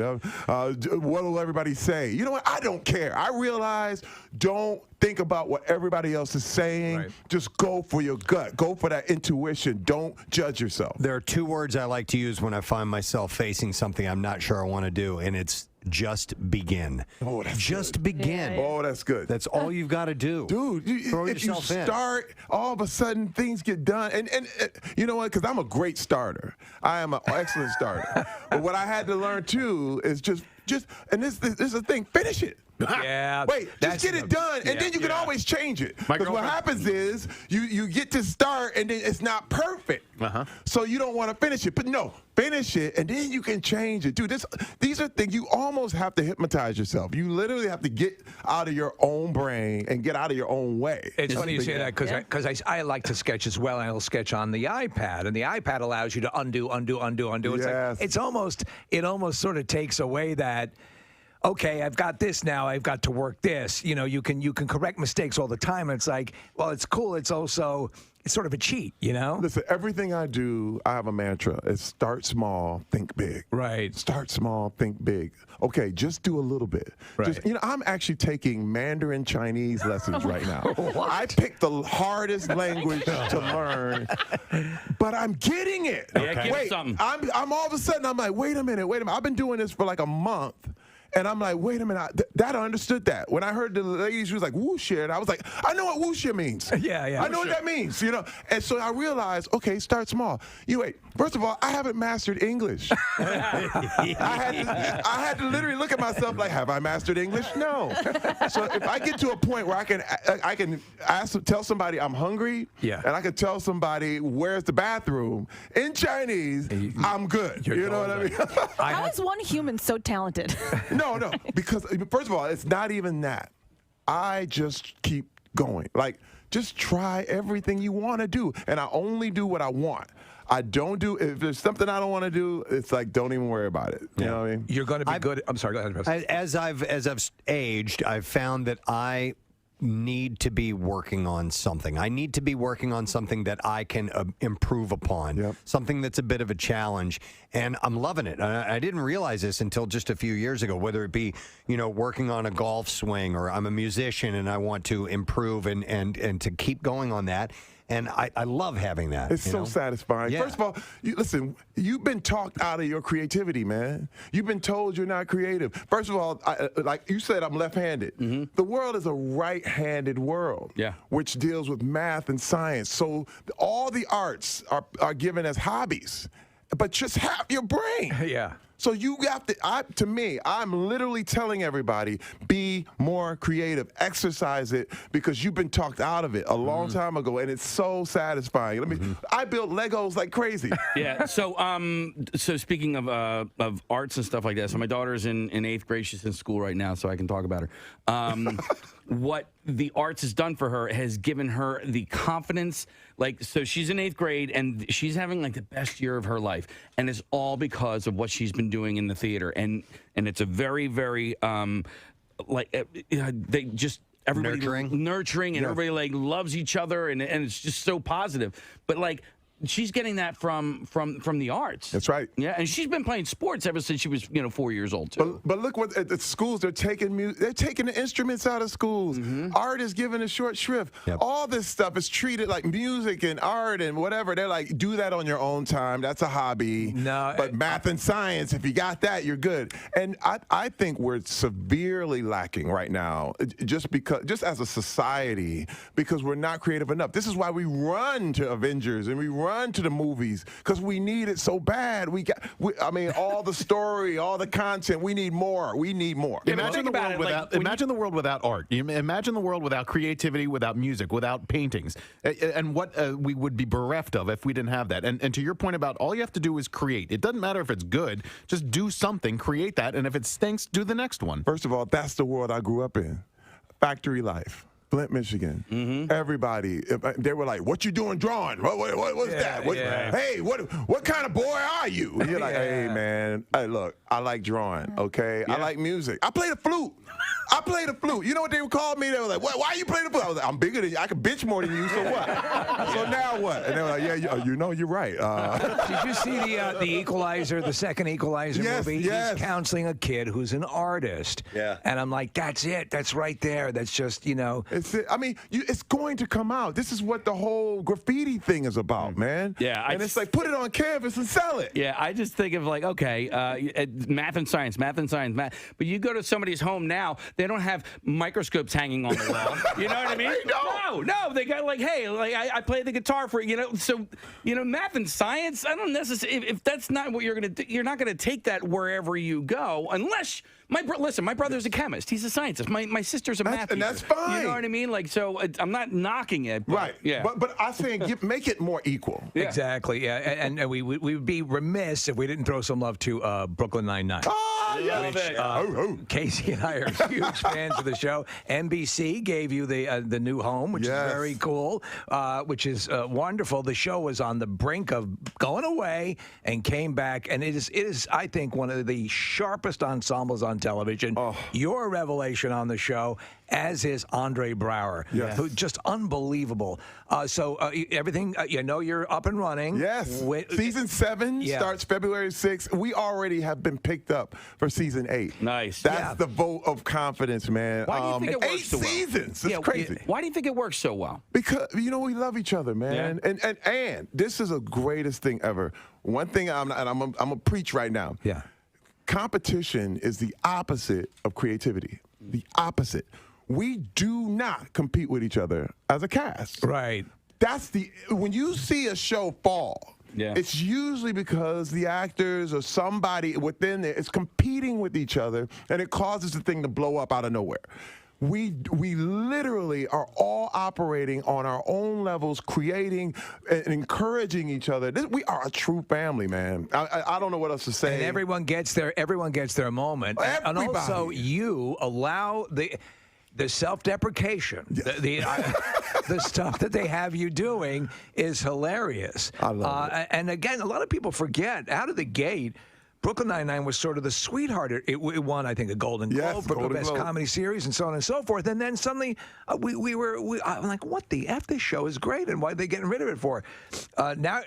What will everybody say? You know what? I don't care. I realize don't think about what everybody else is saying. Right. Just go for your gut. Go for that intuition. Don't judge yourself. There are two words I like to use when I find myself facing something I'm not sure I want to do, and it's just begin. Oh, that's just good. begin. Yeah. Oh, that's good. That's all you've got to do. Dude, if you start, all of a sudden things get done. And you know what? Because I'm a great starter. I am an excellent starter. But what I had to learn, too, is just and this is the thing, finish it. Yeah. Wait, just get it done, and then you can always change it. Because what happens is you get to start, and then it's not perfect. So you don't want to finish it. But no, finish it, and then you can change it. Dude, these are things you almost have to hypnotise yourself. You literally have to get out of your own brain and get out of your own way. It's funny you say that because I like to sketch as well, and I'll sketch on the iPad, and the iPad allows you to undo. It's like, it almost sort of takes away that. Okay, I've got this now. I've got to work this. You know, you can correct mistakes all the time. And it's like, well, it's cool. It's also sort of a cheat. You know. Listen, everything I do, I have a mantra. It's start small, think big. Right. Start small, think big. Okay, just do a little bit. Right. I'm actually taking Mandarin Chinese lessons right now. I picked the hardest language to learn, but I'm getting it. Okay. Wait, I'm all of a sudden I'm like, wait a minute. I've been doing this for like a month. And I'm like, wait a minute, I understood that. When I heard the lady, she was like, wuxia, I was like, I know what wuxia means. Yeah. I know what that means, you know. And so I realized, okay, start small. First of all, I haven't mastered English. I had to literally look at myself like, have I mastered English? No. So if I get to a point where I can tell somebody I'm hungry, and I can tell somebody where's the bathroom in Chinese, I'm good. You know what I mean? How is one human so talented? No, because first of all, it's not even that. I just keep going. Like, just try everything you want to do, and I only do what I want. I don't do, if there's something I don't want to do, it's like, don't even worry about it. You know what I mean? You're going to be good. I'm sorry, go ahead, Preston. As I've aged, I've found that I need to be working on something. I need to be working on something that I can improve upon, something that's a bit of a challenge, and I'm loving it. I didn't realize this until just a few years ago, whether it be, working on a golf swing, or I'm a musician and I want to improve and to keep going on that. And I love having that. It's so satisfying. Yeah. First of all, listen, you've been talked out of your creativity, man. You've been told you're not creative. First of all, like you said, I'm left-handed. The world is a right-handed world, which deals with math and science. So all the arts are given as hobbies, but just half your brain. Yeah. So you have to, I'm literally telling everybody, be more creative, exercise it, because you've been talked out of it a long time ago, and it's so satisfying. I built Legos like crazy. Yeah. So speaking of arts and stuff like that, so my daughter's in 8th grade. She's in school right now, so I can talk about her. What the arts has done for her has given her the confidence. So she's in 8th grade, and she's having like the best year of her life, and it's all because of what she's been doing in the theater, and it's a very, very they just everybody nurturing, and everybody loves each other, and it's just so positive. But she's getting that from the arts. That's right. Yeah, and she's been playing sports ever since she was 4 years old too. But look what at the schools they're taking the instruments out of schools. Art is given a short shrift. All this stuff is treated like music and art and whatever. They're like, do that on your own time. That's a hobby. No, but math and science, if you got that, you're good. And I think we're severely lacking right now, just as a society, because we're not creative enough. This is why we run to Avengers and we run run to the movies because we need it so bad. I mean, all the story, all the content. We need more. We need more. Imagine the world without art. Imagine the world without creativity, without music, without paintings, and what we would be bereft of if we didn't have that. And to your point about all you have to do is create. It doesn't matter if it's good. Just do something, create that, and if it stinks, do the next one. First of all, that's the world I grew up in. Factory life. Flint, Michigan. Everybody, they were like, "What you doing drawing? What's that? Hey, what kind of boy are you?" And you're like, "Hey, man, hey, look, I like drawing. Okay, I like music. I play the flute. I play the flute. You know what they would call me? They were like, "Why you play the flute?" I was like, "I'm bigger than you. I can bench more than you. So what? So now what?" And they were like, "Yeah, you know, you're right." Did you see the Equalizer, the second Equalizer movie? Yes. He's counseling a kid who's an artist. Yeah. And I'm like, that's it. That's right there. That's just, I mean, it's going to come out. This is what the whole graffiti thing is about, man. Yeah, and it's like, put it on canvas and sell it. Yeah, I just think of like, okay, math and science. But you go to somebody's home now, they don't have microscopes hanging on the wall. You know what I mean? No, they got like, hey, like I play the guitar for you. So math and science. I don't necessarily. If that's not what you're gonna do, you're not gonna take that wherever you go, unless. Listen, my brother's a chemist. He's a scientist. My sister's a math teacher. And that's fine. You know what I mean? Like, so I'm not knocking it. But, right. Yeah. But I'm saying make it more equal. Yeah. Exactly. Yeah. And we would be remiss if we didn't throw some love to Brooklyn Nine-Nine. Oh, yeah. Which, Casey and I are huge fans of the show. NBC gave you the new home, which is very cool, which is wonderful. The show was on the brink of going away and came back, and it is I think one of the sharpest ensembles on television. You're a revelation on the show, as is Andre Braugher, who just unbelievable. So everything, you're up and running. Yes. Season 7 starts February 6th. We already have been picked up for season 8. Nice. That's the vote of confidence, man. Why do you think it works 8 so well? seasons. It's crazy. Why do you think it works so well? Because we love each other, man. Yeah. And this is the greatest thing ever. One thing I'm gonna preach right now. Yeah. Competition is the opposite of creativity. The opposite. We do not compete with each other as a cast. Right. When you see a show fall, it's usually because the actors or somebody within there is competing with each other, and it causes the thing to blow up out of nowhere. We literally are all operating on our own levels, creating and encouraging each other. We are a true family, man. I don't know what else to say. And everyone gets their moment. And also, you allow the self-deprecation, the stuff that they have you doing is hilarious. I love it. And again, a lot of people forget, out of the gate, Brooklyn Nine-Nine was sort of the sweetheart. It won, I think, a Golden Globe for the best comedy series and so on and so forth. And then suddenly I'm like, what the F? This show is great, and why are they getting rid of it for? Now,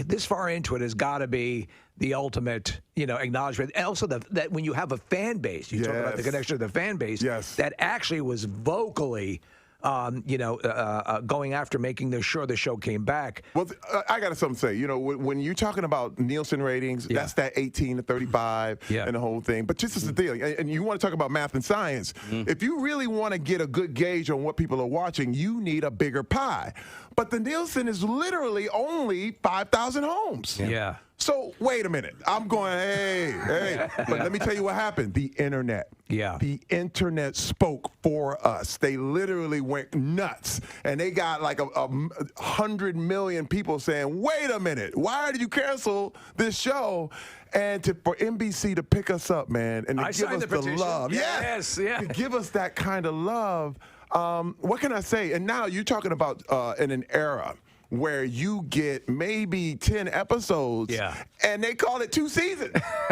this far into it has got to be the ultimate, acknowledgement. And also that when you have a fan base, you talk about the connection of the fan base, that actually was vocally going after making sure the show came back. Well, I got something to say. When you're talking about Nielsen ratings, that's that 18 to 35 and the whole thing. But this is the deal. And you want to talk about math and science. If you really want to get a good gauge on what people are watching, you need a bigger pie. But the Nielsen is literally only 5,000 homes. Yeah. So wait a minute. I'm going, hey. But let me tell you what happened. The internet. Yeah. The internet spoke for us. They literally went nuts. And they got like 100 million people saying, wait a minute, why did you cancel this show? And for NBC to pick us up, man, and to give us the love. Yes. To give us that kind of love. What can I say? And now you're talking about in an era where you get maybe 10 episodes, and they call it 2 seasons.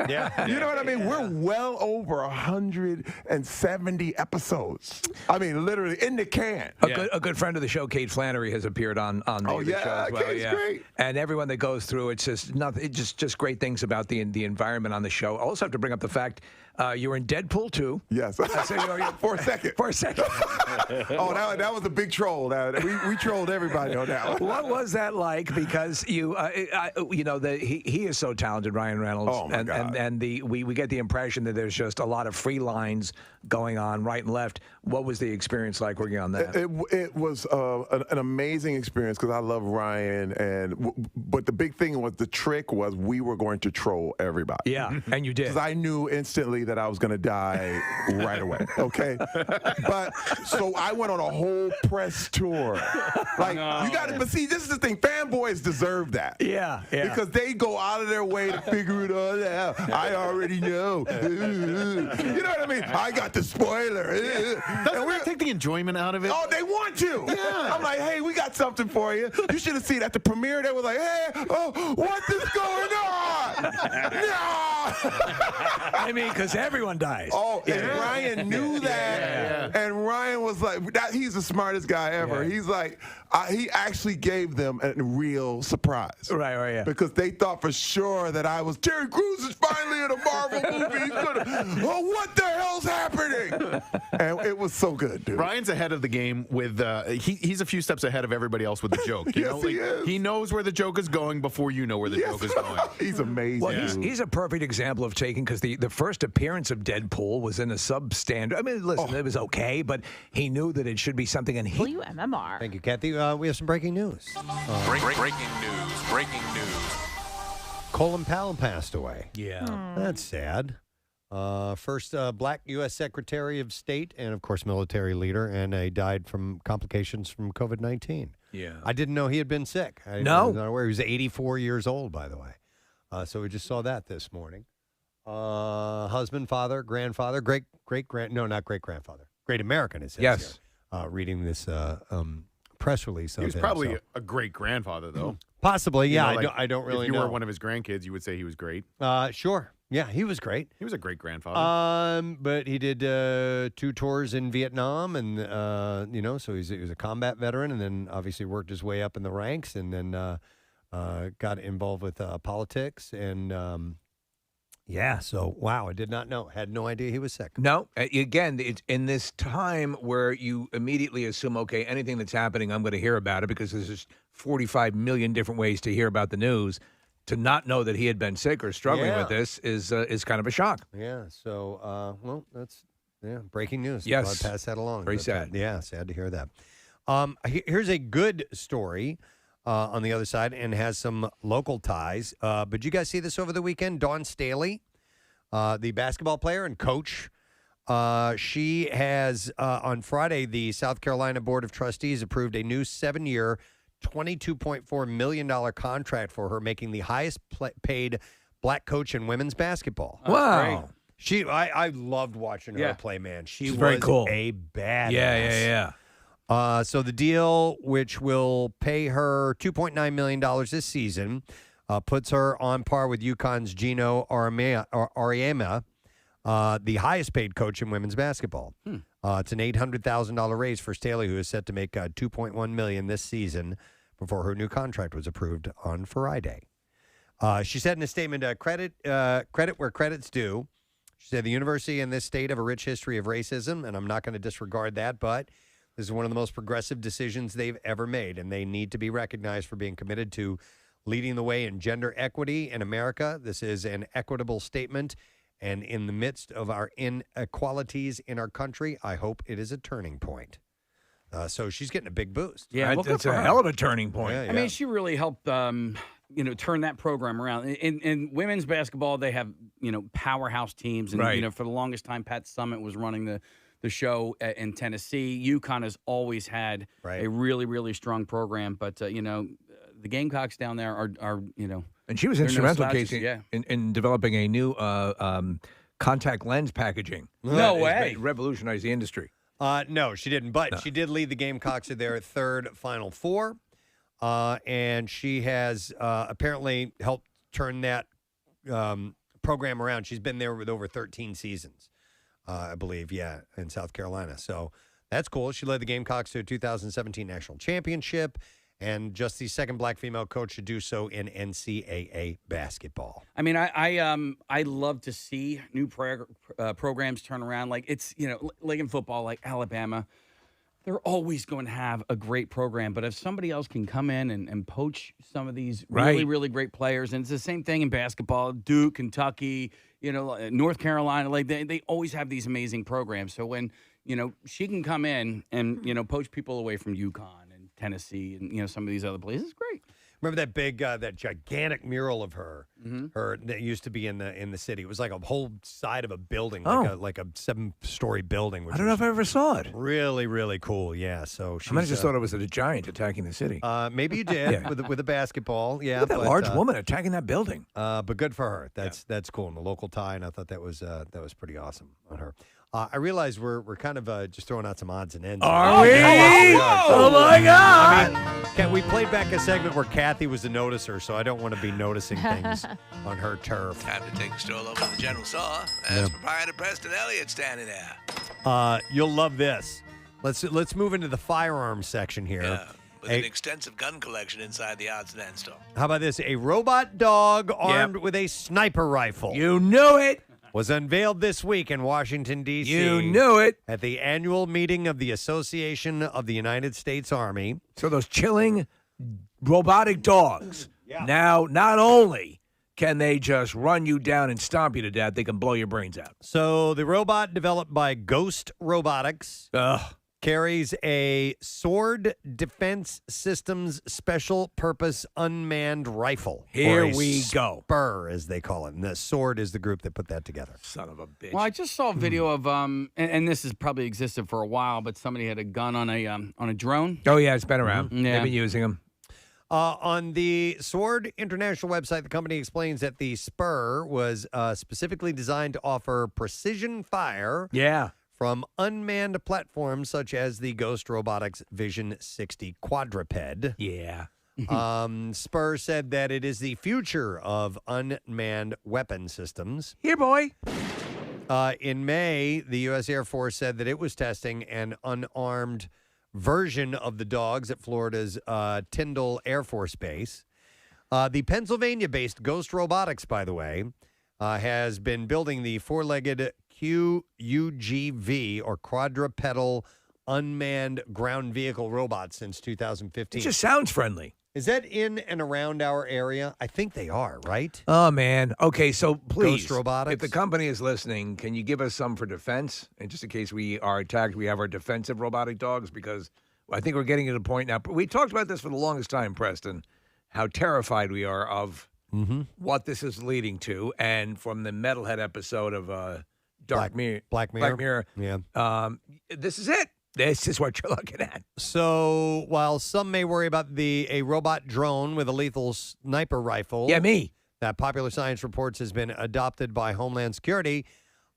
You know what I mean? We're well over 170 episodes. I mean, literally in the can. A good friend of the show, Kate Flannery, has appeared on the show as well. Kate's great. And everyone that goes through, it's just nothing. It's just great things about the environment on the show. I also have to bring up the fact You were in Deadpool too. Yes. For a second. For a second. That was a big troll. We trolled everybody on that one. What was that like? Because he is so talented, Ryan Reynolds. Oh, my God. And we get the impression that there's just a lot of free lines going on right and left. What was the experience like working on that? It was an amazing experience because I love Ryan, but the big thing was the trick was we were going to troll everybody. Yeah, and you did. Because I knew instantly that I was going to die right away. Okay, but so I went on a whole press tour. You got to, but see, this is the thing. Fanboys deserve that. Yeah. Because they go out of their way to figure it all out. I already know. You know what I mean? I got the spoiler. Doesn't that take the enjoyment out of it? Oh, they want to. Yeah. I'm like, hey, we got something for you. You should have seen at the premiere. They were like, hey, what is going on? No. I mean, because everyone dies. Oh, and Ryan knew that. And Ryan was like, he's the smartest guy ever. Yeah. He's like, he actually gave them a real surprise. Right, yeah. Because they thought for sure that Terry Crews is finally in a Marvel movie. He's what the hell's happening? And it was so good, dude. Ryan's ahead of the game with he's a few steps ahead of everybody else with the joke. You know? He is. He knows where the joke is going before you know where the joke is going. He's amazing. Well, he's a perfect example of taking, because the first appearance of Deadpool was in a substandard. I mean, listen, it was okay, but he knew that it should be something. And WMMR. Thank you, Kathy. We have some breaking news. Breaking news. Colin Powell passed away. Yeah. That's sad. First black U.S. Secretary of State and, of course, military leader, and he died from complications from COVID-19. Yeah. I didn't know he had been sick. I was not aware. He was 84 years old, by the way. So we just saw that this morning. Husband, father, grandfather, not great-grandfather. Great American, it says Yes. here. Reading this press release of He was him, probably so. a great grandfather, though. Possibly, yeah. You know, I don't really know. If you know. were one of his grandkids, you would say he was great. Sure. Yeah, he was great. He was a great grandfather. But he did 2 tours in Vietnam, and so he was a combat veteran, and then obviously worked his way up in the ranks, and then got involved with politics, and so wow, I did not know, had no idea he was sick. No, again, it's in this time where you immediately assume, okay, anything that's happening, I'm going to hear about it, because there's just 45 million different ways to hear about the news. To not know that he had been sick or struggling with this is kind of a shock. Yeah. So, that's breaking news. Yes. I'll pass that along. Very sad. Sad to hear that. Here's a good story on the other side, and has some local ties. But you guys see this over the weekend? Dawn Staley, the basketball player and coach. She has on Friday, the South Carolina Board of Trustees approved a new 7-year. $22.4 million contract for her, making the highest paid black coach in women's basketball. Wow. I loved watching her play, man. She's very cool. A badass. Yeah. So the deal, which will pay her $2.9 million this season, puts her on par with UConn's Gino Auriemma, the highest paid coach in women's basketball. It's an $800,000 raise for Staley, who is set to make $2.1 million this season before her new contract was approved on Friday. She said in a statement, credit where credit's due. She said the university in this state have a rich history of racism, and I'm not going to disregard that, but this is one of the most progressive decisions they've ever made, and they need to be recognized for being committed to leading the way in gender equity in America. This is an equitable statement. And in the midst of our inequalities in our country, I hope it is a turning point. So she's getting a big boost. Yeah, it's a hell of a turning point. I mean, she really helped, turn that program around. In women's basketball, they have, powerhouse teams. And, for the longest time, Pat Summitt was running the show in Tennessee. UConn has always had a really, really strong program. But, the Gamecocks down there are. And she was instrumental, Casey, in developing a new contact lens packaging. No way. Revolutionized the industry. No, she didn't. But she did lead the Gamecocks to their 3rd Final Four. And she has apparently helped turn that program around. She's been there with over 13 seasons, I believe, in South Carolina. So that's cool. She led the Gamecocks to a 2017 national championship. and just the second black female coach to do so in NCAA basketball. I mean, I love to see new programs turn around. Like it's, like in football, like Alabama, they're always going to have a great program. But if somebody else can come in and poach some of these really, really great players, and it's the same thing in basketball, Duke, Kentucky, North Carolina, like they always have these amazing programs. So when, she can come in and, poach people away from UConn and Tennessee and, some of these other places, great. Remember that big, that gigantic mural of her that used to be in the city. It was like a whole side of a building, like a 7-story building. Which I don't know if I ever saw it. Really, really cool. Yeah. So I might have just thought it was a giant attacking the city. Maybe you did with a basketball. Yeah, look at that large woman attacking that building. But good for her. That's cool. And the local tie, and I thought that was pretty awesome on her. I realize we're kind of just throwing out some odds and ends. Are we? Oh, my God. I mean, we played back a segment where Kathy was the noticer, so I don't want to be noticing things on her turf. Time to take a stroll over to the general store. As proprietor Preston Elliott standing there. You'll love this. Let's move into the firearms section here. Yeah, with an extensive gun collection inside the odds and ends store. How about this? A robot dog armed with a sniper rifle. You knew it. Was unveiled this week in Washington, D.C. You knew it. At the annual meeting of the Association of the United States Army. So those chilling robotic dogs, now not only can they just run you down and stomp you to death, they can blow your brains out. So the robot developed by Ghost Robotics carries a Sword Defense Systems Special Purpose Unmanned Rifle. Here we go. Spur, as they call it. And the Sword is the group that put that together. Son of a bitch. Well, I just saw a video of and this has probably existed for a while, but somebody had a gun on a drone. Oh yeah, it's been around. Yeah. They've been using them. On the Sword International website, the company explains that the Spur was specifically designed to offer precision fire. Yeah. From unmanned platforms such as the Ghost Robotics Vision 60 quadruped. Yeah. Spur said that it is the future of unmanned weapon systems. Here, boy. In May, the U.S. Air Force said that it was testing an unarmed version of the dogs at Florida's Tyndall Air Force Base. The Pennsylvania-based Ghost Robotics, by the way, has been building the four-legged QUGV, or quadrupedal unmanned ground vehicle robot, since 2015. It just sounds friendly. Is that in and around our area? I think they are, right? Oh, man. Okay, so please, Ghost Robotics? if the company is listening, can you give us some for defense? And just in case we are attacked, we have our defensive robotic dogs, because I think we're getting to the point now. We talked about this for the longest time, Preston, how terrified we are of what this is leading to. And from the Metalhead episode of Black Mirror. Yeah. This is it. This is what you're looking at. So while some may worry about a robot drone with a lethal sniper rifle. Yeah, me. That Popular Science reports has been adopted by Homeland Security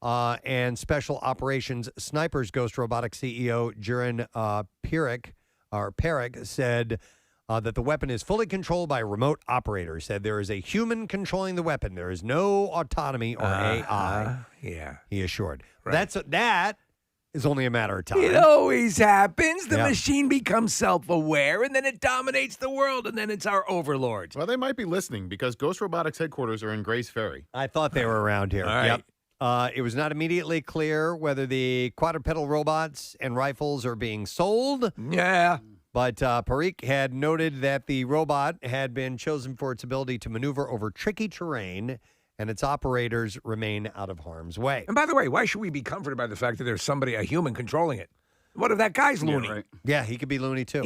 and Special Operations Snipers. Ghost Robotics CEO Juran Parekh said that the weapon is fully controlled by a remote operator. He said there is a human controlling the weapon. There is no autonomy or AI. Yeah. He assured. Right. That is only a matter of time. It always happens. The machine becomes self-aware, and then it dominates the world, and then it's our overlords. Well, they might be listening, because Ghost Robotics headquarters are in Grace Ferry. I thought they were around here. All right. Yep. It was not immediately clear whether the quadrupedal robots and rifles are being sold. Yeah. But Parikh had noted that the robot had been chosen for its ability to maneuver over tricky terrain, and its operators remain out of harm's way. And by the way, why should we be comforted by the fact that there's a human controlling it? What if that guy's loony? Yeah, right. Yeah, he could be loony too.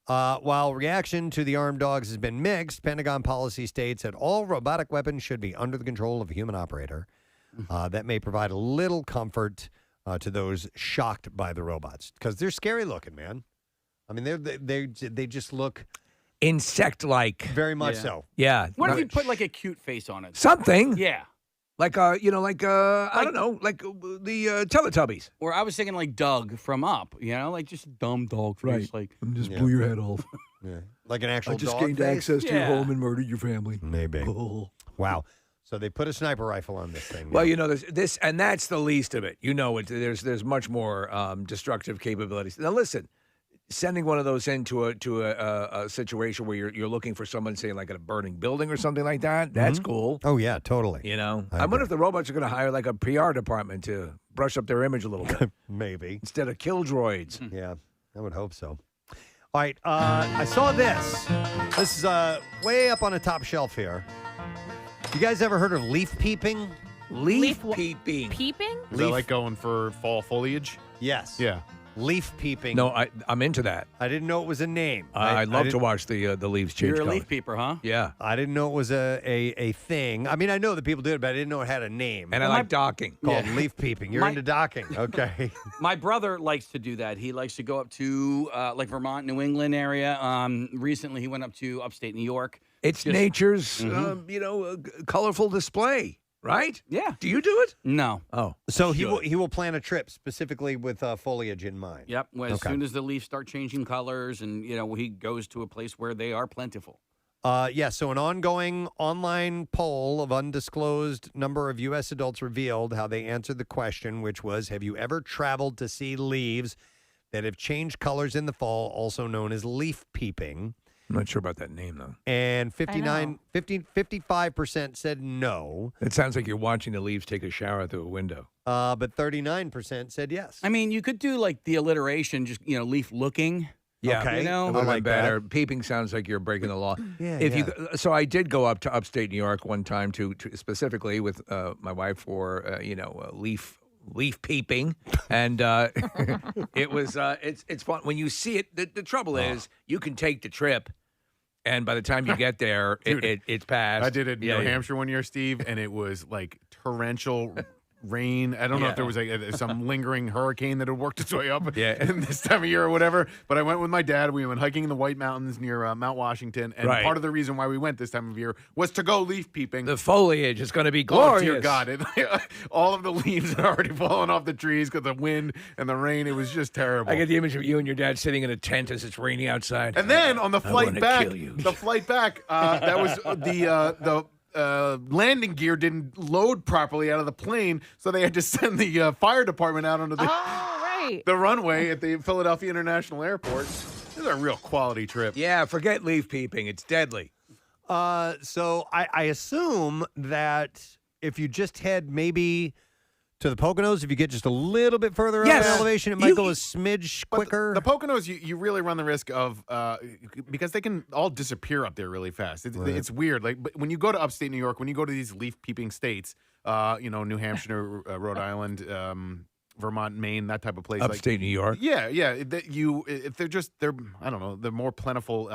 While reaction to the armed dogs has been mixed, Pentagon policy states that all robotic weapons should be under the control of a human operator. That may provide a little comfort to those shocked by the robots, because they're scary looking, man. I mean, they just look insect-like. Very much so. Yeah. What if you put like a cute face on it? Something. Yeah. Like I don't know, like the Teletubbies. Or I was thinking like Doug from Up, like just a dumb dog face. Like, I'm just blew your head off. Yeah. Like an actual I just dog gained face? access to your home and murdered your family. Maybe. Wow. So they put a sniper rifle on this thing. Well, there's this, and that's the least of it. There's much more destructive capabilities. Now listen, sending one of those into a situation where you're looking for someone, say, like at a burning building or something like that, that's cool. Oh, yeah, totally. You know? I wonder if the robots are going to hire like a PR department to brush up their image a little bit. Maybe. Instead of kill droids. Yeah, I would hope so. All right, I saw this. This is way up on the top shelf here. You guys ever heard of leaf peeping? Leaf peeping. Peeping? Is that like going for fall foliage? Yes. Yeah. Leaf peeping. No, I'm into that. I didn't know it was a name. I love to watch the leaves change You're a color. leaf peeper, huh? Yeah. I didn't know it was a thing. I mean, I know that people do it, but I didn't know it had a name. And I like docking. Called leaf peeping. You're into docking. Okay. My brother likes to do that. He likes to go up to like Vermont, New England area. Recently, he went up to upstate New York. It's nature's, colorful display, right? Yeah. Do you do it? No. Oh. So he will plan a trip specifically with foliage in mind. Yep. Well, as soon as the leaves start changing colors, and he goes to a place where they are plentiful. So an ongoing online poll of undisclosed number of U.S. adults revealed how they answered the question, which was, have you ever traveled to see leaves that have changed colors in the fall, also known as leaf peeping? I'm not sure about that name, though. And 55% said no. It sounds like you're watching the leaves take a shower through a window. But 39% said yes. I mean, you could do like the alliteration, just leaf looking. Yeah, Okay. it would have been better. Peeping sounds like you're breaking the law. So I did go up to upstate New York one time to specifically with my wife for leaf peeping, and it was it's fun when you see it. The trouble is you can take the trip, and by the time you get there, it's past. I did it in New Hampshire one year, Steve, and it was like torrential rain. I don't know if there was some lingering hurricane that had worked its way up in this time of year or whatever. But I went with my dad. We went hiking in the White Mountains near Mount Washington. And part of the reason why we went this time of year was to go leaf peeping. The foliage is going to be glorious. Oh, dear God. All of the leaves had already fallen off the trees because of the wind and the rain. It was just terrible. I get the image of you and your dad sitting in a tent as it's raining outside. And then on the flight back, that was the landing gear didn't load properly out of the plane, so they had to send the fire department out onto the runway at the Philadelphia International Airport. This is a real quality trip. Yeah, forget leaf peeping. It's deadly. So I assume that if you just head maybe to the Poconos, if you get just a little bit further up in elevation, it might go a smidge quicker. The Poconos, you really run the risk of because they can all disappear up there really fast. It's weird. Like, but when you go to upstate New York, when you go to these leaf peeping states, New Hampshire, Rhode Island, Vermont, Maine, that type of place. Upstate New York. Yeah. If they're I don't know, they're more plentiful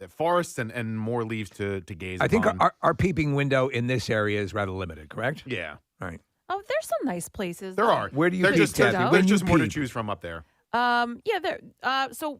forests and more leaves to gaze. I think upon. our peeping window in this area is rather limited. Correct? Yeah. All right. Oh, there's some nice places. There are. Where do you There's peep, just Kathy? there's just more to choose from up there. So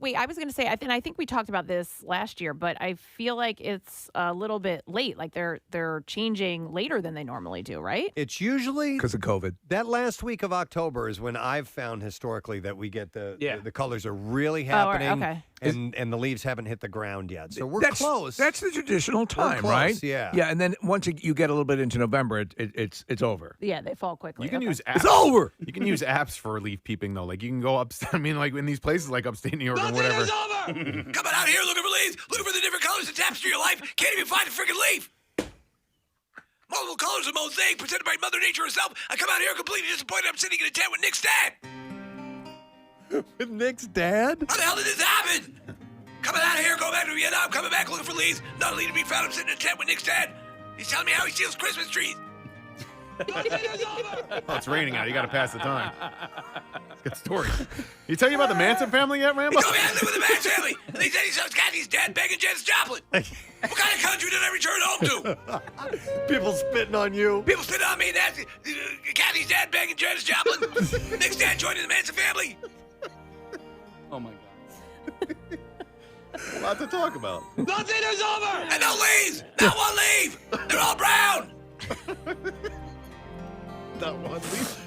wait, I was going to say, I think we talked about this last year, but I feel like it's a little bit late. Like they're changing later than they normally do, right? It's usually because of COVID. That last week of October is when I've found historically that we get the colors are really happening. Okay. And the leaves haven't hit the ground yet. So we're That's close. That's the traditional time, close, right? yeah. Yeah, and then once you get a little bit into November, it's over. Yeah, they fall quickly. You can Okay. use apps. It's over. You can use apps for leaf peeping though. Like you can go up. I mean, like in these places like upstate New York or whatever. Coming out here looking for leaves, looking for the different colors that tapestry your life. Can't even find a freaking leaf. Multiple colors of mosaic presented by Mother Nature herself. I come out here completely disappointed. I'm sitting in a tent with Nick's dad. With Nick's dad? How the hell did this happen? Coming out of here, going back to Vietnam, coming back looking for leaves. Not a leaf to be found. I'm sitting in a tent with Nick's dad. He's telling me how he steals Christmas trees. Oh, it's raining out. You got to pass the time. It's good story. He tell you about the Manson family yet, Rambo? He told me I live with the Manson family. And he said he saw Kathy's dad begging Janis Joplin. What kind of country did I return home to? People spitting on you. People spitting on me. That's Kathy's dad begging Janis Joplin. Nick's dad joining the Manson family. Oh my God. A lot to talk about. Nothing is over. And no leaves. Not one leaf. They're all brown. Not one leaf.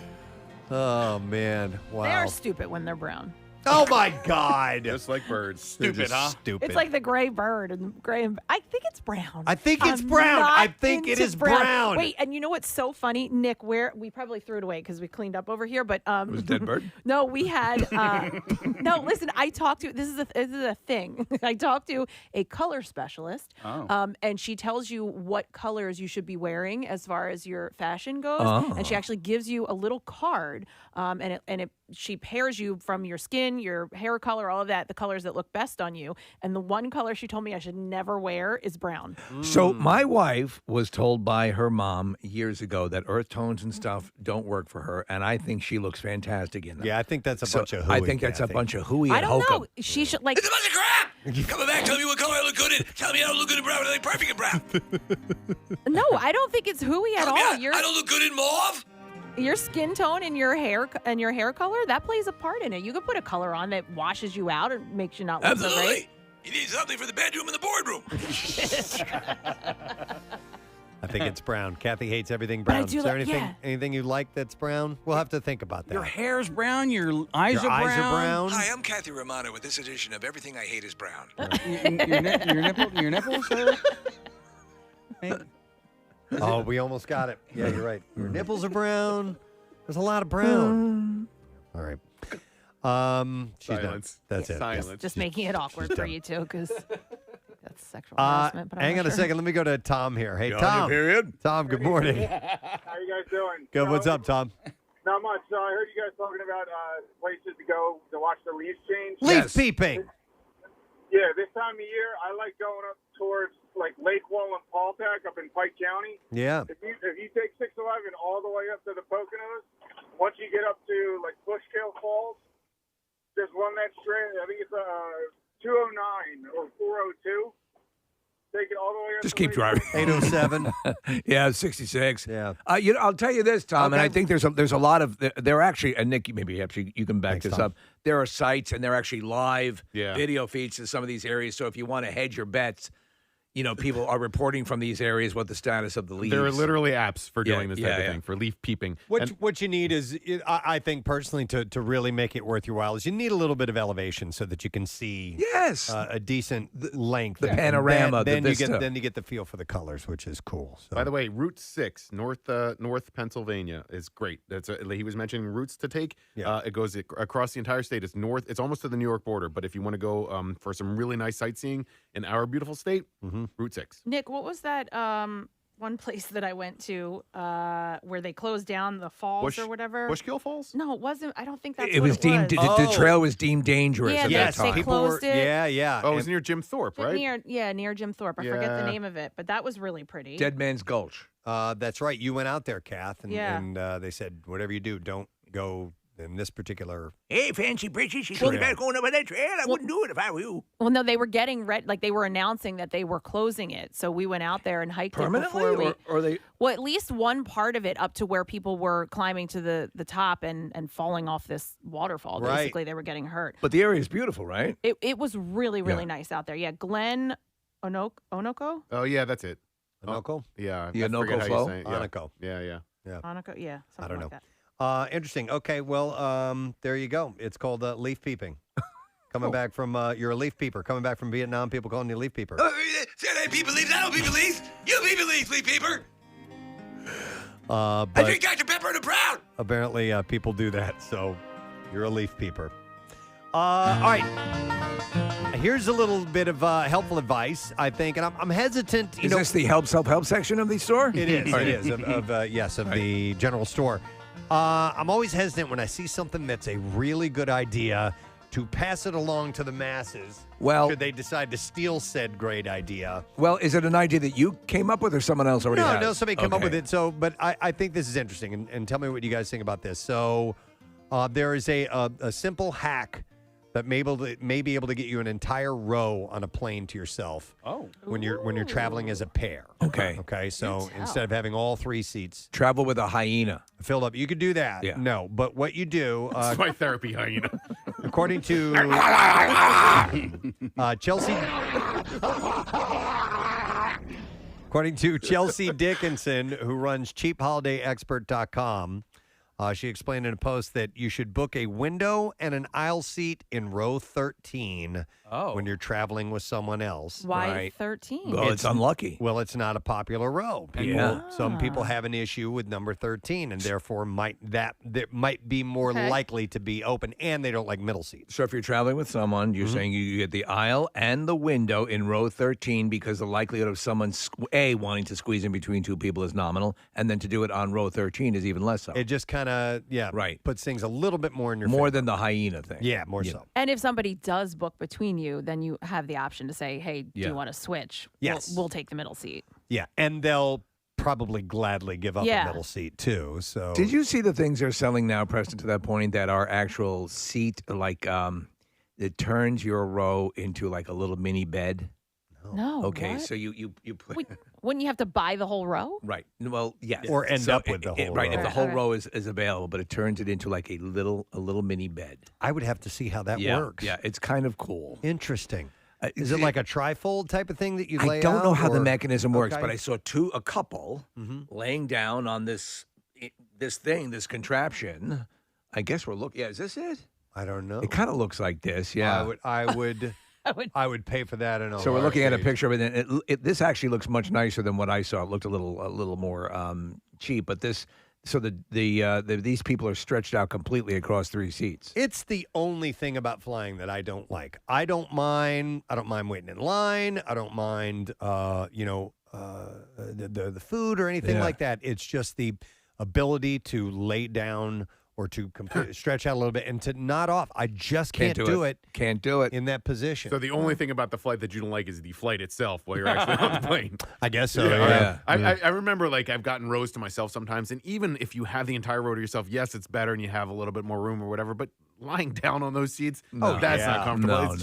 Oh man! Wow. They are stupid when they're brown. Oh, my God. Just like birds. Stupid, huh? Stupid. It's like the gray bird and gray. I think it's brown. I think it's I'm brown. not I think it into is brown. Wait, and you know what's so funny, Nick? We probably threw it away because we cleaned up over here. But It was a dead bird? No, we had. No, listen. I talked to. This is a thing. I talked to a color specialist. Oh. And she tells you what colors you should be wearing as far as your fashion goes. Oh. And she actually gives you a little card. She pairs you from your skin, your hair color, all of that, the colors that look best on you. And the one color she told me I should never wear is brown. So my wife was told by her mom years ago that earth tones and stuff don't work for her, and I think she looks fantastic in them. Yeah, I think that's a bunch of I hooey, think that's a Kathy. bunch of hooey I and don't hokum. know. She should like. It's a bunch of crap! Coming back, telling me what color I look good in, telling me I don't look good in brown, and I look perfect in brown. No, I don't think it's hooey at all. I don't look good in mauve. Your skin tone and your hair color, that plays a part in it. You could put a color on that washes you out and makes you not look so Absolutely. great. You need something for the bedroom and the boardroom. I think it's brown. Kathy hates everything But I brown. do Is there like- anything you like that's brown? We'll have to think about that. Your hair's brown. Your eyes Your are eyes brown. are brown. Hi, I'm Kathy Romano with this edition of Everything I Hate is Brown. Your nipples are. Oh, we almost got it. Yeah, you're right. Your nipples are brown. There's a lot of brown. All right. She's done. Silence. That's it. Silence. Just making it awkward for you two because that's sexual Uh, harassment. But I'm hang not on a sure. second. Let me go to Tom here. Hey, You on your Tom. period? Tom, good morning. How you guys doing? Good. What's up, Tom? Not much. So I heard you guys talking about places to go to watch the leaves change. Leaf peeping. Yeah, this time of year, I like going up towards like Lake Wallenpaupack up in Pike County. Yeah. If you take 611 all the way up to the Poconos, once you get up to like Bushkill Falls, just run that straight. I think it's 209 or 402. Take it all the way up. Just to keep Lake driving. 807. Yeah, 66. Yeah. I'll tell you this, Tom, and Okay. I think there's a lot of there are actually, and Nick, maybe actually you can back Thanks, this Tom. up. There are sites and there are actually live Yeah. video feeds to some of these areas. So if you want to hedge your bets, people are reporting from these areas what the status of the leaves. There are literally apps for Yeah, doing this type yeah, of yeah. thing, for leaf peeping. What you need is, I think personally, to really make it worth your while, is you need a little bit of elevation so that you can see Yes. a decent length. the And panorama, the Then you vista. get the feel for the colors, which is cool. So. By the way, Route 6, North Pennsylvania, is great. He was mentioning routes to take. Yeah. It goes across the entire state. It's north. It's almost to the New York border. But if you want to go for some really nice sightseeing in our beautiful state, Route 6. Nick, what was that one place that I went to where they closed down the falls or whatever? Bushkill Falls? No, it wasn't. I don't think that's It what was deemed was. the trail was deemed dangerous Yeah, at yes, that they time. closed it. Yeah. Oh, it was near Jim Thorpe, right? Near Jim Thorpe. I forget the Yeah. name of it, but that was really pretty. Dead Man's Gulch. That's right. You went out there, Kath, and, Yeah. and they said, whatever you do, don't go in this particular. Hey, fancy britches, you told me about going over that trail. I wouldn't do it if I were you. Well, no, they were getting like they were announcing that they were closing it, so we went out there and hiked Permanently, it before we. or they? Well, at least one part of it up to where people were climbing to the top and falling off this waterfall. Right. Basically, they were getting hurt. But the area is beautiful, right? It was really nice out there. Yeah, Glen Onoko. Oh, yeah, that's it. Onoko? Yeah. The I forget Onoko how you flow? say it. Onoko. Yeah. Onoko, yeah. I don't know. Like that. Interesting. Okay, well, there you go. It's called leaf peeping. Coming back from, you're a leaf peeper. Coming back from Vietnam, people calling you leaf peeper. Say that people leaves. I don't people leaves. You people leaves, leaf peeper. I But drink Dr. Pepper and a Brown. apparently people do that, so you're a leaf peeper. All right. Here's a little bit of helpful advice, I think, and I'm hesitant. Is this the self-help section of the store? It is. All It right. is of the general store. I'm always hesitant when I see something that's a really good idea to pass it along to the masses. Well, should they decide to steal said great idea? Well, is it an idea that you came up with or someone else already has? No, somebody came up Okay. with it. So, but I think this is interesting, and tell me what you guys think about this. So, there is a simple hack that may be able to get you an entire row on a plane to yourself. Oh, when you're traveling as a pair. Okay. Okay. So instead of having all three seats, travel with a hyena filled up. You could do that. Yeah. No, but what you do? It's my therapy hyena. According to Chelsea. According to Chelsea Dickinson, who runs CheapHolidayExpert.com, She explained in a post that you should book a window and an aisle seat in row 13 when you're traveling with someone else. Why 13? Well, it's unlucky. Well, it's not a popular row. Some people have an issue with number 13, and therefore might be more likely to be open, and they don't like middle seats. So if you're traveling with someone, you're saying you get the aisle and the window in row 13 because the likelihood of someone wanting to squeeze in between two people is nominal, and then to do it on row 13 is even less so. It just kind of puts things a little bit more in your favor. than the hyena thing. Yeah, more so. And if somebody does book between you, then you have the option to say, hey, do you want to switch? Yes. We'll take the middle seat. Yeah, and they'll probably gladly give up a middle seat too. So Did you see the things they're selling now, Preston, to that point, that are actual seat, like it turns your row into like a little mini bed? No. Okay, what? so you put... Wait, wouldn't you have to buy the whole row? Right. Well, yes. Or end up with the whole right, row. if the whole Okay. row is available, but it turns it into like a little mini bed. I would have to see how that works. Yeah, it's kind of cool. Interesting. Is it like a trifold type of thing that you lay out? I don't know how the or- mechanism works, Okay. but I saw a couple laying down on this contraption. I guess we're looking. Yeah, is this it? I don't know. It kind of looks like this. Yeah. I would pay for that in a So we're looking at a heartbeat. picture of it, and this actually looks much nicer than what I saw. It looked a little more cheap, but this. So these people are stretched out completely across 3 seats. It's the only thing about flying that I don't like. I don't mind waiting in line. I don't mind the food or anything like that. It's just the ability to lay down or to stretch out a little bit and to nod off. I just can't do it. Can't do it in that position. So the only thing about the flight that you don't like is the flight itself while you're actually on the plane. I guess so. Yeah. I remember like I've gotten rows to myself sometimes, and even if you have the entire row to yourself, yes, it's better and you have a little bit more room or whatever, but lying down on those seats, that's not comfortable.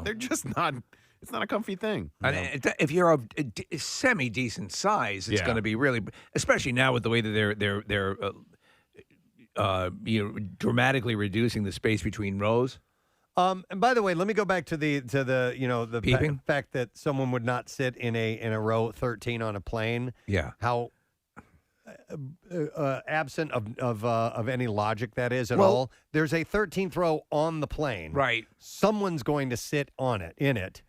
They're just not. It's not a comfy thing. And if you're of a semi-decent size, it's going to be really, especially now with the way that they're dramatically reducing the space between rows. And by the way, let me go back to the Peeping? fact that someone would not sit in a row 13 on a plane. Yeah. How absent of any logic that is at Well- all. There's a 13th row on the plane. Right. Someone's going to sit in it.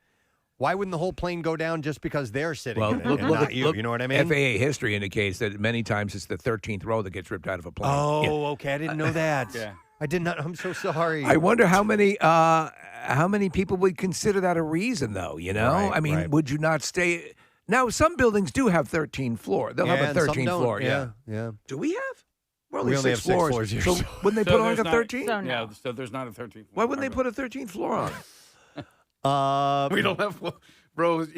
Why wouldn't the whole plane go down just because they're sitting in it and not you? You know what I mean? FAA history indicates that many times it's the 13th row that gets ripped out of a plane. Oh, okay. I didn't know that. I did not. I'm so sorry. I wonder how many people would consider that a reason, though. You know, Right, I mean, right. would you not stay? Now, some buildings do have 13th floor. They'll have a and some 13th don't. floor. Yeah. Do we have? We're We only only six have 6 floors. floors here. So wouldn't they put on like a 13th? Yeah, so there's not a 13th. Why wouldn't they put a 13th floor on? We don't have rows,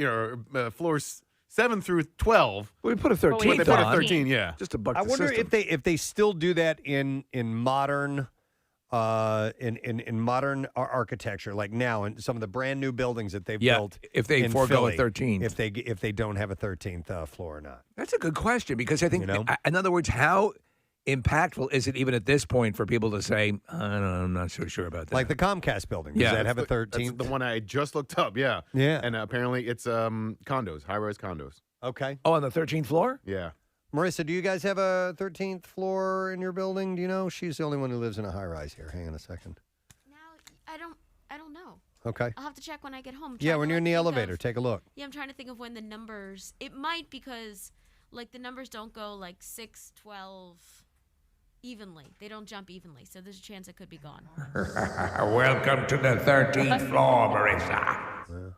floors 7 through 12. We put a 13th They put a on. 13, yeah. Just to buck I the wonder system. if they still do that in modern in modern architecture, like now in some of the brand new buildings that they've built. If they in forego a Philly, 13th. if they don't have a 13th floor or not. That's a good question because I think, in other words, how impactful is it even at this point for people to say, I don't know, I'm not so sure about that. Like the Comcast building. Does that have a 13th? That's the one I just looked up, yeah. Yeah. And apparently it's condos, high-rise condos. Okay. Oh, on the 13th floor? Yeah. Marissa, do you guys have a 13th floor in your building? Do you know? She's the only one who lives in a high-rise here. Hang on a second. I don't know. Okay. I'll have to check when I get home. Yeah, Trying when to, you're in the think elevator, of- take a look. Yeah, I'm trying to think of when the numbers. It might because like the numbers don't go like 6, 12 evenly. They don't jump evenly, so there's a chance it could be gone. Welcome to the 13th floor, Marissa.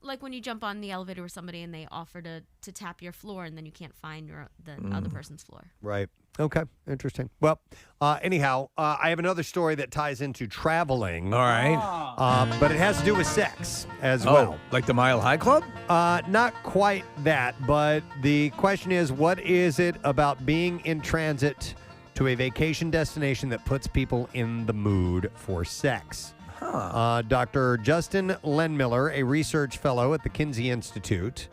Like when you jump on the elevator with somebody and they offer to tap your floor and then you can't find the other person's floor. Right. Okay. Interesting. Well, anyhow, I have another story that ties into traveling. All right. But it has to do with sex as well. Like the Mile High Club? Not quite that, but the question is, what is it about being in transit to a vacation destination that puts people in the mood for sex? Dr. Justin Lenmiller, a research fellow at the Kinsey Institute,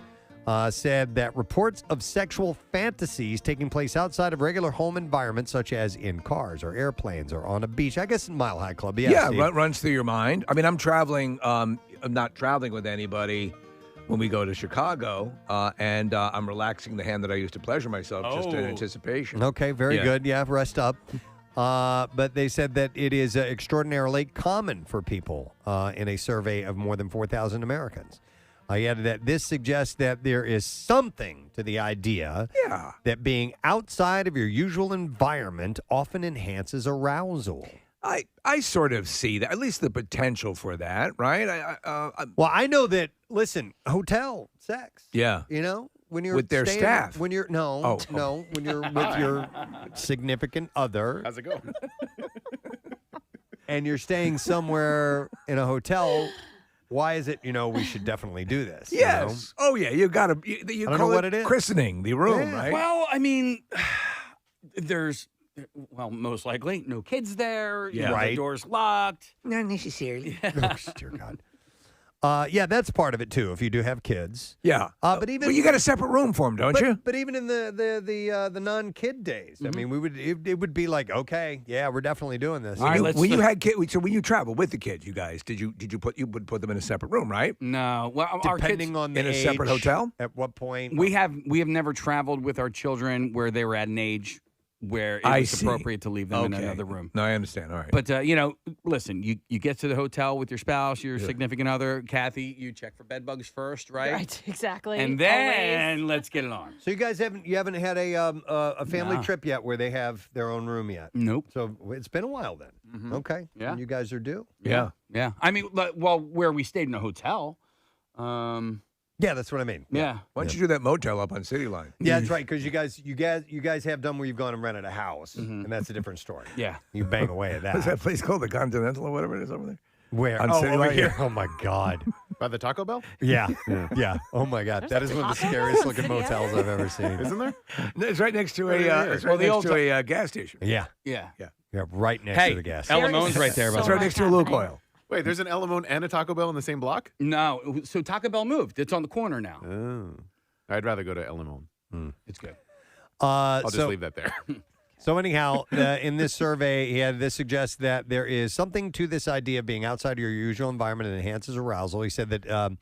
said that reports of sexual fantasies taking place outside of regular home environments, such as in cars or airplanes or on a beach, I guess in Mile High Club, Steve. Runs through your mind. I mean, I'm traveling. I'm not traveling with anybody when we go to Chicago, and I'm relaxing the hand that I used to pleasure myself just in anticipation. Okay, very good. Yeah, rest up. But they said that it is extraordinarily common for people in a survey of more than 4,000 Americans. He added that this suggests that there is something to the idea that being outside of your usual environment often enhances arousal. I sort of see that, at least the potential for that, right? Well, I know that, listen, hotel sex. Yeah. You know? When you're with their staying- staff. When you're when you're with your significant other. How's it going? And you're staying somewhere in a hotel. Why is it, we should definitely do this? Yes. Oh, yeah. You got to. You I don't call know it what it is. christening the room, Yeah. right? Well, I mean, there's, most likely no kids there. You know, Right. The door's locked. Not necessarily. Oh, dear God. Yeah, that's part of it too. If you do have kids, Yeah. but even you got a separate room for them, don't you? But even in the non-kid days, I mean, it would be like, okay, yeah, we're definitely doing this. When you had kids, so when you travel with the kids, you guys, you would put them in a separate room, right? No. Well, our kids, Depending on the in a separate age, hotel. At what point? we have never traveled with our children where they were at an age where it I was see. appropriate to leave them in Okay. another room. No, I understand. All right. But listen, you get to the hotel with your spouse, your significant other, Kathy. You check for bed bugs first, right? Right, exactly. And then let's get it on. So you guys haven't had a family No. trip yet where they have their own room yet? Nope. So it's been a while then. Okay. Yeah. You guys are due. Yeah. I mean, where we stayed in a hotel. Yeah, that's what I mean. Yeah. Why don't you do that motel up on City Line? Yeah, that's right. Because you guys have done where you've gone and rented a house, and that's a different story. Yeah. You bang away at that. What's that place called? The Continental or whatever it is over there? Where? On City over Line? here. Oh my God. By the Taco Bell? Yeah. Yeah. Oh my God. That is one of the scariest looking motels I've ever seen. Isn't there? No, it's right next to Right here. it's right next to a gas station. Yeah. Yeah. Yeah. Right next to the gas. El Limon's right there. It's right next to a Lukoil. Wait, there's an El Limon and a Taco Bell in the same block? No. So Taco Bell moved. It's on the corner now. Oh. I'd rather go to El Limon. It's good. I'll just leave that there. So anyhow, in this survey, this suggests that there is something to this idea of being outside of your usual environment and enhances arousal. He said that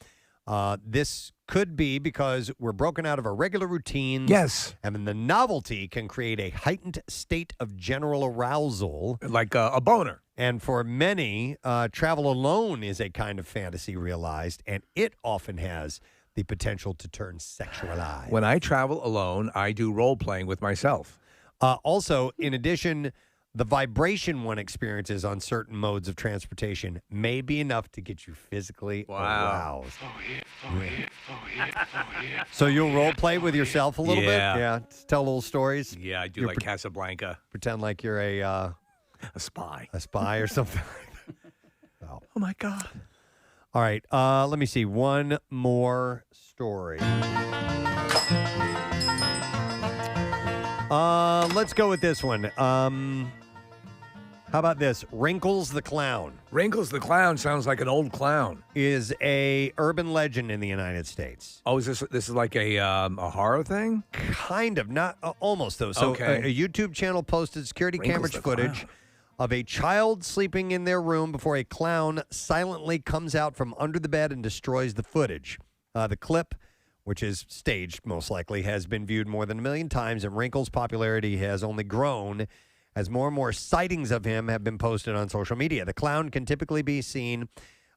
this could be because we're broken out of our regular routines. Yes. And then the novelty can create a heightened state of general arousal. Like a boner. And for many, travel alone is a kind of fantasy realized, and it often has the potential to turn sexualized. When I travel alone, I do role playing with myself. Also, in addition, the vibration one experiences on certain modes of transportation may be enough to get you physically aroused. Oh, yeah. Oh, yeah. Oh, yeah. Oh, yeah. So you'll role play with yourself a little bit? Yeah. Yeah. Tell little stories? Yeah, I do You're like Casablanca. Pretend like you're a spy. A spy or something. Oh, my God. All right. Let me see. One more story. Let's go with this one. How about this? Wrinkles the Clown. Wrinkles the Clown sounds like an old clown. Is a urban legend in the United States. Oh, is this is like a horror thing? Kind of, not almost though. So Okay. a YouTube channel posted security Wrinkles camera the footage of a child sleeping in their room before a clown silently comes out from under the bed and destroys the footage. The clip, which is staged most likely, has been viewed more than 1 million times, and Wrinkles' popularity has only grown as more and more sightings of him have been posted on social media. The clown can typically be seen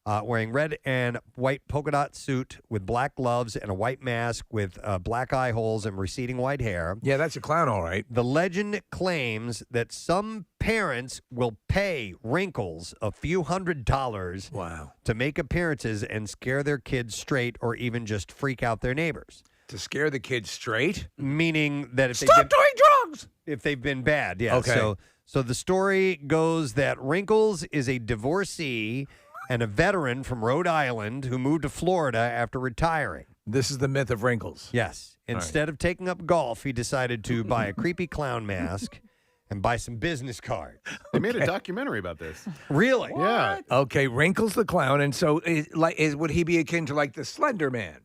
wearing red and white polka dot suit with black gloves and a white mask with black eye holes and receding white hair. Yeah, that's a clown, all right. The legend claims that some parents will pay Wrinkles a few $100s to make appearances and scare their kids straight or even just freak out their neighbors. To scare the kids straight? Meaning that if Stop doing drugs! If they've been bad, yeah. Okay. So the story goes that Wrinkles is a divorcee and a veteran from Rhode Island who moved to Florida after retiring. This is the myth of Wrinkles. Yes. All right. Instead of taking up golf, he decided to buy a creepy clown mask and buy some business cards. They made a documentary about this. Really? Yeah. Okay, Wrinkles the Clown. And so would he be akin to like the Slender Man?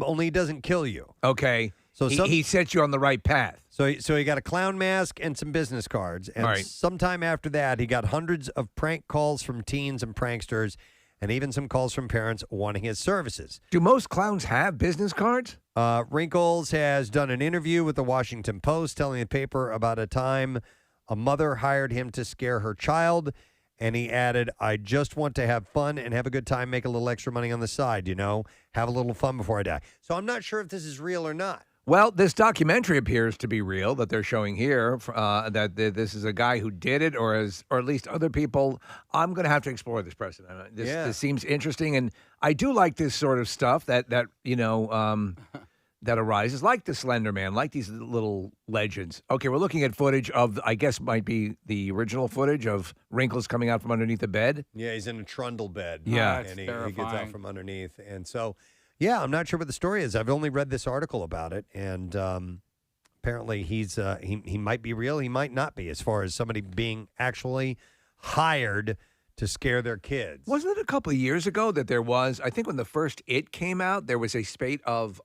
Only he doesn't kill you. Okay. So he sets you on the right path. So he got a clown mask and some business cards. And All right. sometime after that, he got hundreds of prank calls from teens and pranksters and even some calls from parents wanting his services. Do most clowns have business cards? Wrinkles has done an interview with the Washington Post telling the paper about a time A mother hired him to scare her child, and he added, I just want to have fun and have a good time, make a little extra money on the side, have a little fun before I die. So I'm not sure if this is real or not. Well, this documentary appears to be real that they're showing here, that this is a guy who did it, or at least other people. I'm going to have to explore this, Preston. This seems interesting, and I do like this sort of stuff that arises, like the Slender Man, like these little legends. Okay, we're looking at footage of, I guess might be the original footage of Wrinkles coming out from underneath the bed. Yeah, he's in a trundle bed. Yeah. And he gets out from underneath. And so, yeah, I'm not sure what the story is. I've only read this article about it, and apparently he might be real, he might not be, as far as somebody being actually hired to scare their kids. Wasn't it a couple of years ago that there was, I think when the first It came out, there was a spate of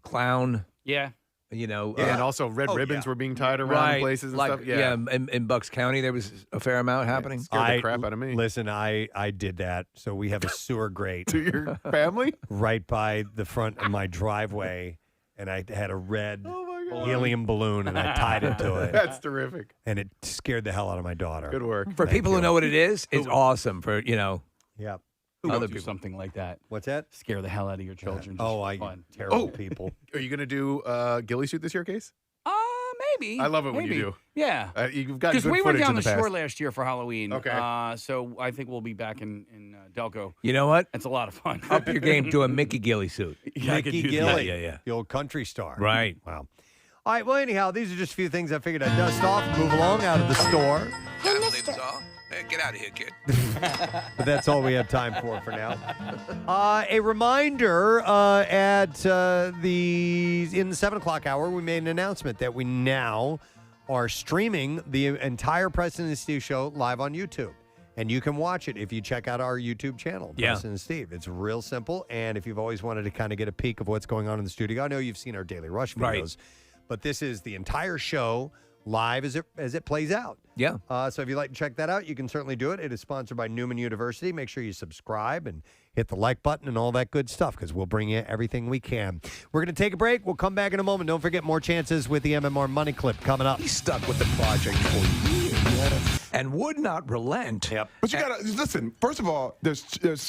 clown. Yeah. And also red ribbons were being tied around places and stuff. Yeah, in Bucks County, there was a fair amount happening. Scared the crap out of me. Listen, I did that. So we have a sewer grate. To your family? Right by the front of my driveway, and I had a red helium balloon, and I tied it to it. That's terrific. And it scared the hell out of my daughter. Good work. For people who know what it is, it's awesome. For Yeah. Who would do something like that? What's that? Scare the hell out of your children. Terrible people. Are you going to do ghillie suit this year, Case? Maybe. I love it when you Maybe. do. Yeah. You've got Because good we were footage down in the the past. shore last year for Halloween. Okay. So I think we'll be back in Delco. You know what? It's a lot of fun. Up your game to a Mickey Gilly suit. Yeah, I could Mickey do that. Gilly. Yeah. The old country star. Right. Wow. All right, well, anyhow, these are just a few things I figured I'd dust off and move along out of the store. Gotta believe it's all. Hey, get out of here, kid. But that's all we have time for now. A reminder, in the 7 o'clock hour, we made an announcement that we now are streaming the entire Preston and Steve show live on YouTube. And you can watch it if you check out our YouTube channel, Preston and Steve. It's real simple. And if you've always wanted to kind of get a peek of what's going on in the studio, I know you've seen our Daily Rush videos, but this is the entire show live as it plays out. Yeah. So if you'd like to check that out, you can certainly do it. It is sponsored by Neumann University. Make sure you subscribe and hit the like button and all that good stuff, because we'll bring you everything we can. We're going to take a break. We'll come back in a moment. Don't forget more chances with the MMR Money Clip coming up. He stuck with the project for years and would not relent. Yep. But you got to listen. First of all, there's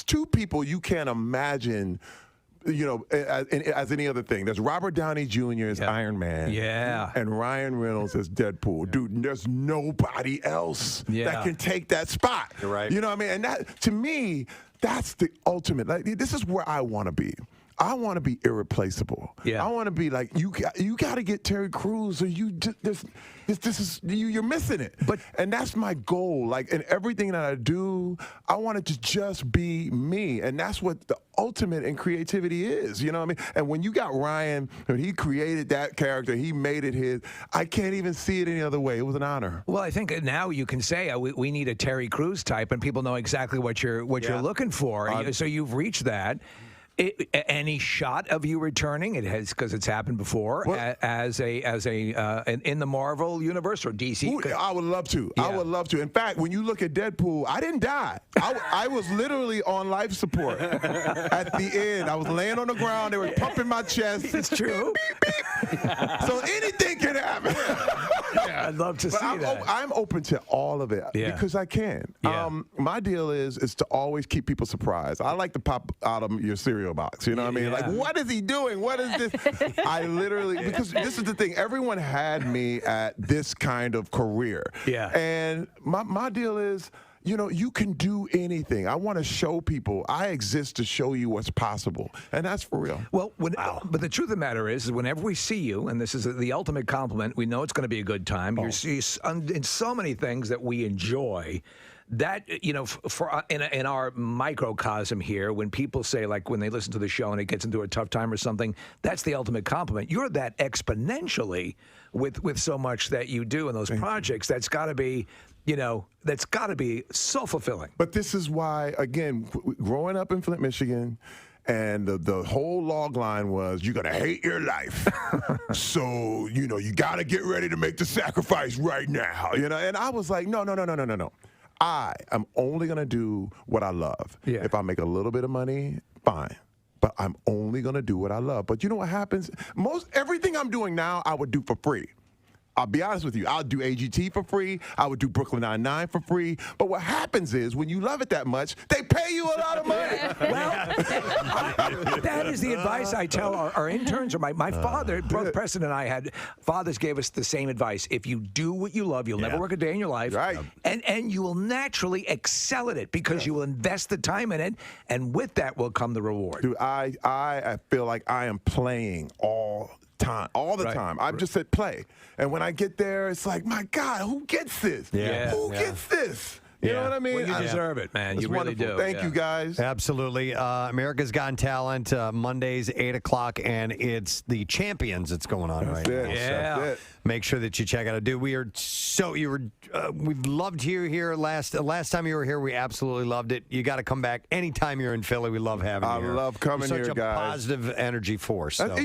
two people you can't imagine, as any other thing. There's Robert Downey Jr. as Iron Man. Yeah. And Ryan Reynolds as Deadpool. Dude, there's nobody else that can take that spot. You're right. You know what I mean? And that, to me, that's the ultimate. Like, this is where I want to be. I want to be irreplaceable. Yeah. I want to be like, you got to get Terry Crews, or you're missing it. And that's my goal. Like, in everything that I do, I want it to just be me. And that's what the ultimate in creativity is. You know what I mean? And when you got Ryan, when he created that character, he made it his. I can't even see it any other way. It was an honor. Well, I think now you can say we need a Terry Crews type, and people know exactly what you're looking for. So you've reached that. Any shot of you returning? It has, because it's happened before, as a in the Marvel universe or DC. Ooh, I would love to. Yeah. I would love to. In fact, when you look at Deadpool, I didn't die. I was literally on life support at the end. I was laying on the ground. They were pumping my chest. It's true. Beep, beep. So anything can happen. I'd love to see that. I'm open to all of it because I can. Yeah. My deal is to always keep people surprised. I like to pop out of your cereal box. You know what I mean? Like, what is he doing? What is this? I literally, because this is the thing. Everyone had me at this kind of career. Yeah. And my deal is, you can do anything. I want to show people I exist to show you what's possible. And that's for real. Well, but the truth of the matter is whenever we see you, and this is the ultimate compliment, we know it's going to be a good time. You're in so many things that we enjoy. That, in our microcosm here, when people say, like, when they listen to the show and it gets into a tough time or something, that's the ultimate compliment. You're that exponentially with so much that you do in those projects. That's got to be, that's got to be so fulfilling. But this is why, again, growing up in Flint, Michigan, and the whole log line was, you're going to hate your life. So, you got to get ready to make the sacrifice right now. And I was like, no. I am only going to do what I love. Yeah. If I make a little bit of money, fine. But I'm only going to do what I love. But you know what happens? Everything I'm doing now, I would do for free. I'll be honest with you. I'll do AGT for free. I would do Brooklyn Nine-Nine for free. But what happens is when you love it that much, they pay you a lot of money. That is the advice I tell our interns. Or my father, both Preston and I had fathers gave us the same advice. If you do what you love, you'll never work a day in your life, and you will naturally excel at it because you will invest the time in it, and with that will come the reward. Dude, I feel like I am playing all the time. I just said play, and when I get there, it's like, my God, who gets this? Who gets this? You know what I mean? Well, you deserve it, man. It's You really wonderful. do. Thank you, guys. Absolutely. America's Got Talent, Mondays, 8 o'clock, and it's the Champions that's going on right now. That's it. Make sure that you check it out. Dude, we've loved you here. Last time you were here, we absolutely loved it. You got to come back anytime you're in Philly. We love having you here. I love coming You're here, such a guys. positive energy force. So.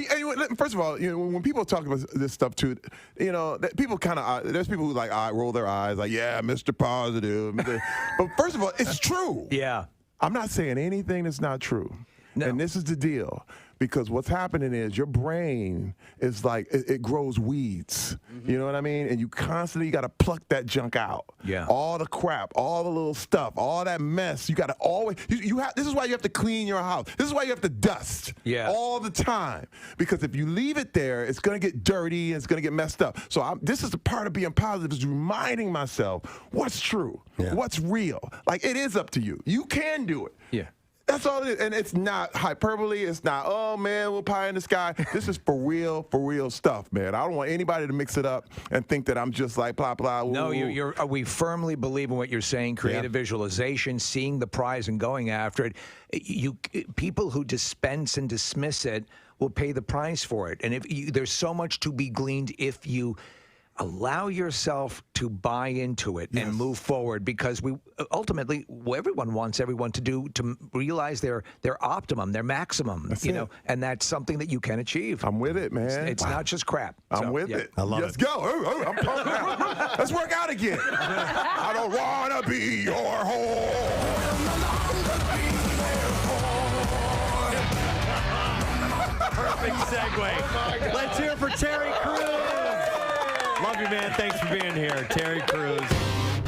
First of all, when people talk about this stuff too, people kind of there's people who roll their eyes like, yeah, Mr. Positive. But first of all, it's true. Yeah. I'm not saying anything that's not true. No. And this is the deal. Because what's happening is your brain is like, it grows weeds. Mm-hmm. You know what I mean? And you constantly got to pluck that junk out. Yeah. All the crap, all the little stuff, all that mess. You got to always, this is why you have to clean your house. This is why you have to dust all the time. Because if you leave it there, it's going to get dirty and it's going to get messed up. So this is the part of being positive, is reminding myself what's true, what's real. Like, it is up to you. You can do it. Yeah. That's all it is. And it's not hyperbole. It's not, oh, man, we're pie in the sky. This is for real stuff, man. I don't want anybody to mix it up and think that I'm just like blah, blah. No, we firmly believe in what you're saying, creative visualization, seeing the prize and going after it. People who dispense and dismiss it will pay the price for it. And there's so much to be gleaned if you allow yourself to buy into it and move forward, because ultimately everyone wants everyone to realize their optimum, their maximum, and that's something that you can achieve. I'm with it, man. It's not just crap. I'm with it. I love Let's it. go. I'm pumped now. Let's work out again. I don't want to be your whore. Perfect segue. Let's hear it for Terry Crews. Love you, man. Thanks for being here. Terry Crews.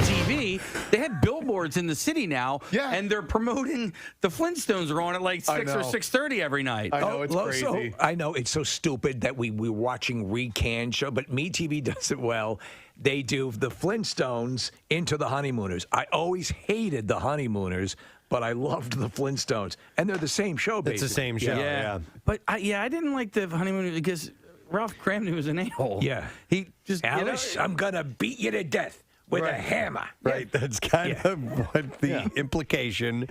TV, they have billboards in the city now, and they're promoting the Flintstones are on at like 6 or 6:30 every night. I know, it's crazy. I know, it's so stupid that we're watching recanned show, but MeTV does it well. They do the Flintstones into the Honeymooners. I always hated the Honeymooners, but I loved the Flintstones. And they're the same show, basically. It's the same show, yeah. But I didn't like the Honeymooners because Ralph Cramden was an a-hole. Yeah. He just, Alice, I'm going to beat you to death with a hammer. Right, that's kind of what the implication.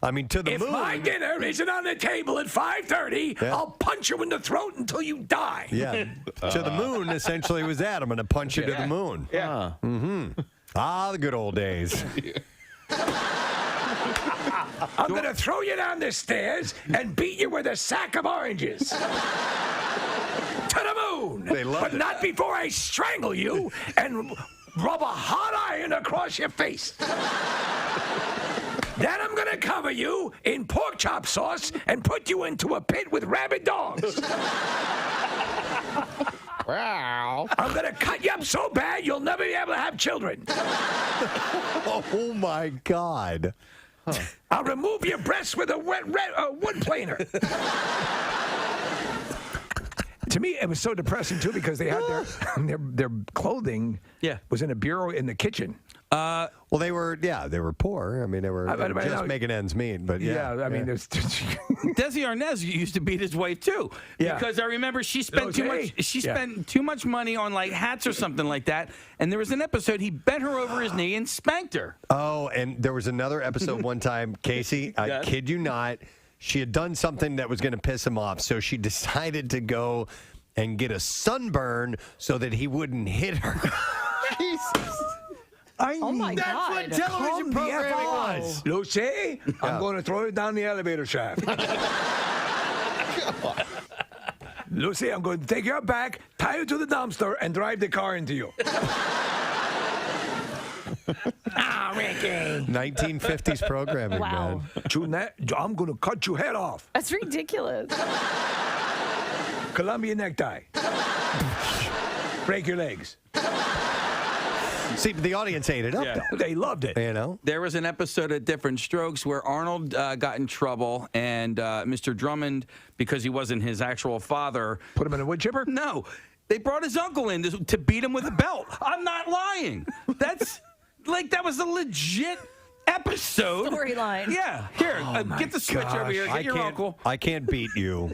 I mean, to the moon. If my dinner isn't on the table at 5:30, I'll punch you in the throat until you die. Yeah. To the moon, essentially, was that. I'm going to punch you to the moon. Yeah. Mm-hmm. The good old days. I'm going to throw you down the stairs and beat you with a sack of oranges. To the moon. They love but it. not before I strangle you and rub a hot iron across your face. Then I'm going to cover you in pork chop sauce and put you into a pit with rabid dogs. Wow. I'm going to cut you up so bad you'll never be able to have children. Oh, my God. I'll remove your breasts with a wood planer. To me, it was so depressing, too, because they had their clothing was in a bureau in the kitchen. Well, they were poor. I mean, they were just making ends meet. But I mean, there's Desi Arnaz used to beat his wife too, because I remember she spent too much. She spent too much money on like hats or something like that. And there was an episode he bent her over his knee and spanked her. Oh, and there was another episode one time, Casey. I kid you not. She had done something that was going to piss him off, so she decided to go and get a sunburn so that he wouldn't hit her. Jesus. Oh my That's God. what television programming was. Lucy, I'm going to throw you down the elevator shaft. Lucy, I'm going to take your back, tie you to the dumpster, and drive the car into you. Ricky. 1950s programming, Wow. man. I'm going to cut your head off. That's ridiculous. Columbia necktie. Break your legs. See, the audience ate it up, though. They loved it. You know? There was an episode of Different Strokes where Arnold got in trouble, and Mr. Drummond, because he wasn't his actual father... Put him in a wood chipper? No. They brought his uncle in to beat him with a belt. I'm not lying. That's... that was a legit... episode. Storyline. Yeah. Here, get the switch over here. Get your uncle. I can't beat you.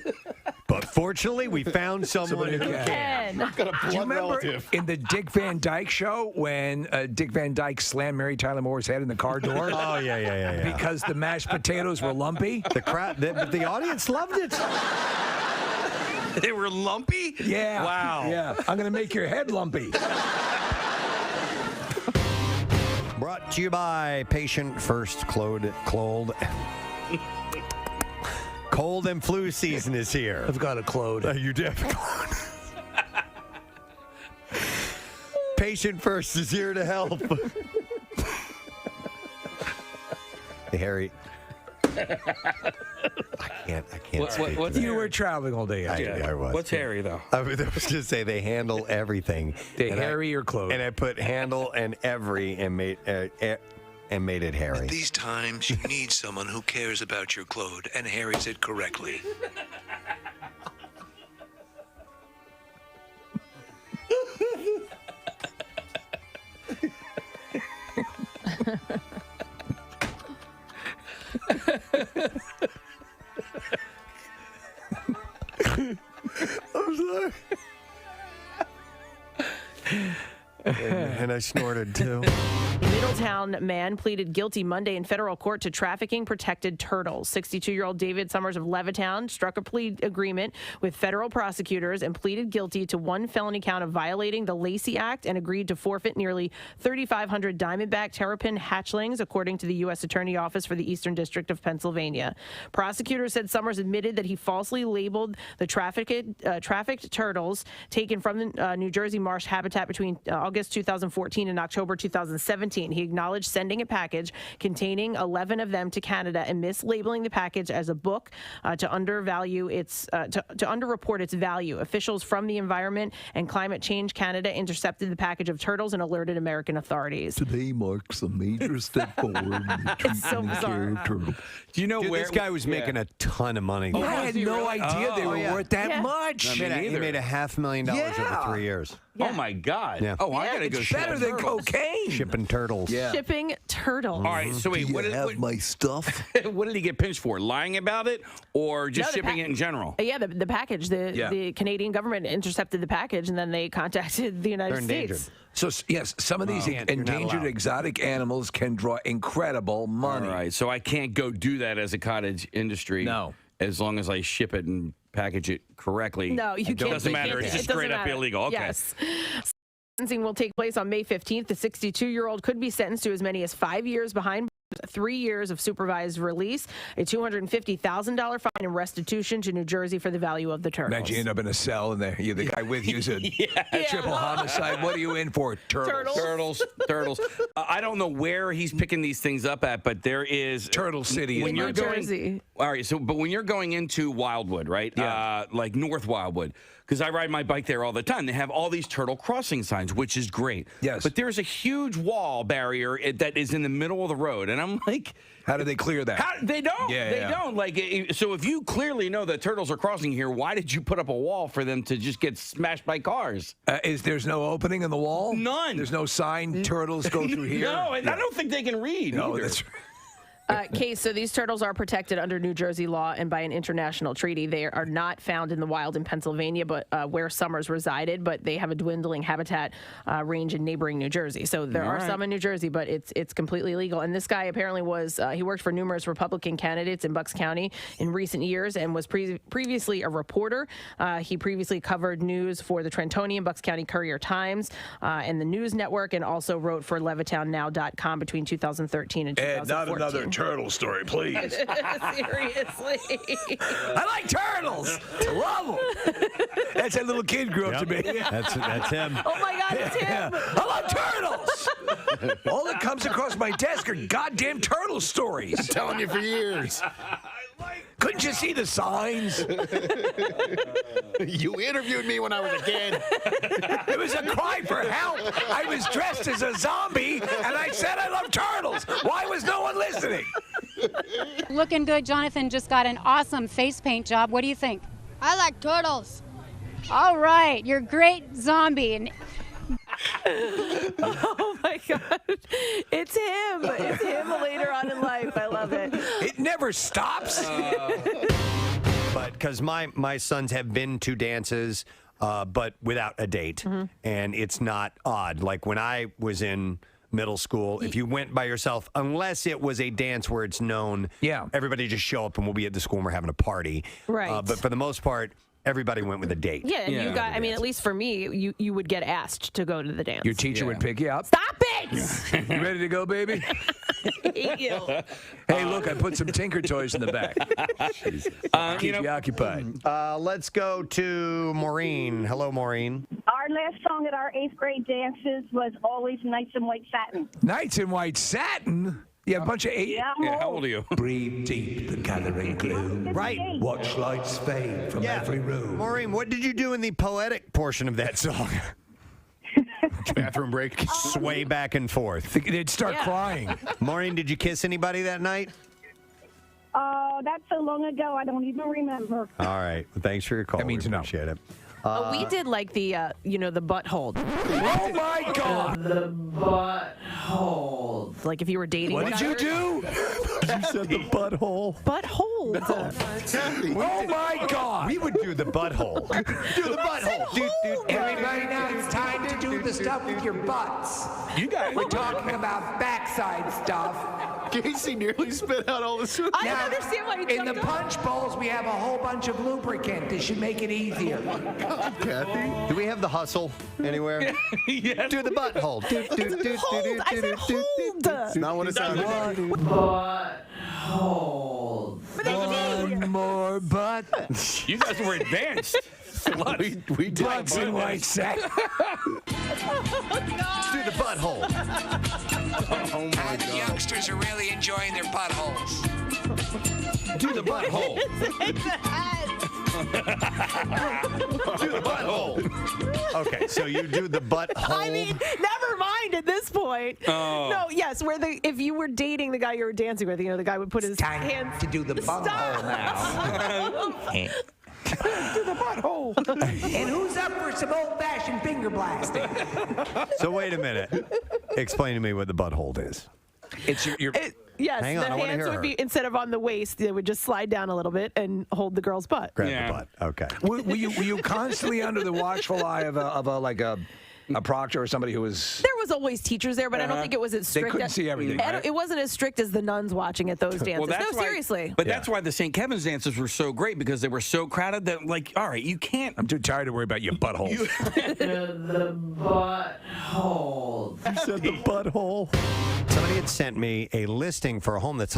But fortunately, we found someone who can. Do you remember in the Dick Van Dyke show when Dick Van Dyke slammed Mary Tyler Moore's head in the car door? Oh, yeah. Because the mashed potatoes were lumpy? The audience loved it. They were lumpy? Yeah. Wow. Yeah. I'm going to make your head lumpy. Brought to you by Patient First Cold and flu season is here. I've got a clode. You do have a clode. Patient First is here to help. Hey, Harry. I can't speak to that. You were traveling all day. I was. What's Harry, though? I was going to say they handle everything. They Harry your clothes. And I put handle and every and made it Harry. At these times, you need someone who cares about your clothes and harries it correctly. I'm sorry. And I snorted too. A Middletown man pleaded guilty Monday in federal court to trafficking protected turtles. 62-year-old David Summers of Levittown struck a plea agreement with federal prosecutors and pleaded guilty to one felony count of violating the Lacey Act and agreed to forfeit nearly 3,500 diamondback terrapin hatchlings, according to the U.S. Attorney Office for the Eastern District of Pennsylvania. Prosecutors said Summers admitted that he falsely labeled the trafficked turtles taken from the New Jersey marsh habitat between August 2014 and October 2017. He acknowledged sending a package containing 11 of them to Canada and mislabeling the package as a book to underreport its value. Officials from the Environment and Climate Change Canada intercepted the package of turtles and alerted American authorities. Today marks a major step forward in the It's so bizarre. of turtles. Do you know Dude, where this guy was making a ton of money? I had no idea they were worth that much. He made $500,000 over 3 years. Oh, my God. Yeah. Oh, I got to go It's better than cocaine. Shipping turtles. Yeah. Shipping turtles. All right, so wait, what my stuff? what did he get pinched for? Lying about it or just No, the shipping it in general? Yeah, the package. The Canadian government intercepted the package, and then they contacted the United States. So, yes, some of these endangered exotic animals can draw incredible money. All right, so I can't go do that as a cottage industry. No. As long as I ship it and package it correctly. No, you can't. It doesn't matter. It's just straight up illegal. Okay. Yes. Sentencing will take place on May 15th. The 62-year-old could be sentenced to as many as 5 years behind 3 years of supervised release, a $250,000 fine, and restitution to New Jersey for the value of the turtles. Imagine you end up in a cell and the guy with you is a triple homicide. What are you in for? Turtles. I don't know where he's picking these things up at, but there is Turtle City. When in you're New going, Jersey. All right, but when you're going into Wildwood, right? Yeah. Like North Wildwood, because I ride my bike there all the time. They have all these turtle crossing signs, which is great. Yes. But there's a huge wall barrier that is in the middle of the road, and I'm like, how do they clear that? They don't. They don't. Like, so if you clearly know that turtles are crossing here, why did you put up a wall for them to just get smashed by cars? There's no opening in the wall? None. There's no sign turtles go through here? No, and I don't think they can read either. That's Case, so these turtles are protected under New Jersey law and by an international treaty. They are not found in the wild in Pennsylvania, but where Summers resided, but they have a dwindling habitat range in neighboring New Jersey. So there are some in New Jersey, but it's completely legal. And this guy apparently he worked for numerous Republican candidates in Bucks County in recent years and was previously a reporter. He previously covered news for the Trentonian, Bucks County Courier-Times, and the News Network, and also wrote for LevittownNow.com between 2013 and 2014. And not another turtle story, please. Seriously. I like turtles. Love them. That's that little kid grew up to be. That's him. Oh my God, it's him. I love turtles. All that comes across my desk are goddamn turtle stories. I'm telling you for years. Couldn't you see the signs? You interviewed me when I was a kid. It was a cry for help. I was dressed as a zombie, and I said I love turtles. Why was no one listening? Looking good. Jonathan just got an awesome face paint job. What do you think? I like turtles. All right, you're a great zombie. And Oh my God. It's him. It's him later on in life. I love it. It never stops. But because my sons have been to dances, but without a date, and it's not odd. Like when I was in middle school, if you went by yourself, unless it was a dance where it's known, everybody just show up and we'll be at the school and we're having a party. Right. But for the most part, everybody went with a date. Yeah, and you got, I mean, at least for me, you would get asked to go to the dance. Your teacher would pick you up. Stop it! You ready to go, baby? Hate you. Hey, look, I put some Tinker toys in the back. Keep you occupied. Let's go to Maureen. Hello, Maureen. Our last song at our 8th grade dances was always Nights in White Satin. Nights in White Satin? Yeah, a bunch of 8. Yeah, how old are you? Breathe deep the gathering gloom. Right. Watch lights fade from every room. Maureen, what did you do in the poetic portion of that song? Bathroom break. Sway back and forth. They'd start crying. Maureen, did you kiss anybody that night? That's so long ago, I don't even remember. All right. Well, thanks for your call. That means we appreciate it. We did like the, the butt hold. Oh my God! The butt hold. Like if you were dating. What did you do? You said the butthole. Butt hold. Oh my God! We would do the butthole. Do the butthole. Everybody, now it's time to do the stuff with your butts. You guys. We're talking about backside stuff. Casey nearly spit out all the I don't understand why you In the jumped up. punch bowls, we have a whole bunch of lubricant. This should make it easier. Kathy, do we have the hustle anywhere? Yes. Do the butthole. Hold. I said hold. Not what it sounded like. Butt hold. One more butt. You guys were advanced. We did. Butts in White Satin. Do the butthole. Oh my The God. youngsters are really enjoying their buttholes. Do the butthole. Do the butthole. Okay, so you do the butthole. I mean, never mind at this point. Oh. No, yes, if you were dating the guy you were dancing with, the guy would put his hands to do the butthole now. to the butthole. And who's up for some old-fashioned finger blasting? So wait a minute. Explain to me what the butthole is. It's your Yes, Hang on, I the wanna hands hear would her. be, instead of on the waist, they would just slide down a little bit and hold the girl's butt. Grab the butt. Okay. Were you constantly under the watchful eye of a proctor or somebody who was? There was always teachers there, but I don't think it was as strict. They couldn't see everything. I don't- Right? It wasn't as strict as the nuns watching at those dances. No, why- seriously. But that's why the St. Kevin's dances were so great, because they were so crowded that, like, all right, you can't. I'm too tired to worry about your butthole. The butthole. You said the butthole. Somebody had sent me a listing for a home that's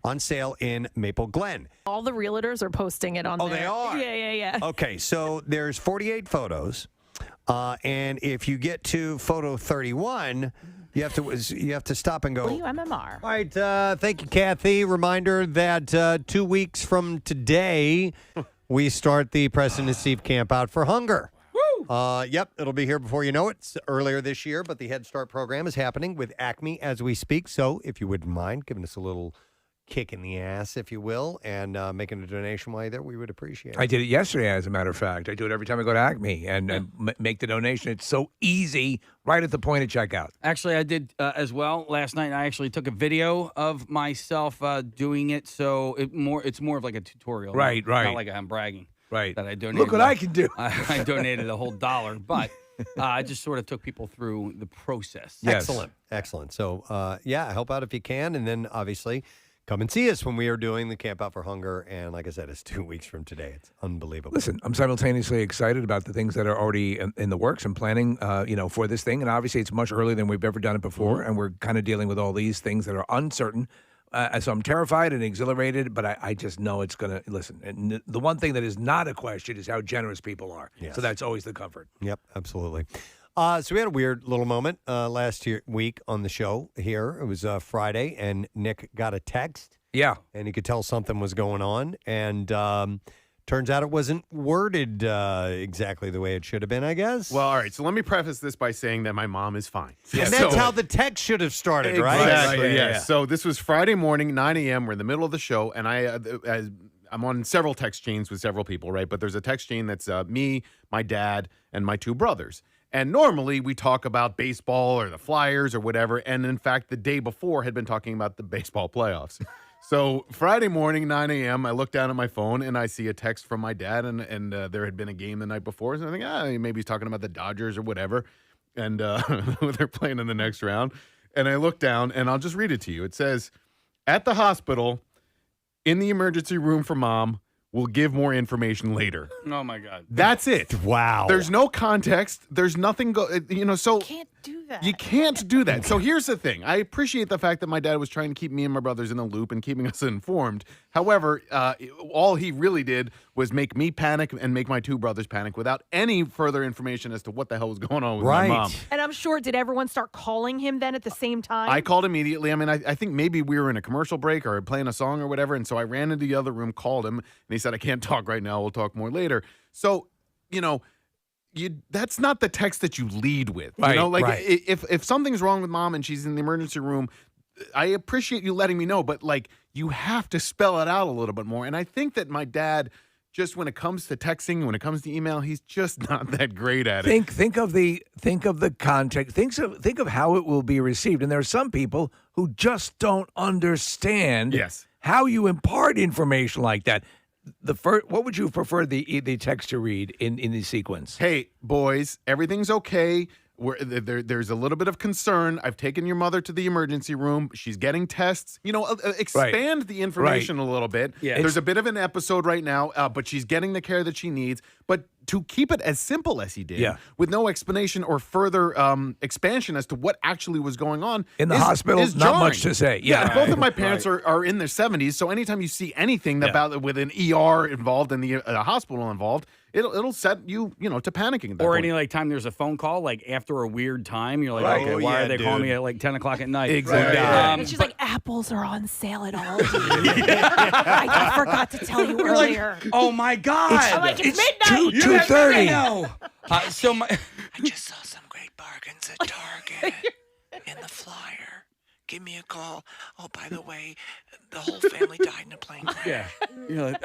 on sale in Maple Glen. All the realtors are posting it on there. Oh, they are? Yeah. Okay, so there's 48 photos, and if you get to photo 31, you have to stop and go. WMMR. All right, thank you, Kathy. Reminder that 2 weeks from today, we start the Preston and Steve Camp Out for Hunger. Yep, it'll be here before you know it. It's earlier this year, but the Head Start program is happening with Acme as we speak. So if you wouldn't mind giving us a little kick in the ass, if you will, and making a donation while you're there, we would appreciate it. I did it yesterday, as a matter of fact. I do it every time I go to Acme and make the donation. It's so easy, right at the point of checkout. Actually, I did as well last night. I actually took a video of myself doing it, so it's more of like a tutorial. Right. Not like I'm bragging. Right. That I donated. Look what I can do. I donated a whole $1, but I just sort of took people through the process. Yes. Excellent. So, help out if you can, and then obviously come and see us when we are doing the Camp Out for Hunger. And like I said, it's 2 weeks from today. It's unbelievable. Listen, I'm simultaneously excited about the things that are already in the works and planning, for this thing. And obviously, it's much earlier than we've ever done it before, and we're kind of dealing with all these things that are uncertain. So I'm terrified and excited, but I just know it's going to, listen, and the one thing that is not a question is how generous people are. Yes. So that's always the comfort. Yep, absolutely. So we had a weird little moment week on the show here. It was Friday, and Nick got a text Yeah. And he could tell something was going on. And turns out it wasn't worded exactly the way it should have been, I guess. Well, all right. So let me preface this by saying that my mom is fine. And that's how the text should have started, right? Exactly, Right, yes. So this was Friday morning, 9 a.m. We're in the middle of the show, and I'm on several text chains with several people, right? But there's a text chain that's me, my dad, and my two brothers. And normally we talk about baseball or the Flyers or whatever. And in fact, the day before had been talking about the baseball playoffs. So Friday morning, 9 a.m., I look down at my phone and I see a text from my dad, and there had been a game the night before. So I think, maybe he's talking about the Dodgers or whatever. And they're playing in the next round. And I look down, and I'll just read it to you. It says, at the hospital, in the emergency room for mom, we'll give more information later. Oh, my God. That's it. Wow. There's no context. There's nothing, so. Can't do that. You can't do that. So here's the thing. I appreciate the fact that my dad was trying to keep me and my brothers in the loop and keeping us informed. However, all he really did was make me panic and make my two brothers panic without any further information as to what the hell was going on with my mom. And I'm sure, did everyone start calling him then at the same time? I called immediately. I mean, I think maybe we were in a commercial break or playing a song or whatever. And so I ran into the other room, called him, and he said, I can't talk right now. We'll talk more later. So, that's not the text that you lead with. Right, If something's wrong with mom and she's in the emergency room, I appreciate you letting me know, but you have to spell it out a little bit more. And I think that my dad, just when it comes to texting, when it comes to email, he's just not that great at it. Think of the context. Think of how it will be received. And there are some people who just don't understand how you impart information like that. What would you prefer the text to read in the sequence? Hey, boys, everything's okay. There's a little bit of concern. I've taken your mother to the emergency room. She's getting tests. Expand the information a little bit. Yeah. There's a bit of an episode right now, but she's getting the care that she needs. But to keep it as simple as he did, with no explanation or further expansion as to what actually was going on. In the hospital, is not jarring. much to say. Yeah. Both of my parents are in their 70s, so anytime you see anything about with an ER involved and the hospital involved, it'll set you, to panicking. At that Or point. any time there's a phone call, after a weird time, you're like, okay, why are they calling me at 10 o'clock at night? Exactly. And she's like, apples are on sale at Aldi. I forgot to tell you earlier. Oh my God! I'm like, it's midnight. 2:30. No. I just saw some great bargains at Target in the flyer. Give me a call. Oh, by the way, the whole family died in a plane crash. Yeah.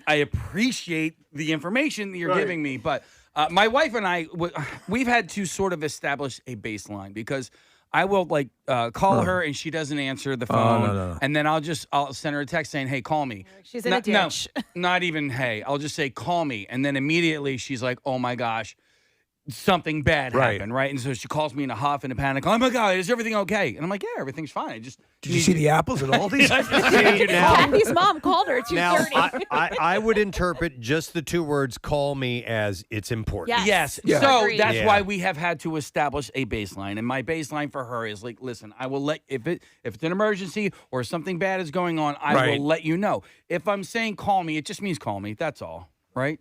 I appreciate the information that you're giving me, but my wife and I, we've had to sort of establish a baseline because I will call her and she doesn't answer the phone, no. and then I'll send her a text saying, "Hey, call me." She's in a ditch. No, not even hey. I'll just say, "Call me," and then immediately she's like, "Oh my gosh." Something bad happened, right? And so she calls me in a huff and a panic. Oh my God, is everything okay? And I'm like, yeah, everything's fine. Did you see the apples at Aldi's? Candy's mom called her at 2:30. Now, I would interpret just the two words "call me" as it's important. Yes. Yeah. So Agreed. that's why we have had to establish a baseline. And my baseline for her is listen, I will if it's an emergency or something bad is going on, I will let you know. If I'm saying call me, it just means call me. That's all, right?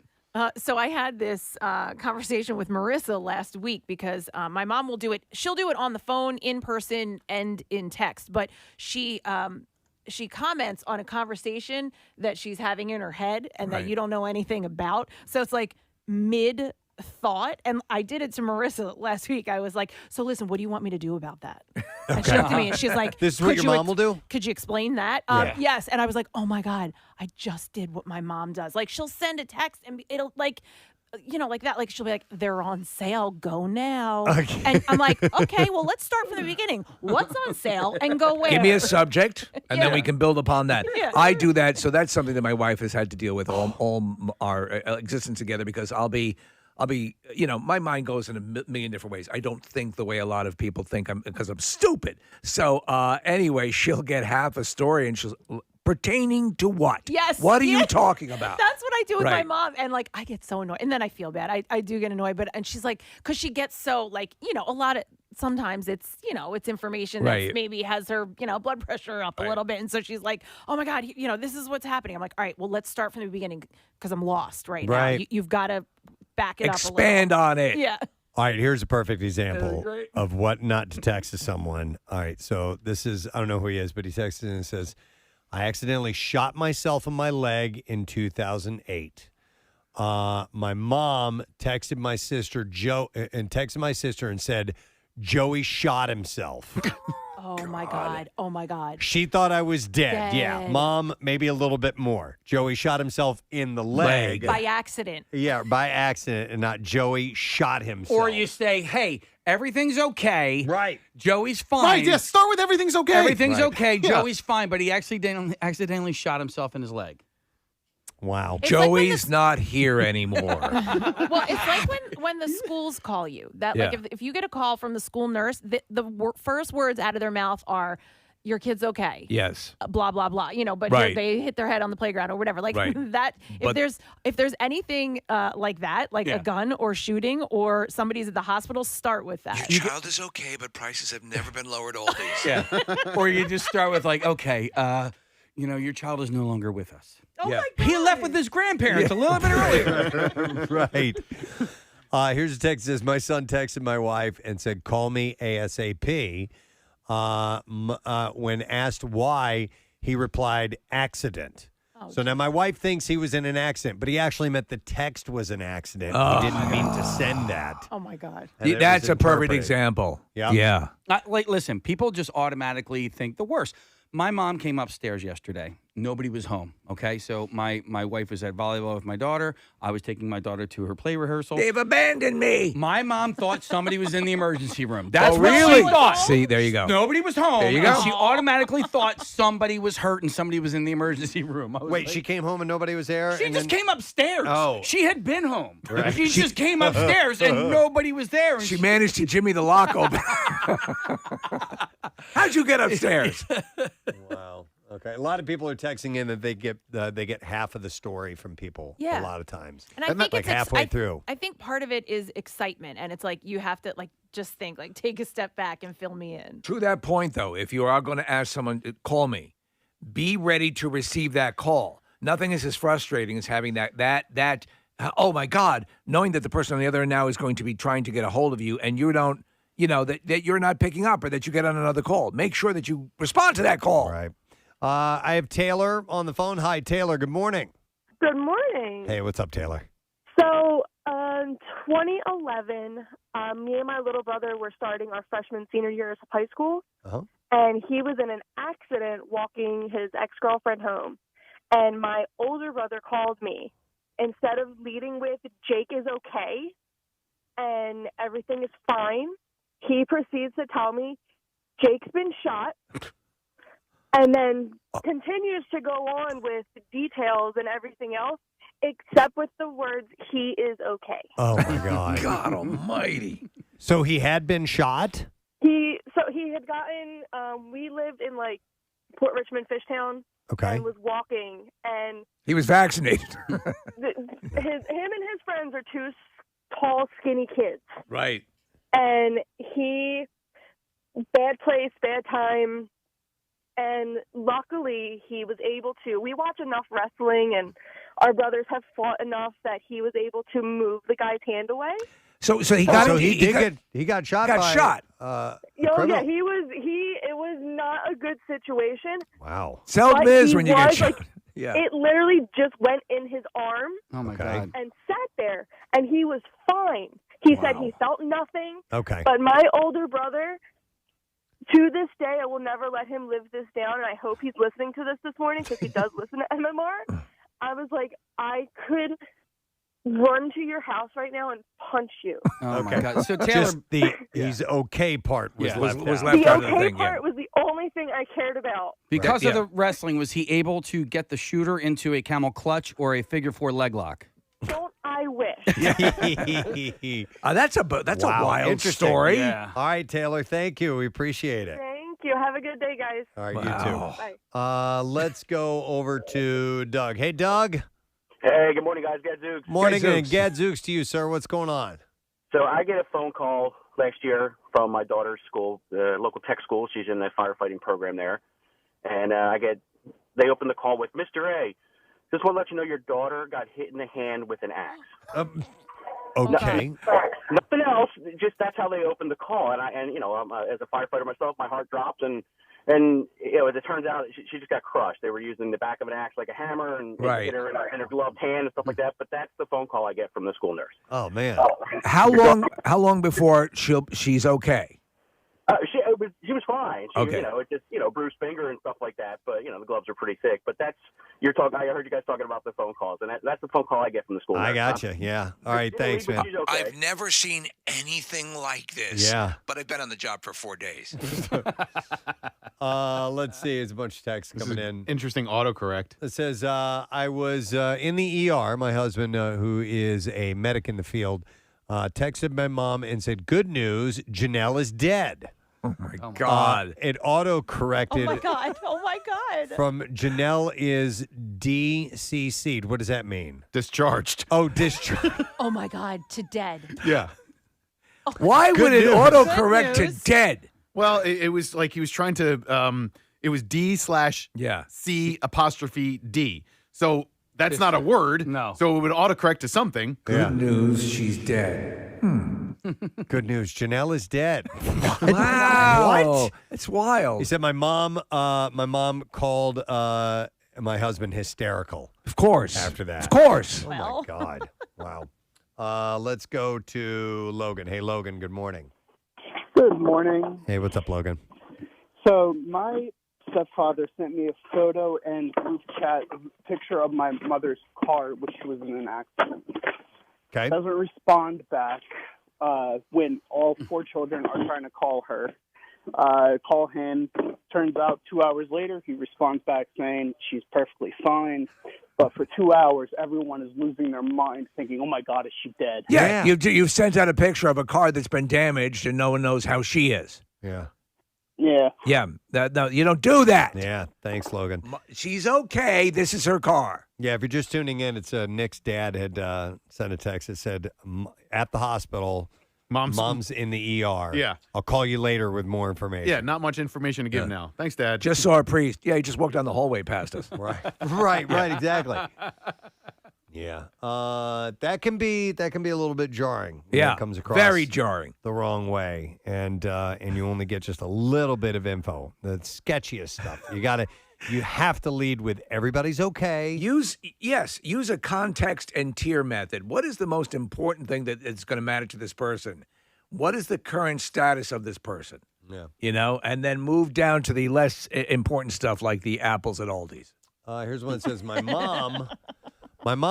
So I had this conversation with Marissa last week because my mom will do it. She'll do it on the phone, in person, and in text. But she comments on a conversation that she's having in her head and that you don't know anything about. So it's like mid thought. And I did it to Marissa last week. I was like, so listen, what do you want me to do about that? And she looked at me and she's like, this is what your mom will do? Could you explain that? Yes. And I was like, oh my God, I just did what my mom does. She'll send a text and it'll like that. She'll be like, they're on sale. Go now. Okay. And I'm like, okay, well, let's start from the beginning. What's on sale and go where? Give me a subject, and then we can build upon that. Yeah. I do that, so that's something that my wife has had to deal with all our existence together because I'll be, my mind goes in a million different ways. I don't think the way a lot of people think because I'm stupid. So anyway, she'll get half a story and she'll pertaining to what? Yes. What are you talking about? That's what I do with my mom. And I get so annoyed. And then I feel bad. I do get annoyed. And she's like, because she gets so a lot of, sometimes it's, it's information that maybe has her, blood pressure up a little bit. And so she's like, oh my God, this is what's happening. I'm like, all right, well, let's start from the beginning because I'm lost right now. You've got to back it up a little. Expand on it. Yeah. All right, here's a perfect example of what not to text to someone. All right, so this is, I don't know who he is, but he texts and says, I accidentally shot myself in my leg in 2008. My mom texted my sister and said, Joey shot himself. Oh my God. Oh my God. She thought I was dead. Yeah. Dead. Mom, maybe a little bit more. Joey shot himself in the leg. By accident. Yeah, by accident, and not Joey shot himself. Or you say, hey, everything's okay. Right. Joey's fine. Right, yeah, start with everything's okay. Everything's Right. okay. Yeah. Joey's fine, but he accidentally shot himself in his leg. Wow. It's like when Joey's not here anymore. Well, it's like when the schools call you. That like Yeah. if you get a call from the school nurse, the first words out of their mouth are, "Your kid's okay." Yes. Blah blah blah. But Right. they hit their head on the playground or whatever. Like Right. that. But- If there's anything like that, like Yeah. a gun or shooting or somebody's at the hospital, start with that. Your child is okay, but prices have never been lowered all these. Yeah. Or you just start with like, okay, your child is no longer with us. Oh Yeah. my God. He left with his grandparents a little bit earlier. Right. Here's a text that says, my son texted my wife and said, call me ASAP. When asked why, he replied, accident. So now my wife thinks he was in an accident, but he actually meant the text was an accident. He didn't mean to send that. Oh my God. And it That's was a perfect interpreted. example. Yeah. Yeah. Listen, people just automatically think the worst. My mom came upstairs yesterday. Nobody was home. Okay, so my wife was at volleyball with my daughter. I was taking my daughter to her play rehearsal. They've abandoned me. My mom thought somebody was in the emergency room. That's what really? she thought. See, there you go. Nobody was home. There you and go. she automatically thought somebody was hurt and somebody was in the emergency room. I was Wait, like, she came home and nobody was there? She and just then- came upstairs. Oh. She had been home. Right. She just came upstairs and nobody was there. And She managed to jimmy the lock open. How'd you get upstairs? Wow. Okay. A lot of people are texting in that they get half of the story from people. Yeah. A lot of times. And I think like it's halfway through. I think part of it is excitement, and it's like you have to just think, take a step back and fill me in. To that point, though, if you are going to ask someone, call me, be ready to receive that call. Nothing is as frustrating as having that. Oh my God, knowing that the person on the other end now is going to be trying to get a hold of you, and you don't, that you're not picking up, or that you get on another call. Make sure that you respond to that call. All right. I have Taylor on the phone. Hi, Taylor. Good morning. Good morning. Hey, what's up, Taylor? So, 2011, me and my little brother were starting our freshman senior years of high school, Uh-huh. and he was in an accident walking his ex-girlfriend home. And my older brother called me. Instead of leading with, Jake is okay and everything is fine, he proceeds to tell me, Jake's been shot. And then continues to go on with details and everything else, except with the words, he is okay. Oh, my God. God almighty. So he had been shot? He had gotten, we lived in Port Richmond, Fishtown. Okay. And was walking, and He was vaccinated. him and his friends are two tall, skinny kids. Right. And bad place, bad time. And luckily, he was able to. We watch enough wrestling, and our brothers have fought enough that he was able to move the guy's hand away. So he got. He got shot. Got by, shot. Yeah, criminal. it was not a good situation. Wow. Seldom But is he when you get was, shot. Yeah. It literally just went in his arm. Oh my God. And sat there, and he was fine. He said he felt nothing. Okay. But my older brother, to this day, I will never let him live this down, and I hope he's listening to this morning because he does listen to MMR. I was like, I could run to your house right now and punch you. Oh my God. So Taylor, Just the he's okay part was left out. The okay part was the only thing I cared about. because of the wrestling, was he able to get the shooter into a camel clutch or a figure four leg lock? Don't I wish? That's a Wow, wild interesting. story. Yeah. All right, Taylor. Thank you. We appreciate it. Thank you. Have a good day, guys. All right, Wow. you too. Let's go over to Doug. Hey, Doug. Hey, good morning, guys. Gadzooks. Morning and gadzooks to you, sir. What's going on? So I get a phone call last year from my daughter's school, the local tech school. She's in the firefighting program there. And they open the call with, Mr. A, just want to let you know your daughter got hit in the hand with an axe. Okay. Nothing else. Just that's how they opened the call. And I'm, as a firefighter myself, my heart drops and And as it turns out, she just got crushed. They were using the back of an axe like a hammer and hit her in her gloved hand and stuff like that. But that's the phone call I get from the school nurse. Oh man! How long before she's okay? She was fine. She, Okay. It just bruised finger and stuff like that. But the gloves are pretty thick. But that's you're talking. I heard you guys talking about the phone calls, and that's the phone call I get from the school nurse. I gotcha. Yeah. All right. Thanks, man. I've never seen anything like this. Yeah. But I've been on the job for 4 days. Let's see. There's a bunch of texts coming in. Interesting autocorrect. It says, I was in the ER. My husband, who is a medic in the field, texted my mom and said, good news, Janelle is dead. Oh, my God. It auto-corrected. Oh, my God. Oh, my God. From Janelle is DCC'd. What does that mean? Discharged. Oh, discharged. Oh, my God. To dead. Yeah. Why would it autocorrect to dead? Well, it was like he was trying to. It was D/C apostrophe D. So that's not a word. No. So it would autocorrect to something. Good news, she's dead. Good news, Janelle is dead. Wow. What? It's wild. He said my mom called my husband hysterical. Of course. After that. Of course. Oh my God. Wow. Let's go to Logan. Hey, Logan. Good morning. Good morning. Hey, what's up, Logan? So my stepfather sent me a photo and group chat picture of my mother's car, which was in an accident. Okay. Doesn't respond back when all 4 children are trying to call her. Call him. Turns out 2 hours later, he responds back saying she's perfectly fine. But for 2 hours, everyone is losing their mind thinking, oh, my God, is she dead? Yeah. You've sent out a picture of a car that's been damaged and no one knows how she is. Yeah. Yeah. Yeah. No, you don't do that. Yeah. Thanks, Logan. She's okay. This is her car. Yeah, if you're just tuning in, it's Nick's dad had sent a text that said, at the hospital, mom's in the ER. Yeah. I'll call you later with more information. Yeah, not much information to give now. Thanks, Dad. Just saw a priest. Yeah, he just walked down the hallway past us. Right, exactly. Yeah. That can be a little bit jarring. When Yeah, it comes across very jarring. the wrong way, and you only get just a little bit of info. The sketchiest stuff. You have to lead with everybody's okay. Use a context and tier method. What is the most important thing that is going to matter to this person? What is the current status of this person? Yeah. And then move down to the less important stuff like the apples at Aldi's. Here's one that says, my mom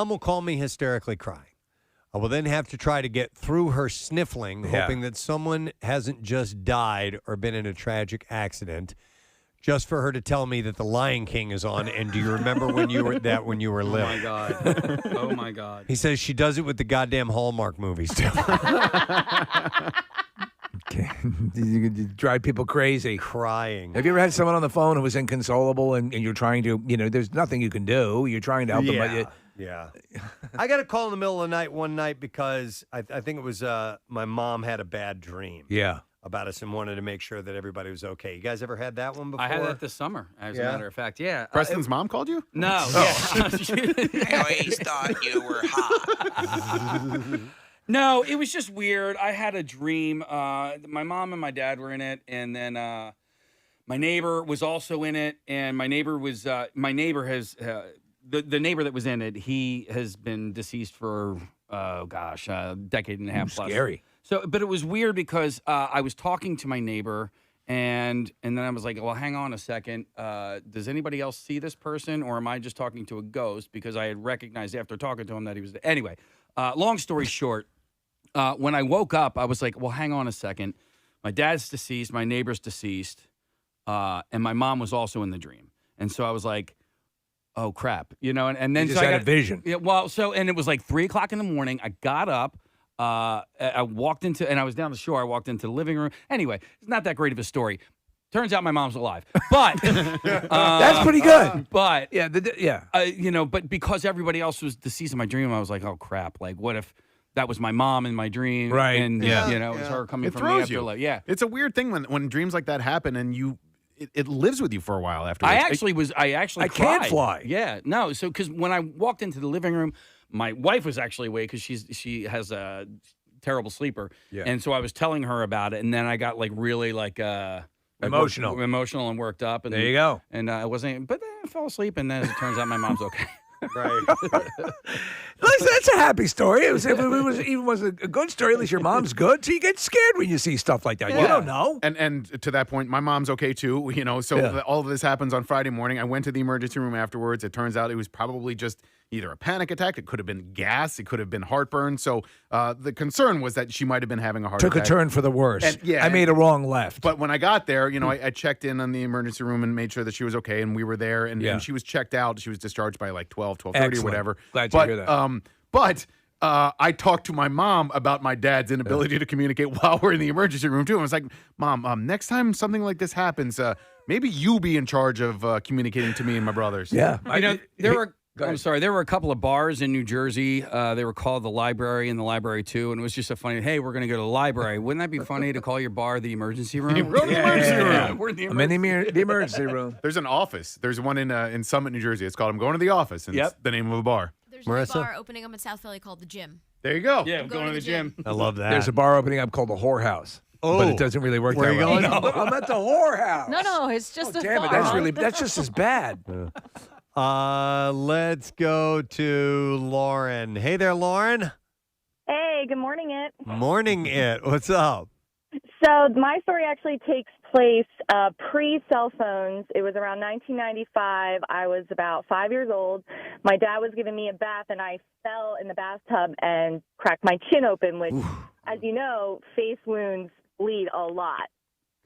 will call me hysterically crying. I will then have to try to get through her sniffling, hoping that someone hasn't just died or been in a tragic accident, just for her to tell me that The Lion King is on. And do you remember when you were little? Oh, my God. Oh, my God. He says she does it with the goddamn Hallmark movies, too. You drive people crazy. Crying. Have you ever had someone on the phone who was inconsolable and you're trying to, there's nothing you can do. You're trying to help them. But Yeah. I got a call in the middle of the night one night because I think it was my mom had a bad dream. Yeah. About us and wanted to make sure that everybody was okay. You guys ever had that one before? I had that this summer, as a matter of fact. Yeah. Preston's mom called you? No. I always thought you were hot. No, it was just weird. I had a dream. My mom and my dad were in it, and then my neighbor was also in it. And my neighbor has the neighbor that was in it. He has been deceased for a decade and a half plus. Scary. So, but it was weird because I was talking to my neighbor, and then I was like, well, hang on a second. Does anybody else see this person, or am I just talking to a ghost? Because I had recognized after talking to him that he was there. Anyway, long story short, when I woke up, I was like, well, hang on a second. My dad's deceased, my neighbor's deceased, and my mom was also in the dream. And so I was like, oh, crap. And then You just had a vision. Yeah, and it was like 3 o'clock in the morning. I got up. I walked into, and I was down the shore. I walked into the living room. Anyway, it's not that great of a story. Turns out my mom's alive, but that's pretty good. But yeah, but because everybody else was deceased in my dream, I was like, oh crap! Like, what if that was my mom in my dream? Right. And it was her coming It from the throws you. afterlife. Yeah, It's a weird thing when dreams like that happen and it lives with you for a while afterwards. I can't cried. fly. Yeah, no. So because when I walked into the living room, my wife was actually awake because she has a terrible sleeper, Yeah. and so I was telling her about it, and then I got like really emotional and worked up. And There you go. And I wasn't, but then I fell asleep, and then as it turns out, my mom's okay. Right. Listen, that's a happy story. If it was a good story, at least your mom's good. So you get scared when you see stuff like that. You don't know. And to that point, my mom's okay too. So all of this happens on Friday morning. I went to the emergency room afterwards. It turns out it was probably just either a panic attack. It could have been gas. It could have been heartburn. So the concern was that she might have been having a heart Took attack. a turn for the worse. I made a wrong left. But when I got there, I checked in on the emergency room and made sure that she was okay. And we were there. And she was checked out. She was discharged by like 12:30 or Excellent. whatever. Glad to hear that. But I talked to my mom about my dad's inability to communicate while we're in the emergency room too. I was like, Mom, next time something like this happens, maybe you be in charge of communicating to me and my brothers. Yeah. There were a couple of bars in New Jersey. They were called the Library and the Library 2, and it was just a funny, hey, we're going to go to the library. Wouldn't that be funny to call your bar the emergency room? We're in the emergency room. We're in the I'm in the emergency room. There's an office. There's one in Summit, New Jersey. It's called I'm Going to the Office, and it's the name of a bar. There's a bar opening up in South Philly called the Gym. There you go. Yeah, I'm going to the gym. I love that. There's a bar opening up called the Whorehouse. But it doesn't really work Where that are you well. going? No, I'm at the Whorehouse. No, it's just a Damn it, bar. that's just as bad. Let's go to Lauren. Hey there, Lauren. Hey, good morning, it. Morning, it. What's up? So my story actually takes place pre-cell phones. It was around 1995. I was about 5 years old. My dad was giving me a bath, and I fell in the bathtub and cracked my chin open, which, as you know, face wounds bleed a lot.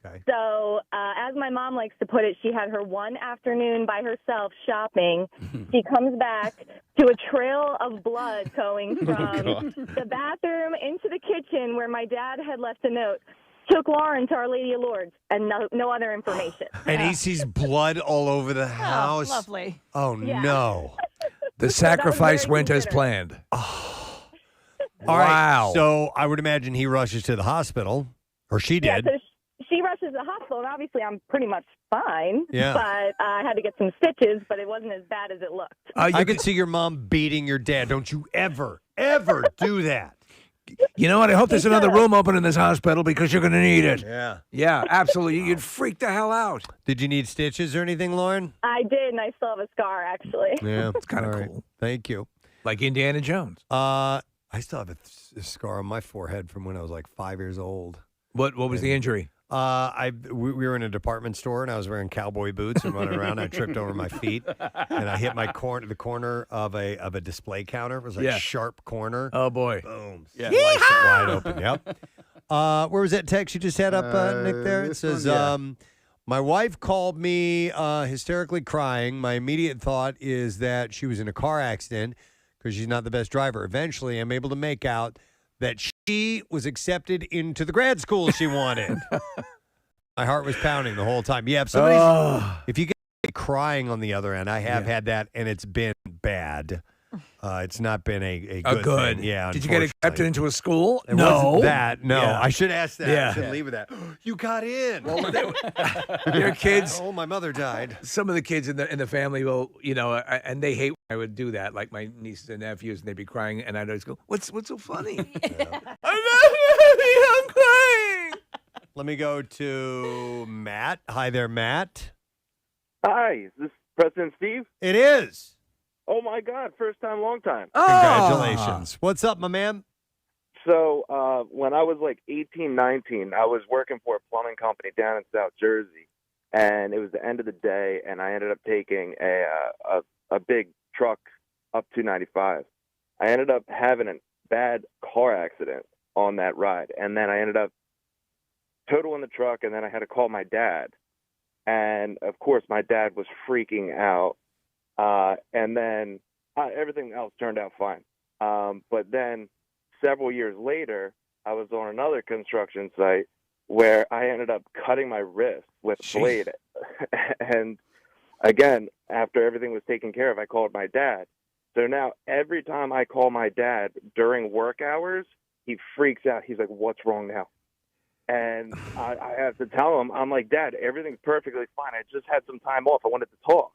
Okay. So as my mom likes to put it, she had her one afternoon by herself shopping. She comes back to a trail of blood going from the bathroom into the kitchen where my dad had left a note. Took Lauren to Our Lady of Lourdes, and no other information. And he sees blood all over the house. Lovely. Oh, Yeah. no. The sacrifice went as planned. All right. Wow. So I would imagine he rushes to the hospital, or she Yeah, did. so she rushes to the hospital, and obviously I'm pretty much fine. Yeah. But I had to get some stitches, but it wasn't as bad as it looked. I could see your mom beating your dad. Don't you ever do that. You know what? I hope there's another room open in this hospital because you're going to need it. Yeah. Yeah, absolutely. You'd freak the hell out. Did you need stitches or anything, Lauren? I did, and I still have a scar, actually. Yeah. It's kind of All right. cool. Thank you. Like Indiana Jones. I still have a scar on my forehead from when I was like 5 years old. What was the injury? We were in a department store, and I was wearing cowboy boots and running around. I tripped over my feet, and I hit the corner of a display counter. It was like a sharp corner. Oh, boy. Boom. Yeah. Sliced it wide open. Yep. Where was that text you just had up, Nick, there? It says, my wife called me hysterically crying. My immediate thought is that she was in a car accident because she's not the best driver. Eventually, I'm able to make out that she was accepted into the grad school she wanted. My heart was pounding the whole time. Yeah, if you get crying on the other end, I have had that, and it's been bad. It's not been a good thing. Yeah. Did you get accepted into a school? It No. wasn't that. No. Yeah. I should ask that. Yeah. I should leave with that. You got in. Well, their kids. Oh, my mother died. Some of the kids in the family will, and they hate when I would do that, like my nieces and nephews, and they'd be crying, and I'd always go, "What's so funny?" I'm crying. Let me go to Matt. Hi there, Matt. Hi, is this Preston Steve? It is. Oh my God, first time, long time. Congratulations. What's up, my man? So when I was like 18, 19, I was working for a plumbing company down in South Jersey, and it was the end of the day, and I ended up taking a big truck up 295. I ended up having a bad car accident on that ride, and then I ended up totaling the truck, and then I had to call my dad. And, of course, my dad was freaking out. And then everything else turned out fine. But then several years later, I was on another construction site where I ended up cutting my wrist with a blade. And again, after everything was taken care of, I called my dad. So now every time I call my dad during work hours, he freaks out. He's like, "What's wrong now?" And I have to tell him, I'm like, "Dad, everything's perfectly fine. I just had some time off. I wanted to talk."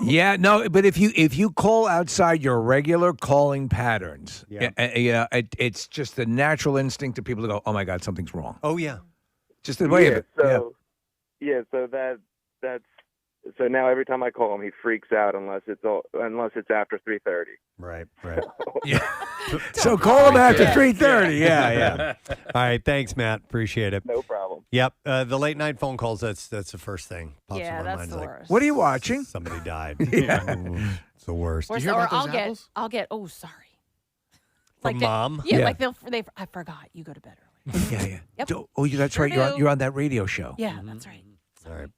Yeah, no, but if you call outside your regular calling patterns, it's just the natural instinct of people to go, "Oh my God, something's wrong." Oh yeah, just the way of it. So Yeah, so that's so now every time I call him, he freaks out unless it's after 3:30. Right. Yeah. So call him after 3:30. Yeah. All right, thanks, Matt. Appreciate it. No problem. Yep, the late night phone calls. That's the first thing pops in my that's mind. the It's worst. What are you watching? Somebody died. Yeah. Ooh, it's the worst. Or, I'll get. Oh, sorry. From mom? Yeah, Yeah. like they. I forgot. You go to bed early. Yeah. Yep. Oh, that's right. Sure do. You're on that radio show. Yeah, that's right. All right.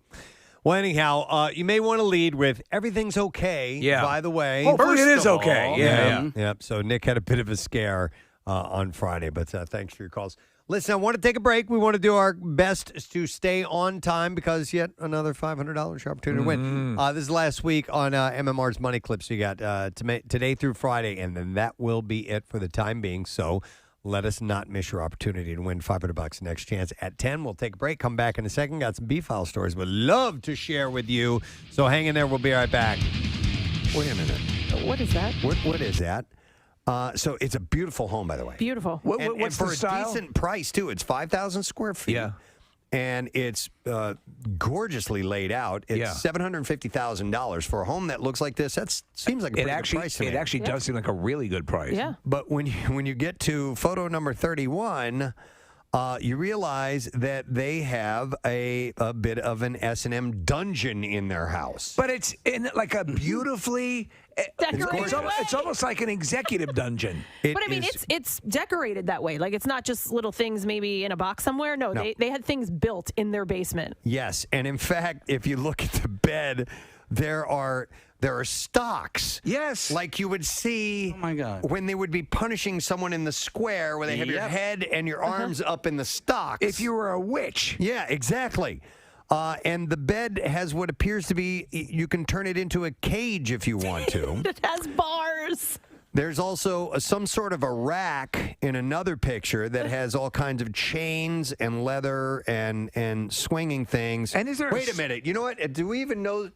Well, anyhow, you may want to lead with everything's okay. Yeah. By the way, Hopefully it is First of okay. all, Yeah. Yep. So Nick had a bit of a scare on Friday, but thanks for your calls. Listen, I want to take a break. We want to do our best to stay on time because yet another $500 opportunity to win. This is last week on MMR's Money Clips. So you got today through Friday, and then that will be it for the time being. So let us not miss your opportunity to win $500 next chance at 10. We'll take a break, come back in a second. Got some B-file stories we'd love to share with you. So hang in there. We'll be right back. Wait a minute. What is that? What is that? So it's a beautiful home, by the way. Beautiful. And What's for the style? a decent price, too. It's 5,000 square feet. Yeah. And it's gorgeously laid out. It's $750,000 for a home that looks like this. That seems like a pretty good price to me. It actually does seem like a really good price. Yeah. But when you get to photo number 31, you realize that they have a bit of an S&M dungeon in their house. But it's in like a beautifully. It's almost like an executive dungeon. But I mean, it's decorated that way. Like it's not just little things maybe in a box somewhere. No. They had things built in their basement. Yes, and in fact, if you look at the bed, there are stocks. Yes. Like you would see when they would be punishing someone in the square where they have your head and your arms up in the stocks. If you were a witch. Yeah, exactly. And the bed has what appears to be, you can turn it into a cage if you want to. It has bars. There's also some sort of a rack in another picture that has all kinds of chains and leather and swinging things. And is there Wait a minute. You know what? Do we even know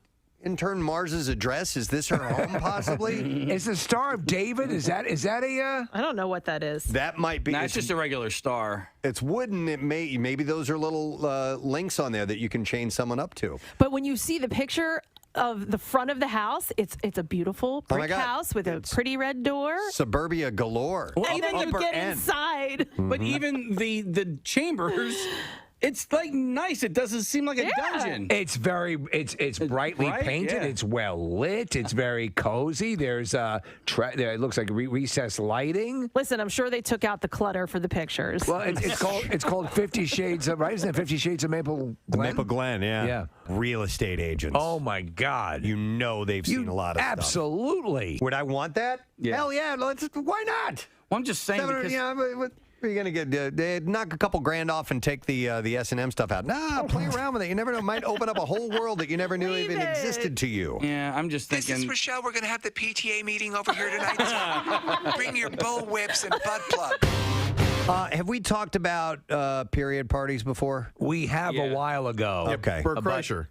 intern Mars's address? Is this her home possibly? Is the Star of David? Is that a? I don't know what that is. That might be. No, it's just a regular star. It's wooden. Maybe those are little links on there that you can chain someone up to. But when you see the picture of the front of the house, it's a beautiful Oh my brick God. house with a pretty red door. Suburbia galore. And then you Upper get end. inside. But even the chambers, it's like nice. It doesn't seem like a dungeon. It's brightly bright, painted. yeah. It's well lit. It's very cozy. There's it looks like recessed lighting. Listen, I'm sure they took out the clutter for the pictures. Well, it's called 50 Shades of Isn't it 50 Shades of Maple Glen? Maple Glen, yeah. Yeah. Real estate agents. Oh my God. You know they've seen a lot of stuff. Absolutely. Would I want that? Yeah. Hell yeah. Why not? Well, I'm just saying because what are you going to get? They knock a couple grand off and take the S&M stuff out. Nah, play around with it. You never know. It might open up a whole world that you never knew even existed to you. yeah, I'm just This thinking. is Rochelle. We're going to have the PTA meeting over here tonight. Bring your bull whips and butt plugs. Have we talked about period parties before? We have a while ago. Okay. Bert Kreischer.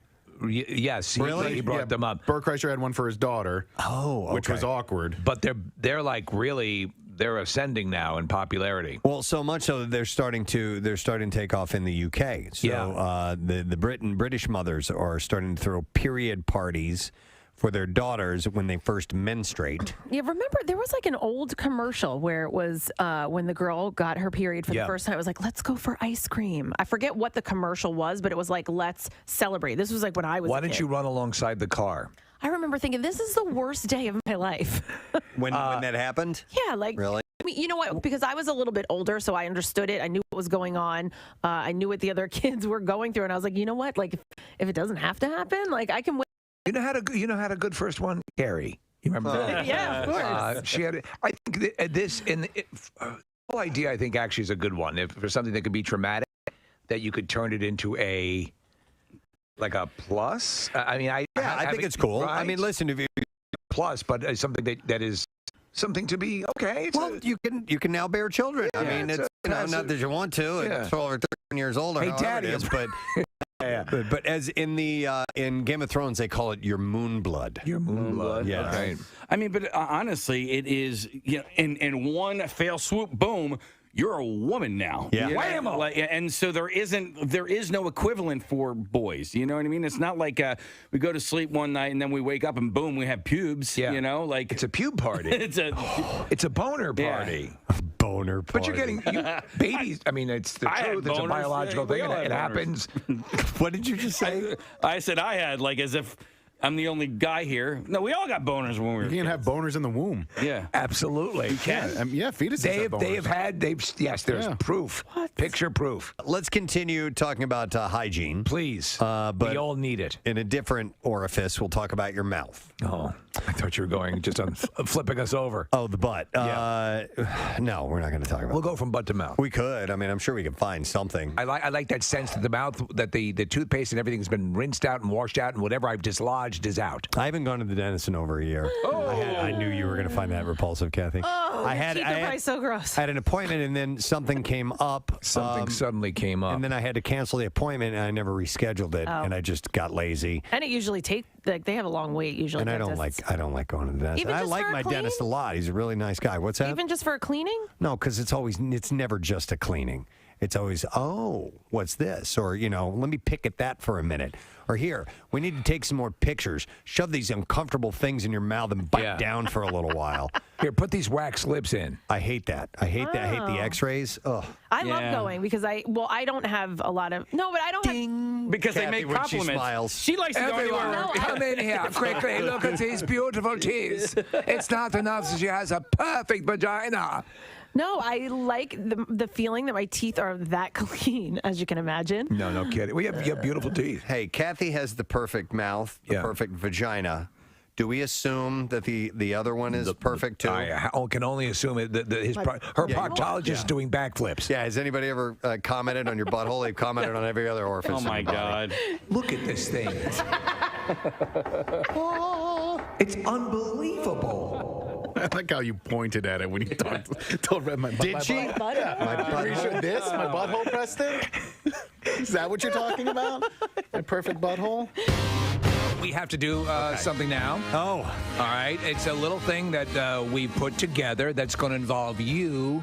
Yes, Really? he brought them up. Bert Kreischer had one for his daughter. Oh, okay. Which was awkward. But they're like really they're ascending now in popularity. Well, so much so that they're starting to take off in the UK. So the British mothers are starting to throw period parties for their daughters when they first menstruate. Yeah, remember there was like an old commercial where it was when the girl got her period for the first time. It was like, let's go for ice cream. I forget what the commercial was, but it was like, let's celebrate. This was like when I was Why a didn't kid. you run alongside the car? I remember thinking, this is the worst day of my life. When that happened? Yeah, like Really? I mean, you know what? Because I was a little bit older, so I understood it. I knew what was going on. I knew what the other kids were going through, and I was like, you know what? Like, if it doesn't have to happen, like I can wait. You know how a good first one, Carrie. You remember that? Yeah, of course. She had. I think the whole idea. I think actually is a good one. If for something that could be traumatic, that you could turn it into a plus. I mean, I think it's cool. Right? I mean, listen, if you plus, but something that is something to be okay. you can now bear children. I mean, it's not that you want to. Yeah. It's 12 or 13 years old or Hey, however Daddy, it is, but. But as in in Game of Thrones, they call it your moon blood. Your moon blood. Yeah. Right. I mean, but honestly, it is in one fell swoop, boom. you're a woman now. Yeah. You know? Whammo. Like, and so there is no equivalent for boys. You know what I mean? It's not like we go to sleep one night and then we wake up and boom, we have pubes. Yeah. You know, like It's a pube party. it's a It's a boner party. Boner party. But you're getting babies. I mean, it's the I had truth. It's a boners. biological We thing. all It had happens. What did you just say? I said I had, like, as if I'm the only guy here. No, we all got boners when we were You can have boners in the womb. Yeah. Absolutely. You can. Yeah, fetuses have boners. Yes, there's Yeah. proof. Picture proof. Let's continue talking about hygiene. Please. But we all need it. In a different orifice, we'll talk about your mouth. Oh, I thought you were going just on flipping us over. Oh, the butt. Yeah. No, we're not going to talk about We'll go from butt to mouth. We could. I mean, I'm sure we could find something. I like that sense that the mouth, that the toothpaste and everything's been rinsed out and washed out, and whatever I've dislodged is out. I haven't gone to the dentist in over a year. Oh. I knew you were going to find that repulsive, Kathy. Oh, I your had, teeth I are had, probably so gross. I had an appointment, and then something came up. Something suddenly came up. And then I had to cancel the appointment, and I never rescheduled it, Oh. and I just got lazy. And it usually they have a long wait usually. And I don't like going to the dentist. Even And I just like for a my clean? dentist a lot. He's a really nice guy. What's that? Even just for a cleaning? No, because it's never just a cleaning. It's always, oh, what's this? Or, let me pick at that for a minute. Or here, we need to take some more pictures. Shove these uncomfortable things in your mouth and bite down for a little while. Here, put these wax lips in. I hate that. I hate that. I hate the Oh. x-rays. Ugh. I love going because I don't have a lot of but I don't have because Kathy, they make when she compliments. smiles. She likes to go Everyone, anywhere. come in here quickly. Look at these beautiful teeth. It's not enough that she has a perfect vagina. No, I like the feeling that my teeth are that clean, as you can imagine. No kidding. You have beautiful teeth. Hey, Kathy has the perfect mouth, the perfect vagina. Do we assume that the other one is perfect too? I can only assume her proctologist is doing backflips. Yeah, has anybody ever commented on your butthole? They've commented on every other orifice. Oh my in your body. God! Look at this thing. It's unbelievable. I like how you pointed at it when you told Red my butt. Did she? Yeah. My butthole. This? My butthole, Preston? Is that what you're talking about? My perfect butthole? We have to do something now. Oh. All right. It's a little thing that we put together that's going to involve you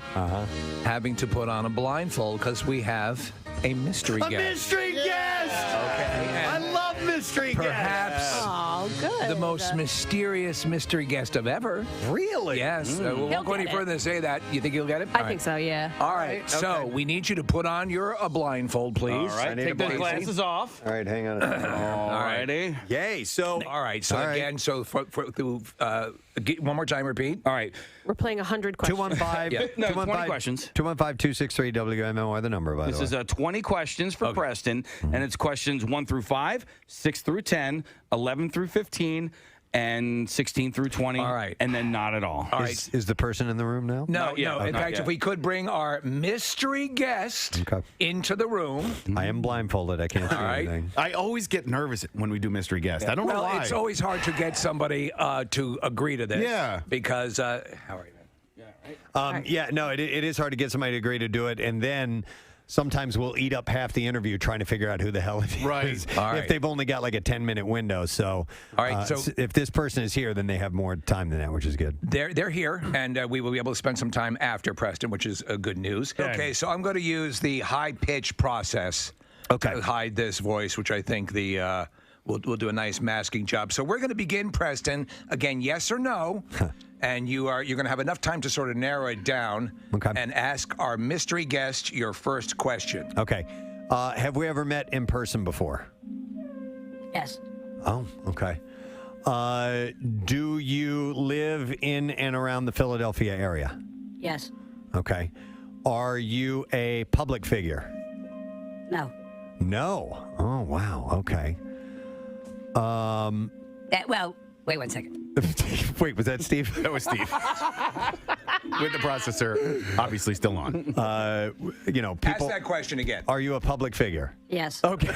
having to put on a blindfold because we have a mystery guest. Mystery guest! Okay. I love mystery Perhaps good. the most mysterious mystery guest of ever. Really? Yes. We He'll won't go any get further than say that. You think he'll get it? I think so, yeah. All right. So we need you to put on your blindfold, please. All right, take those glasses off. All right, hang on. All righty. Yay. So. All right. So again, so one more time, repeat. All right. We're playing 100 questions. 215. No, 20 questions. 215-263 WMMR, the number, by the way. This is 20 questions for Preston, and it's questions 1 through 5, 6 through 10, 11 through 15, and 16 through 20. All right. And then not at all. All right. Is the person in the room now? No, Not yet. no. In Not fact, yet. if we could bring our mystery guest into the room. I am blindfolded. I can't see anything. I always get nervous when we do mystery guest. I don't know why. It's always hard to get somebody to agree to this. Yeah. Because, how are you? It is hard to get somebody to agree to do it, and then sometimes we'll eat up half the interview trying to figure out who the hell it is. Right. All right. If they've only got like a 10-minute window. So, all right, so if this person is here, then they have more time than that, which is good. They're here, and we will be able to spend some time after Preston, which is good news. Okay, so I'm going to use the high-pitch process to hide this voice, which I think we'll do a nice masking job. So we're going to begin, Preston. Again, yes or no. And you're going to have enough time to sort of narrow it down and ask our mystery guest your first question. Okay. Have we ever met in person before? Yes. Oh, okay. Do you live in and around the Philadelphia area? Yes. Okay. Are you a public figure? No. No. Oh, wow. Okay. Wait 1 second. Wait, was that Steve? That was Steve. With the processor obviously still on. People. Ask that question again. Are you a public figure? Yes. Okay.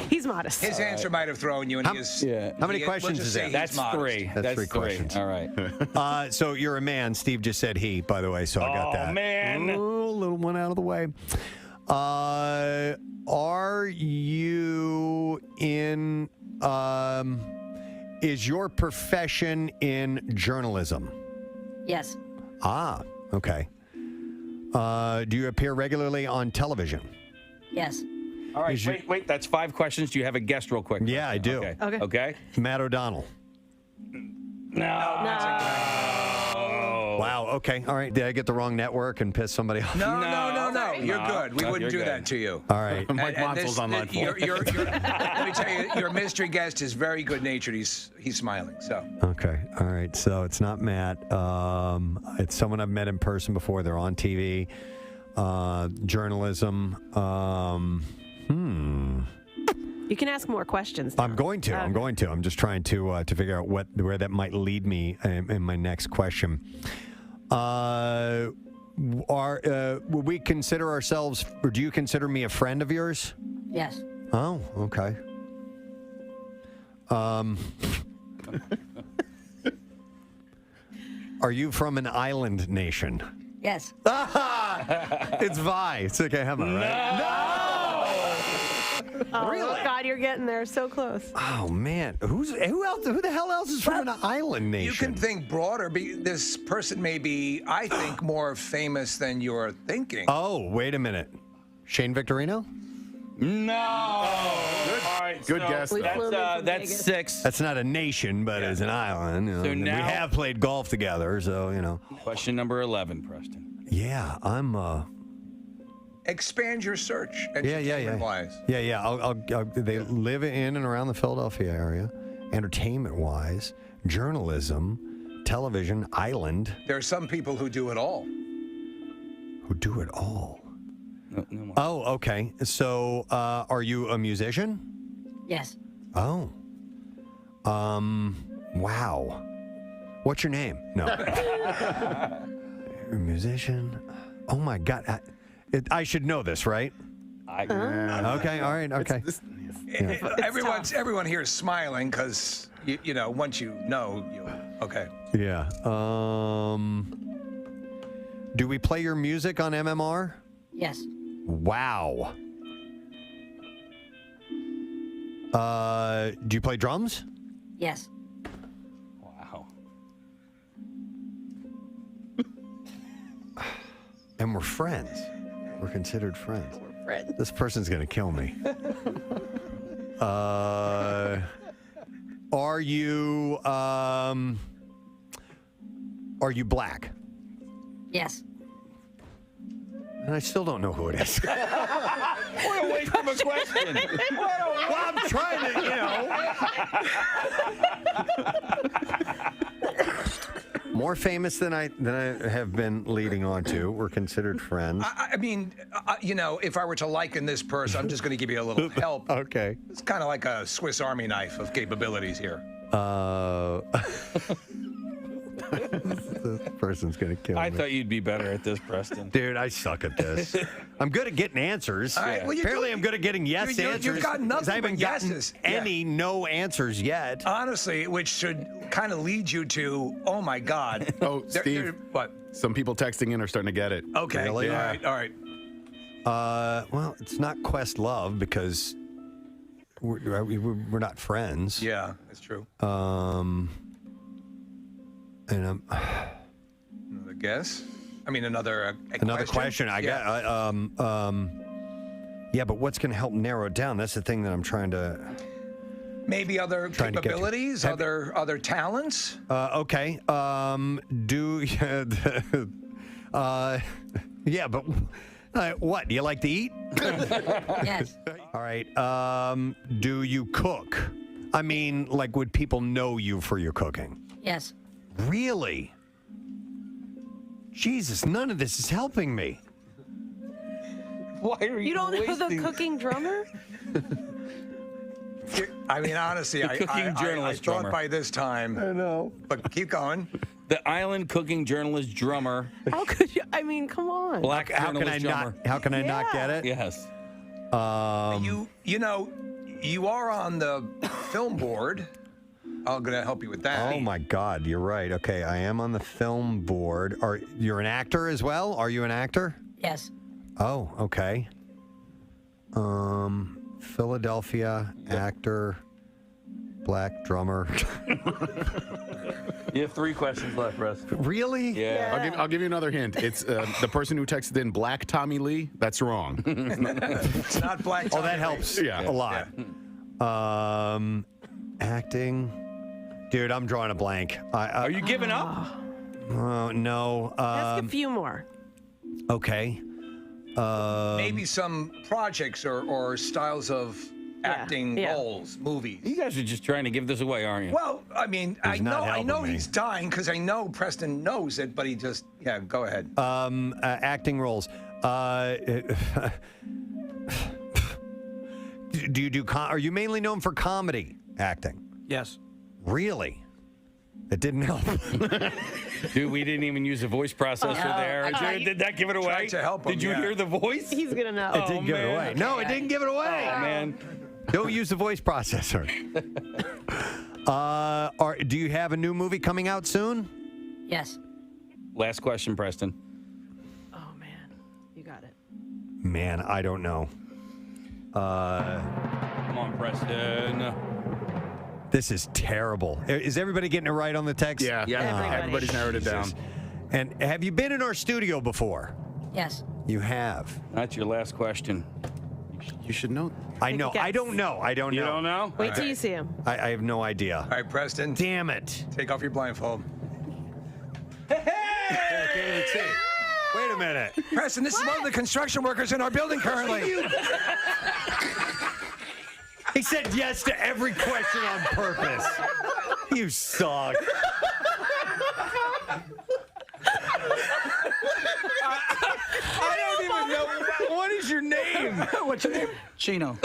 He's modest. His answer might have thrown you, and he is. How many questions is that? That's three. That's three questions. All right. So you're a man. Steve just said he, by the way, so I got that. Oh, man. Ooh, little one out of the way. Are you in... is your profession in journalism? Yes. Ah, Okay. Do you appear regularly on television? Yes. All right, wait. That's 5 questions. Do you have a guest real quick? Yeah, I do. Okay. Matt O'Donnell. Wow. Okay. All right. Did I get the wrong network and piss somebody off? No. You're good. We wouldn't do that to you. All right. Mike Monsel's on line 4. Let me tell you, your mystery guest is very good natured. He's smiling. So. Okay. All right. So it's not Matt. It's someone I've met in person before. They're on TV. Journalism. You can ask more questions. I'm going to. I'm just trying to figure out where that might lead me in my next question. Would we consider ourselves, or do you consider me a friend of yours? Yes. Oh, okay. Are you from an island nation? Yes. It's Vi. It's okay, Emma, right? No! Oh, God, you're getting there so close. Oh man, who else? Who the hell else is from an island nation? You can think broader. This person may be, I think, more famous than you're thinking. Oh, wait a minute. Shane Victorino? No. Good guess. That's 6. That's not a nation, but it's an island. You know, So and now- we have played golf together, so you know. Question number 11, Preston. Yeah, I'm. Expand your search. Yeah. Wise. Yeah. I'll, they live in and around the Philadelphia area. Entertainment-wise, journalism, television, island. There are some people who do it all. Who do it all? No more. Oh, okay. So, are you a musician? Yes. Oh. Wow. What's your name? No. You're a musician. Oh my God. I should know this, right? Okay. All right. Okay. Everyone here is smiling because you know once you know you. Okay. Yeah. Do we play your music on MMR? Yes. Wow. Do you play drums? Yes. Wow. And we're friends. We're considered friends. We're friends. This person's gonna kill me. Are you black? Yes. And I still don't know who it is. What a waste of a question. Well, I'm trying to, More famous than I have been leading on to. We're considered friends. I mean, if I were to liken this person, I'm just going to give you a little help. Okay. It's kind of like a Swiss Army knife of capabilities here. This person's gonna kill me. I thought you'd be better at this, Preston. Dude, I suck at this. I'm good at getting answers. All right, well, Apparently, I'm good at getting yes answers. You've got 'cause nothing I haven't but gotten yeses. any no answers yet. Honestly, which should kind of lead you to, oh my God. Oh, Steve. What? Some people texting in are starting to get it. Okay. Really? All right. Well, it's not Questlove because we're not friends. Yeah, that's true. And I'm Another guess? I mean, another question. I got. Yeah, but what's going to help narrow it down? That's the thing that I'm trying to. Maybe other Trying to get to. capabilities, other talents. Okay. Yeah, but what? Do you like to eat? Yes. All right. Do you cook? I mean, like, would people know you for your cooking? Yes. Really? Jesus, none of this is helping me. Why are you don't know the cooking drummer? I mean, honestly, I cooking journalist thought drummer. by this time. I know. But keep going. The island cooking journalist drummer. How could you? I mean, come on. Black How can I journalist drummer. not? How can I not get it? Yes. You are on the film board. I'm going to help you with that. Oh my God, you're right. Okay, I am on the film board. You're an actor as well? Are you an actor? Yes. Oh, okay. Philadelphia actor. black drummer. You have 3 questions left, Russ. Really? Yeah. I'll give you another hint. It's the person who texted in Black Tommy Lee. That's wrong. It's not black. Oh, that helps a lot. Acting. Dude, I'm drawing a blank. Are you giving up? No. Ask a few more. Okay. Maybe some projects or styles of acting roles, movies. You guys are just trying to give this away, aren't you? Well, I mean, I not know helping me. he's dying because I know Preston knows it, but he just go ahead. Acting roles. Do you do? Are you mainly known for comedy acting? Yes. Really? It didn't help. Dude, we didn't even use a voice processor there. Did that give it away? Tried to help him, Did you hear the voice? He's gonna know. It didn't give it away. No, it didn't give it away. Oh, man. Don't use the voice processor. Do you have a new movie coming out soon? Yes. Last question, Preston. Oh man, you got it. Man, I don't know. Come on, Preston. This is terrible. Is everybody getting it right on the text? Yeah. Everybody's narrowed it down. And have you been in our studio before? Yes. You have. That's your last question. You should know. I know. I don't know. I don't know. You don't know? Wait till you see him. I have no idea. All right, Preston. Damn it. Take off your blindfold. Hey! Wait a minute. Preston, this is one of the construction workers in our building currently. He said yes to every question on purpose. You suck. I don't even know. What is your name? What's your name? Chino.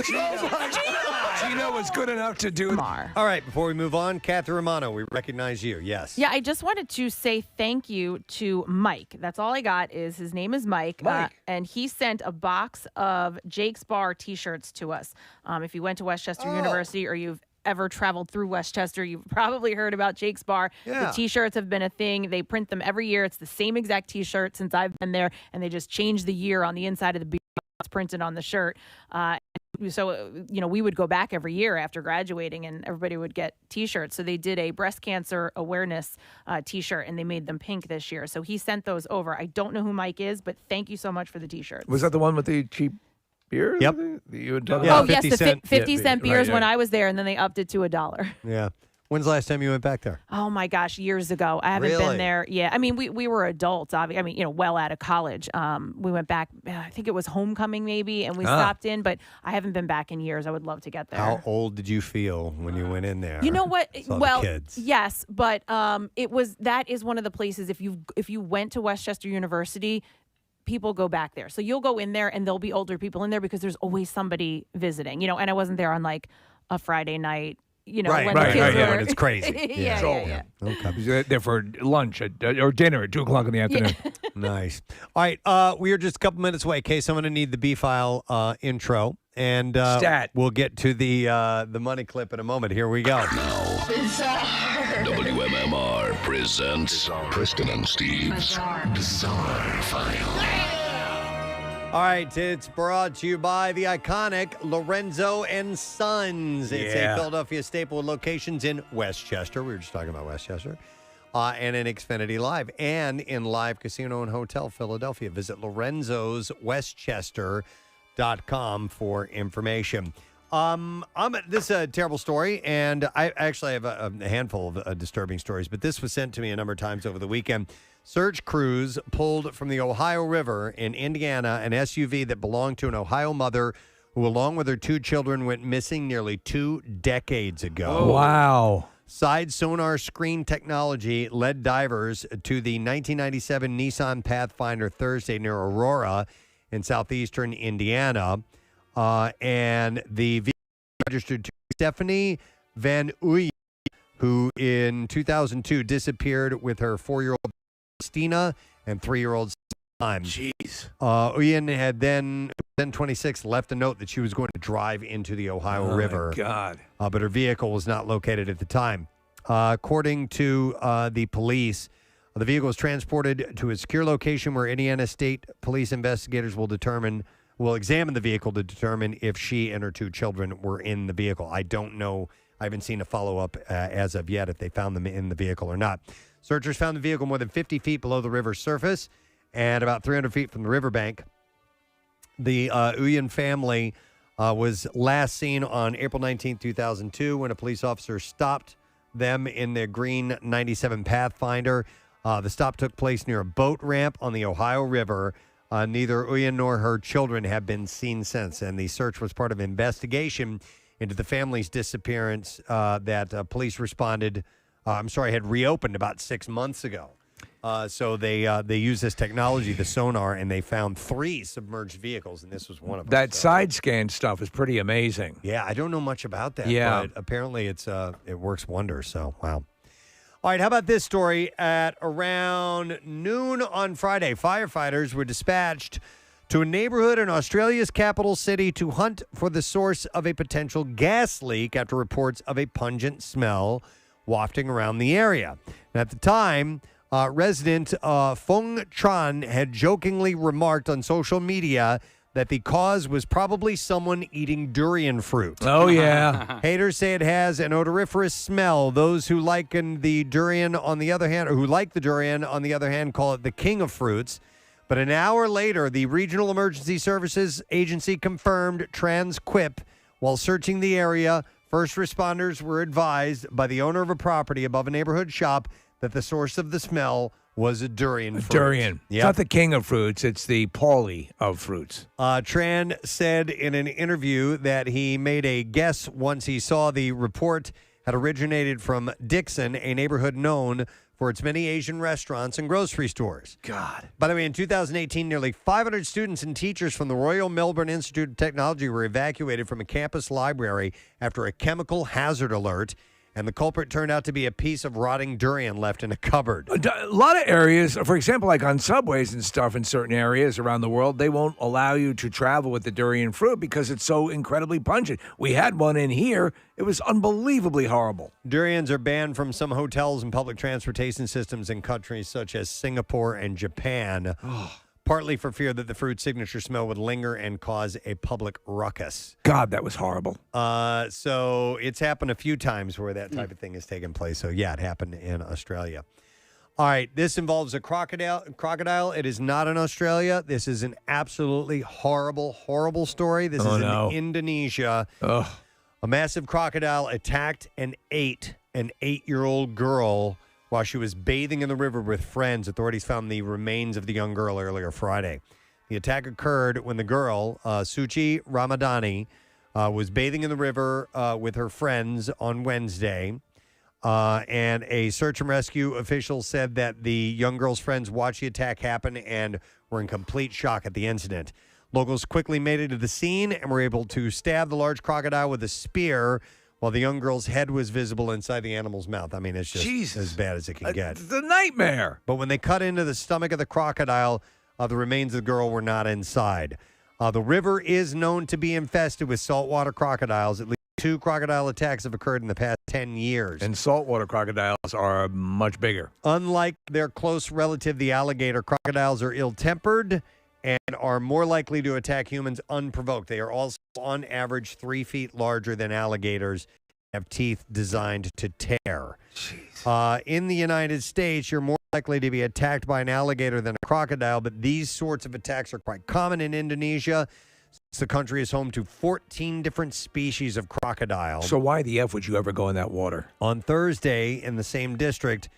Gino was good enough to do it. All right, before we move on, Kathy Romano, we recognize you. Yes. Yeah, I just wanted to say thank you to Mike. That's all I got is his name is Mike. And he sent a box of Jake's Bar T-shirts to us. If you went to Westchester University or you've ever traveled through Westchester, you've probably heard about Jake's Bar. Yeah. The T-shirts have been a thing. They print them every year. It's the same exact T-shirt since I've been there, and they just change the year on the inside of the beer. It's printed on the shirt. So, we would go back every year after graduating and everybody would get T-shirts. So they did a breast cancer awareness T-shirt and they made them pink this year. So he sent those over. I don't know who Mike is, but thank you so much for the T-shirts. Was that the one with the cheap beers? Yep. You had Oh, yes, 50 the cent. 50 cent beers right, when I was there, and then they upped it to $1. Yeah. When's the last time you went back there? Oh my gosh, years ago. I haven't Really? been there. Yeah, I mean, we were adults. Well out of college. We went back. I think it was homecoming maybe, and we stopped in. But I haven't been back in years. I would love to get there. How old did you feel when you went in there? You know what? Saw the Well, kids. yes, but that is one of the places. If you went to Westchester University, people go back there. So you'll go in there, and there'll be older people in there because there's always somebody visiting. And I wasn't there on like a Friday night. When the kids were. When it's crazy. yeah. Okay. He's there for lunch or dinner at 2:00 in the afternoon. Nice. All right. We are just a couple minutes away. Okay, so I'm going to need the B-File intro. And Stat. We'll get to the money clip in a moment. Here we go. WMMR presents Preston and Steve's Bizarre File. All right, it's brought to you by the iconic Lorenzo and Sons. It's a Philadelphia staple with locations in Westchester. We were just talking about Westchester. And in Xfinity Live and in Live Casino and Hotel Philadelphia. Visit lorenzoswestchester.com for information. This is a terrible story, and I actually have a handful of disturbing stories, but this was sent to me a number of times over the weekend. Search crews pulled from the Ohio River in Indiana an SUV that belonged to an Ohio mother who, along with her 2 children, went missing nearly 2 decades ago. Oh. Wow. Side sonar screen technology led divers to the 1997 Nissan Pathfinder Thursday near Aurora in southeastern Indiana. And the vehicle registered to Stephanie Van Uyen, who in 2002 disappeared with her 4-year-old Christina and 3-year-old Simon. Jeez. Uyen had then 26, left a note that she was going to drive into the Ohio River. God. But her vehicle was not located at the time. According to the police, the vehicle was transported to a secure location where Indiana State Police investigators will examine the vehicle to determine if she and her 2 children were in the vehicle. I don't know I haven't seen a follow-up as of yet if they found them in the vehicle or not. Searchers found the vehicle more than 50 feet below the river's surface and about 300 feet from the riverbank. The Uyen family was last seen on April 19, 2002, when a police officer stopped them in their green 97 Pathfinder. The stop took place near a boat ramp on the Ohio River. Neither Uyen nor her children have been seen since, and the search was part of an investigation into the family's disappearance that police had reopened about 6 months ago. So they used this technology, the sonar, and they found 3 submerged vehicles, and this was one of them. That side scan stuff is pretty amazing. Yeah, I don't know much about that, Yeah. but apparently it works wonders, so wow. All right, how about this story? At around noon on Friday, firefighters were dispatched to a neighborhood in Australia's capital city to hunt for the source of a potential gas leak after reports of a pungent smell wafting around the area. And at the time, resident Feng Tran had jokingly remarked on social media that the cause was probably someone eating durian fruit. Oh, yeah. Haters say it has an odoriferous smell. Those who liken the durian on the other hand, or who like the durian on the other hand, call it the king of fruits. But an hour later, the Regional Emergency Services Agency confirmed Tran's quip. While searching the area, first responders were advised by the owner of a property above a neighborhood shop that the source of the smell was a durian fruit. Durian. Yep. It's not the king of fruits. It's the Paulie of fruits. Tran said in an interview that he made a guess once he saw the report had originated from Dixon, a neighborhood known for its many Asian restaurants and grocery stores. God. By the way, in 2018, nearly 500 students and teachers from the Royal Melbourne Institute of Technology were evacuated from a campus library after a chemical hazard alert, and the culprit turned out to be a piece of rotting durian left in a cupboard. A lot of areas, for example, like on subways and stuff in certain areas around the world, they won't allow you to travel with the durian fruit because it's so incredibly pungent. We had one in here. It was unbelievably horrible. Durians are banned from some hotels and public transportation systems in countries such as Singapore and Japan, partly for fear that the fruit's signature smell would linger and cause a public ruckus. God, that was horrible. So it's happened a few times where that type of thing has taken place. So, yeah, it happened in Australia. All right, this involves a crocodile. It is not in Australia. This is an absolutely horrible, horrible story. This is in Indonesia. A massive crocodile attacked and ate an 8-year-old girl while she was bathing in the river with friends. Authorities found the remains of the young girl earlier Friday. The attack occurred when the girl, Suci Ramadhani, was bathing in the river with her friends on Wednesday. And a search and rescue official said that the young girl's friends watched the attack happen and were in complete shock at the incident. Locals quickly made it to the scene and were able to stab the large crocodile with a spear while the young girl's head was visible inside the animal's mouth. I mean, it's just as bad as it can get. It's a nightmare. But when they cut into the stomach of the crocodile, the remains of the girl were not inside. The river is known to be infested with saltwater crocodiles. At least 2 crocodile attacks have occurred in the past 10 years. And saltwater crocodiles are much bigger. Unlike their close relative, the alligator, crocodiles are ill-tempered and are more likely to attack humans unprovoked. They are also, on average, 3 feet larger than alligators, have teeth designed to tear. In the United States, you're more likely to be attacked by an alligator than a crocodile, but these sorts of attacks are quite common in Indonesia. The country is home to 14 different species of crocodile. So why the F would you ever go in that water? On Thursday, in the same district,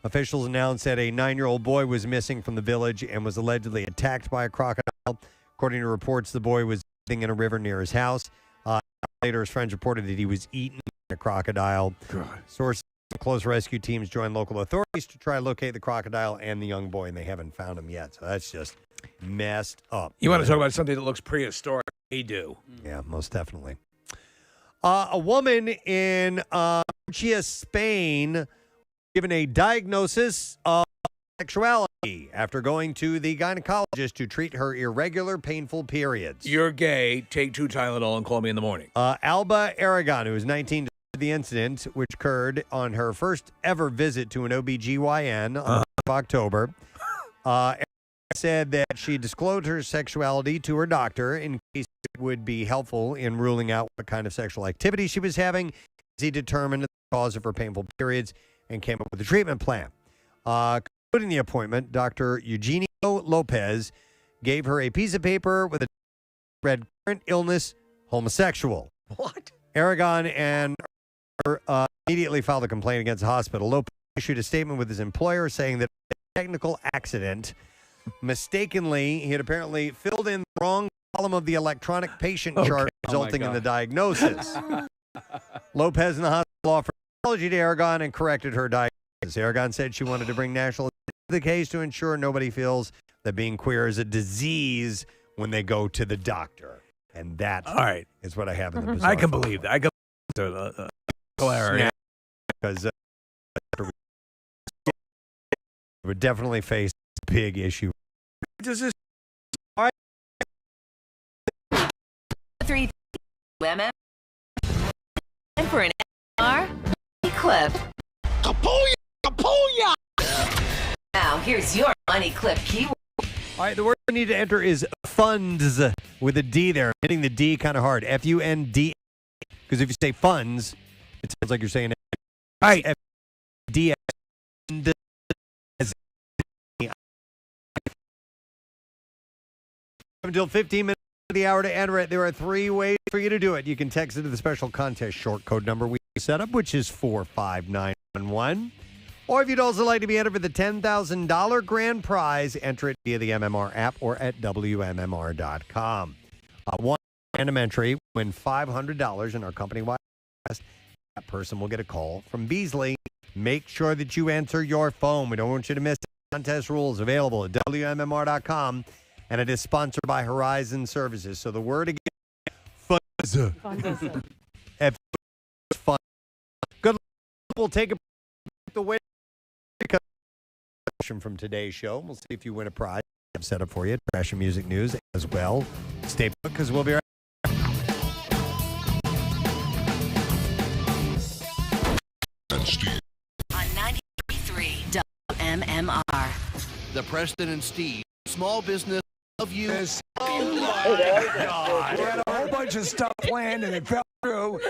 officials announced that a 9-year-old boy was missing from the village and was allegedly attacked by a crocodile. According to reports, the boy was bathing in a river near his house. Later, his friends reported that he was eaten by a crocodile. Sources of close rescue teams joined local authorities to try to locate the crocodile and the young boy, and they haven't found him yet. So that's just messed up. You want to talk about something that looks prehistoric? They do. Yeah, most definitely. A woman in Murcia, Spain, given a diagnosis of sexuality after going to the gynecologist to treat her irregular, painful periods. You're gay. Take 2 Tylenol and call me in the morning. Alba Aragon, who is 19, the incident, which occurred on her first ever visit to an OBGYN on October. Said that she disclosed her sexuality to her doctor in case it would be helpful in ruling out what kind of sexual activity she was having. He determined the cause of her painful periods and came up with a treatment plan. Concluding the appointment, Dr. Eugenio Lopez gave her a piece of paper with a read current illness, homosexual. What? Aragon and her immediately filed a complaint against the hospital. Lopez issued a statement with his employer saying that a technical accident. Mistakenly, he had apparently filled in the wrong column of the electronic patient chart, resulting in the diagnosis. Lopez and the hospital offered an apology to Aragon and corrected her diagnosis. Aragon said she wanted to bring national attention to the case to ensure nobody feels that being queer is a disease when they go to the doctor. And that is what I have in the bizarre. I can believe that. I can clarity. Because would definitely face a big issue. Does this? Three women and for an R clip. Kapuya! Kapuya! Now here's your money clip keyword. All right, the word you need to enter is funds with a D there. I'm hitting the D kind of hard. F-U-N-D. Because if you say funds, it sounds like you're saying F-D. Until 15 minutes of the hour to enter it. There are 3 ways for you to do it. You can text it to the special contest short code number we set up, which is 45911. Or if you'd also like to be entered for the $10,000 grand prize, enter it via the MMR app or at WMMR.com. One random entry, win $500 in our company-wide contest. That person will get a call from Beasley. Make sure that you answer your phone. We don't want you to miss the contest rules available at WMMR.com. And it is sponsored by Horizon Services. So the word again, funds. Fun. Good luck. We'll take the way from today's show. We'll see if you win a prize. I've set up for you. Trash and music news as well. Stay put because we'll be right back. On 93.3 WMMR. The Preston and Steve Small Business of You. Oh my God. We had a whole bunch of stuff planned and it fell through.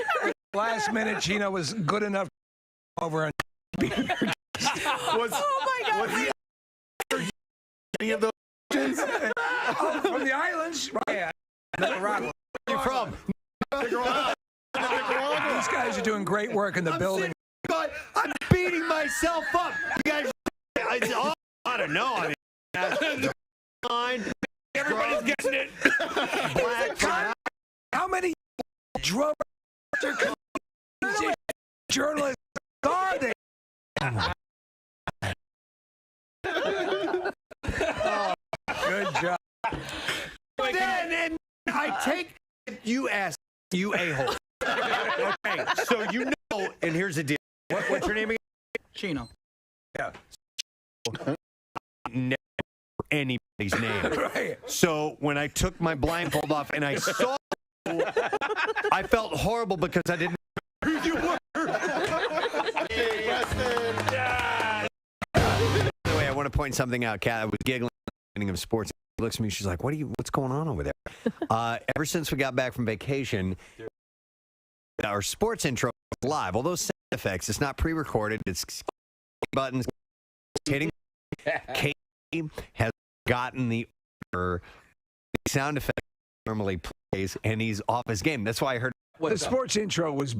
Last minute, Gina was good enough to over and Oh my God. Any of those from the islands? Right. Where you from? These guys are doing great work in the building. God, I'm beating myself up. You guys, I don't know. I mean, everybody's getting it. How many drug journalists are there? Oh, good job. Then I take you ask you a-hole. Okay, so you know, and here's the deal. What's your name again? Chino. Yeah. Never anybody's name. Right. So when I took my blindfold off and I saw you, I felt horrible because I didn't know who you were. Hey, Preston. Yeah. By the way, I want to point something out. Kat, I was giggling at the beginning of sports. She looks at me. She's like, what's going on over there? Ever since we got back from vacation, our sports intro is live. All those sound effects, it's not pre-recorded. It's buttons hitting. Katie has gotten the order. The sound effect normally plays, and he's off his game. That's why I heard the sports intro was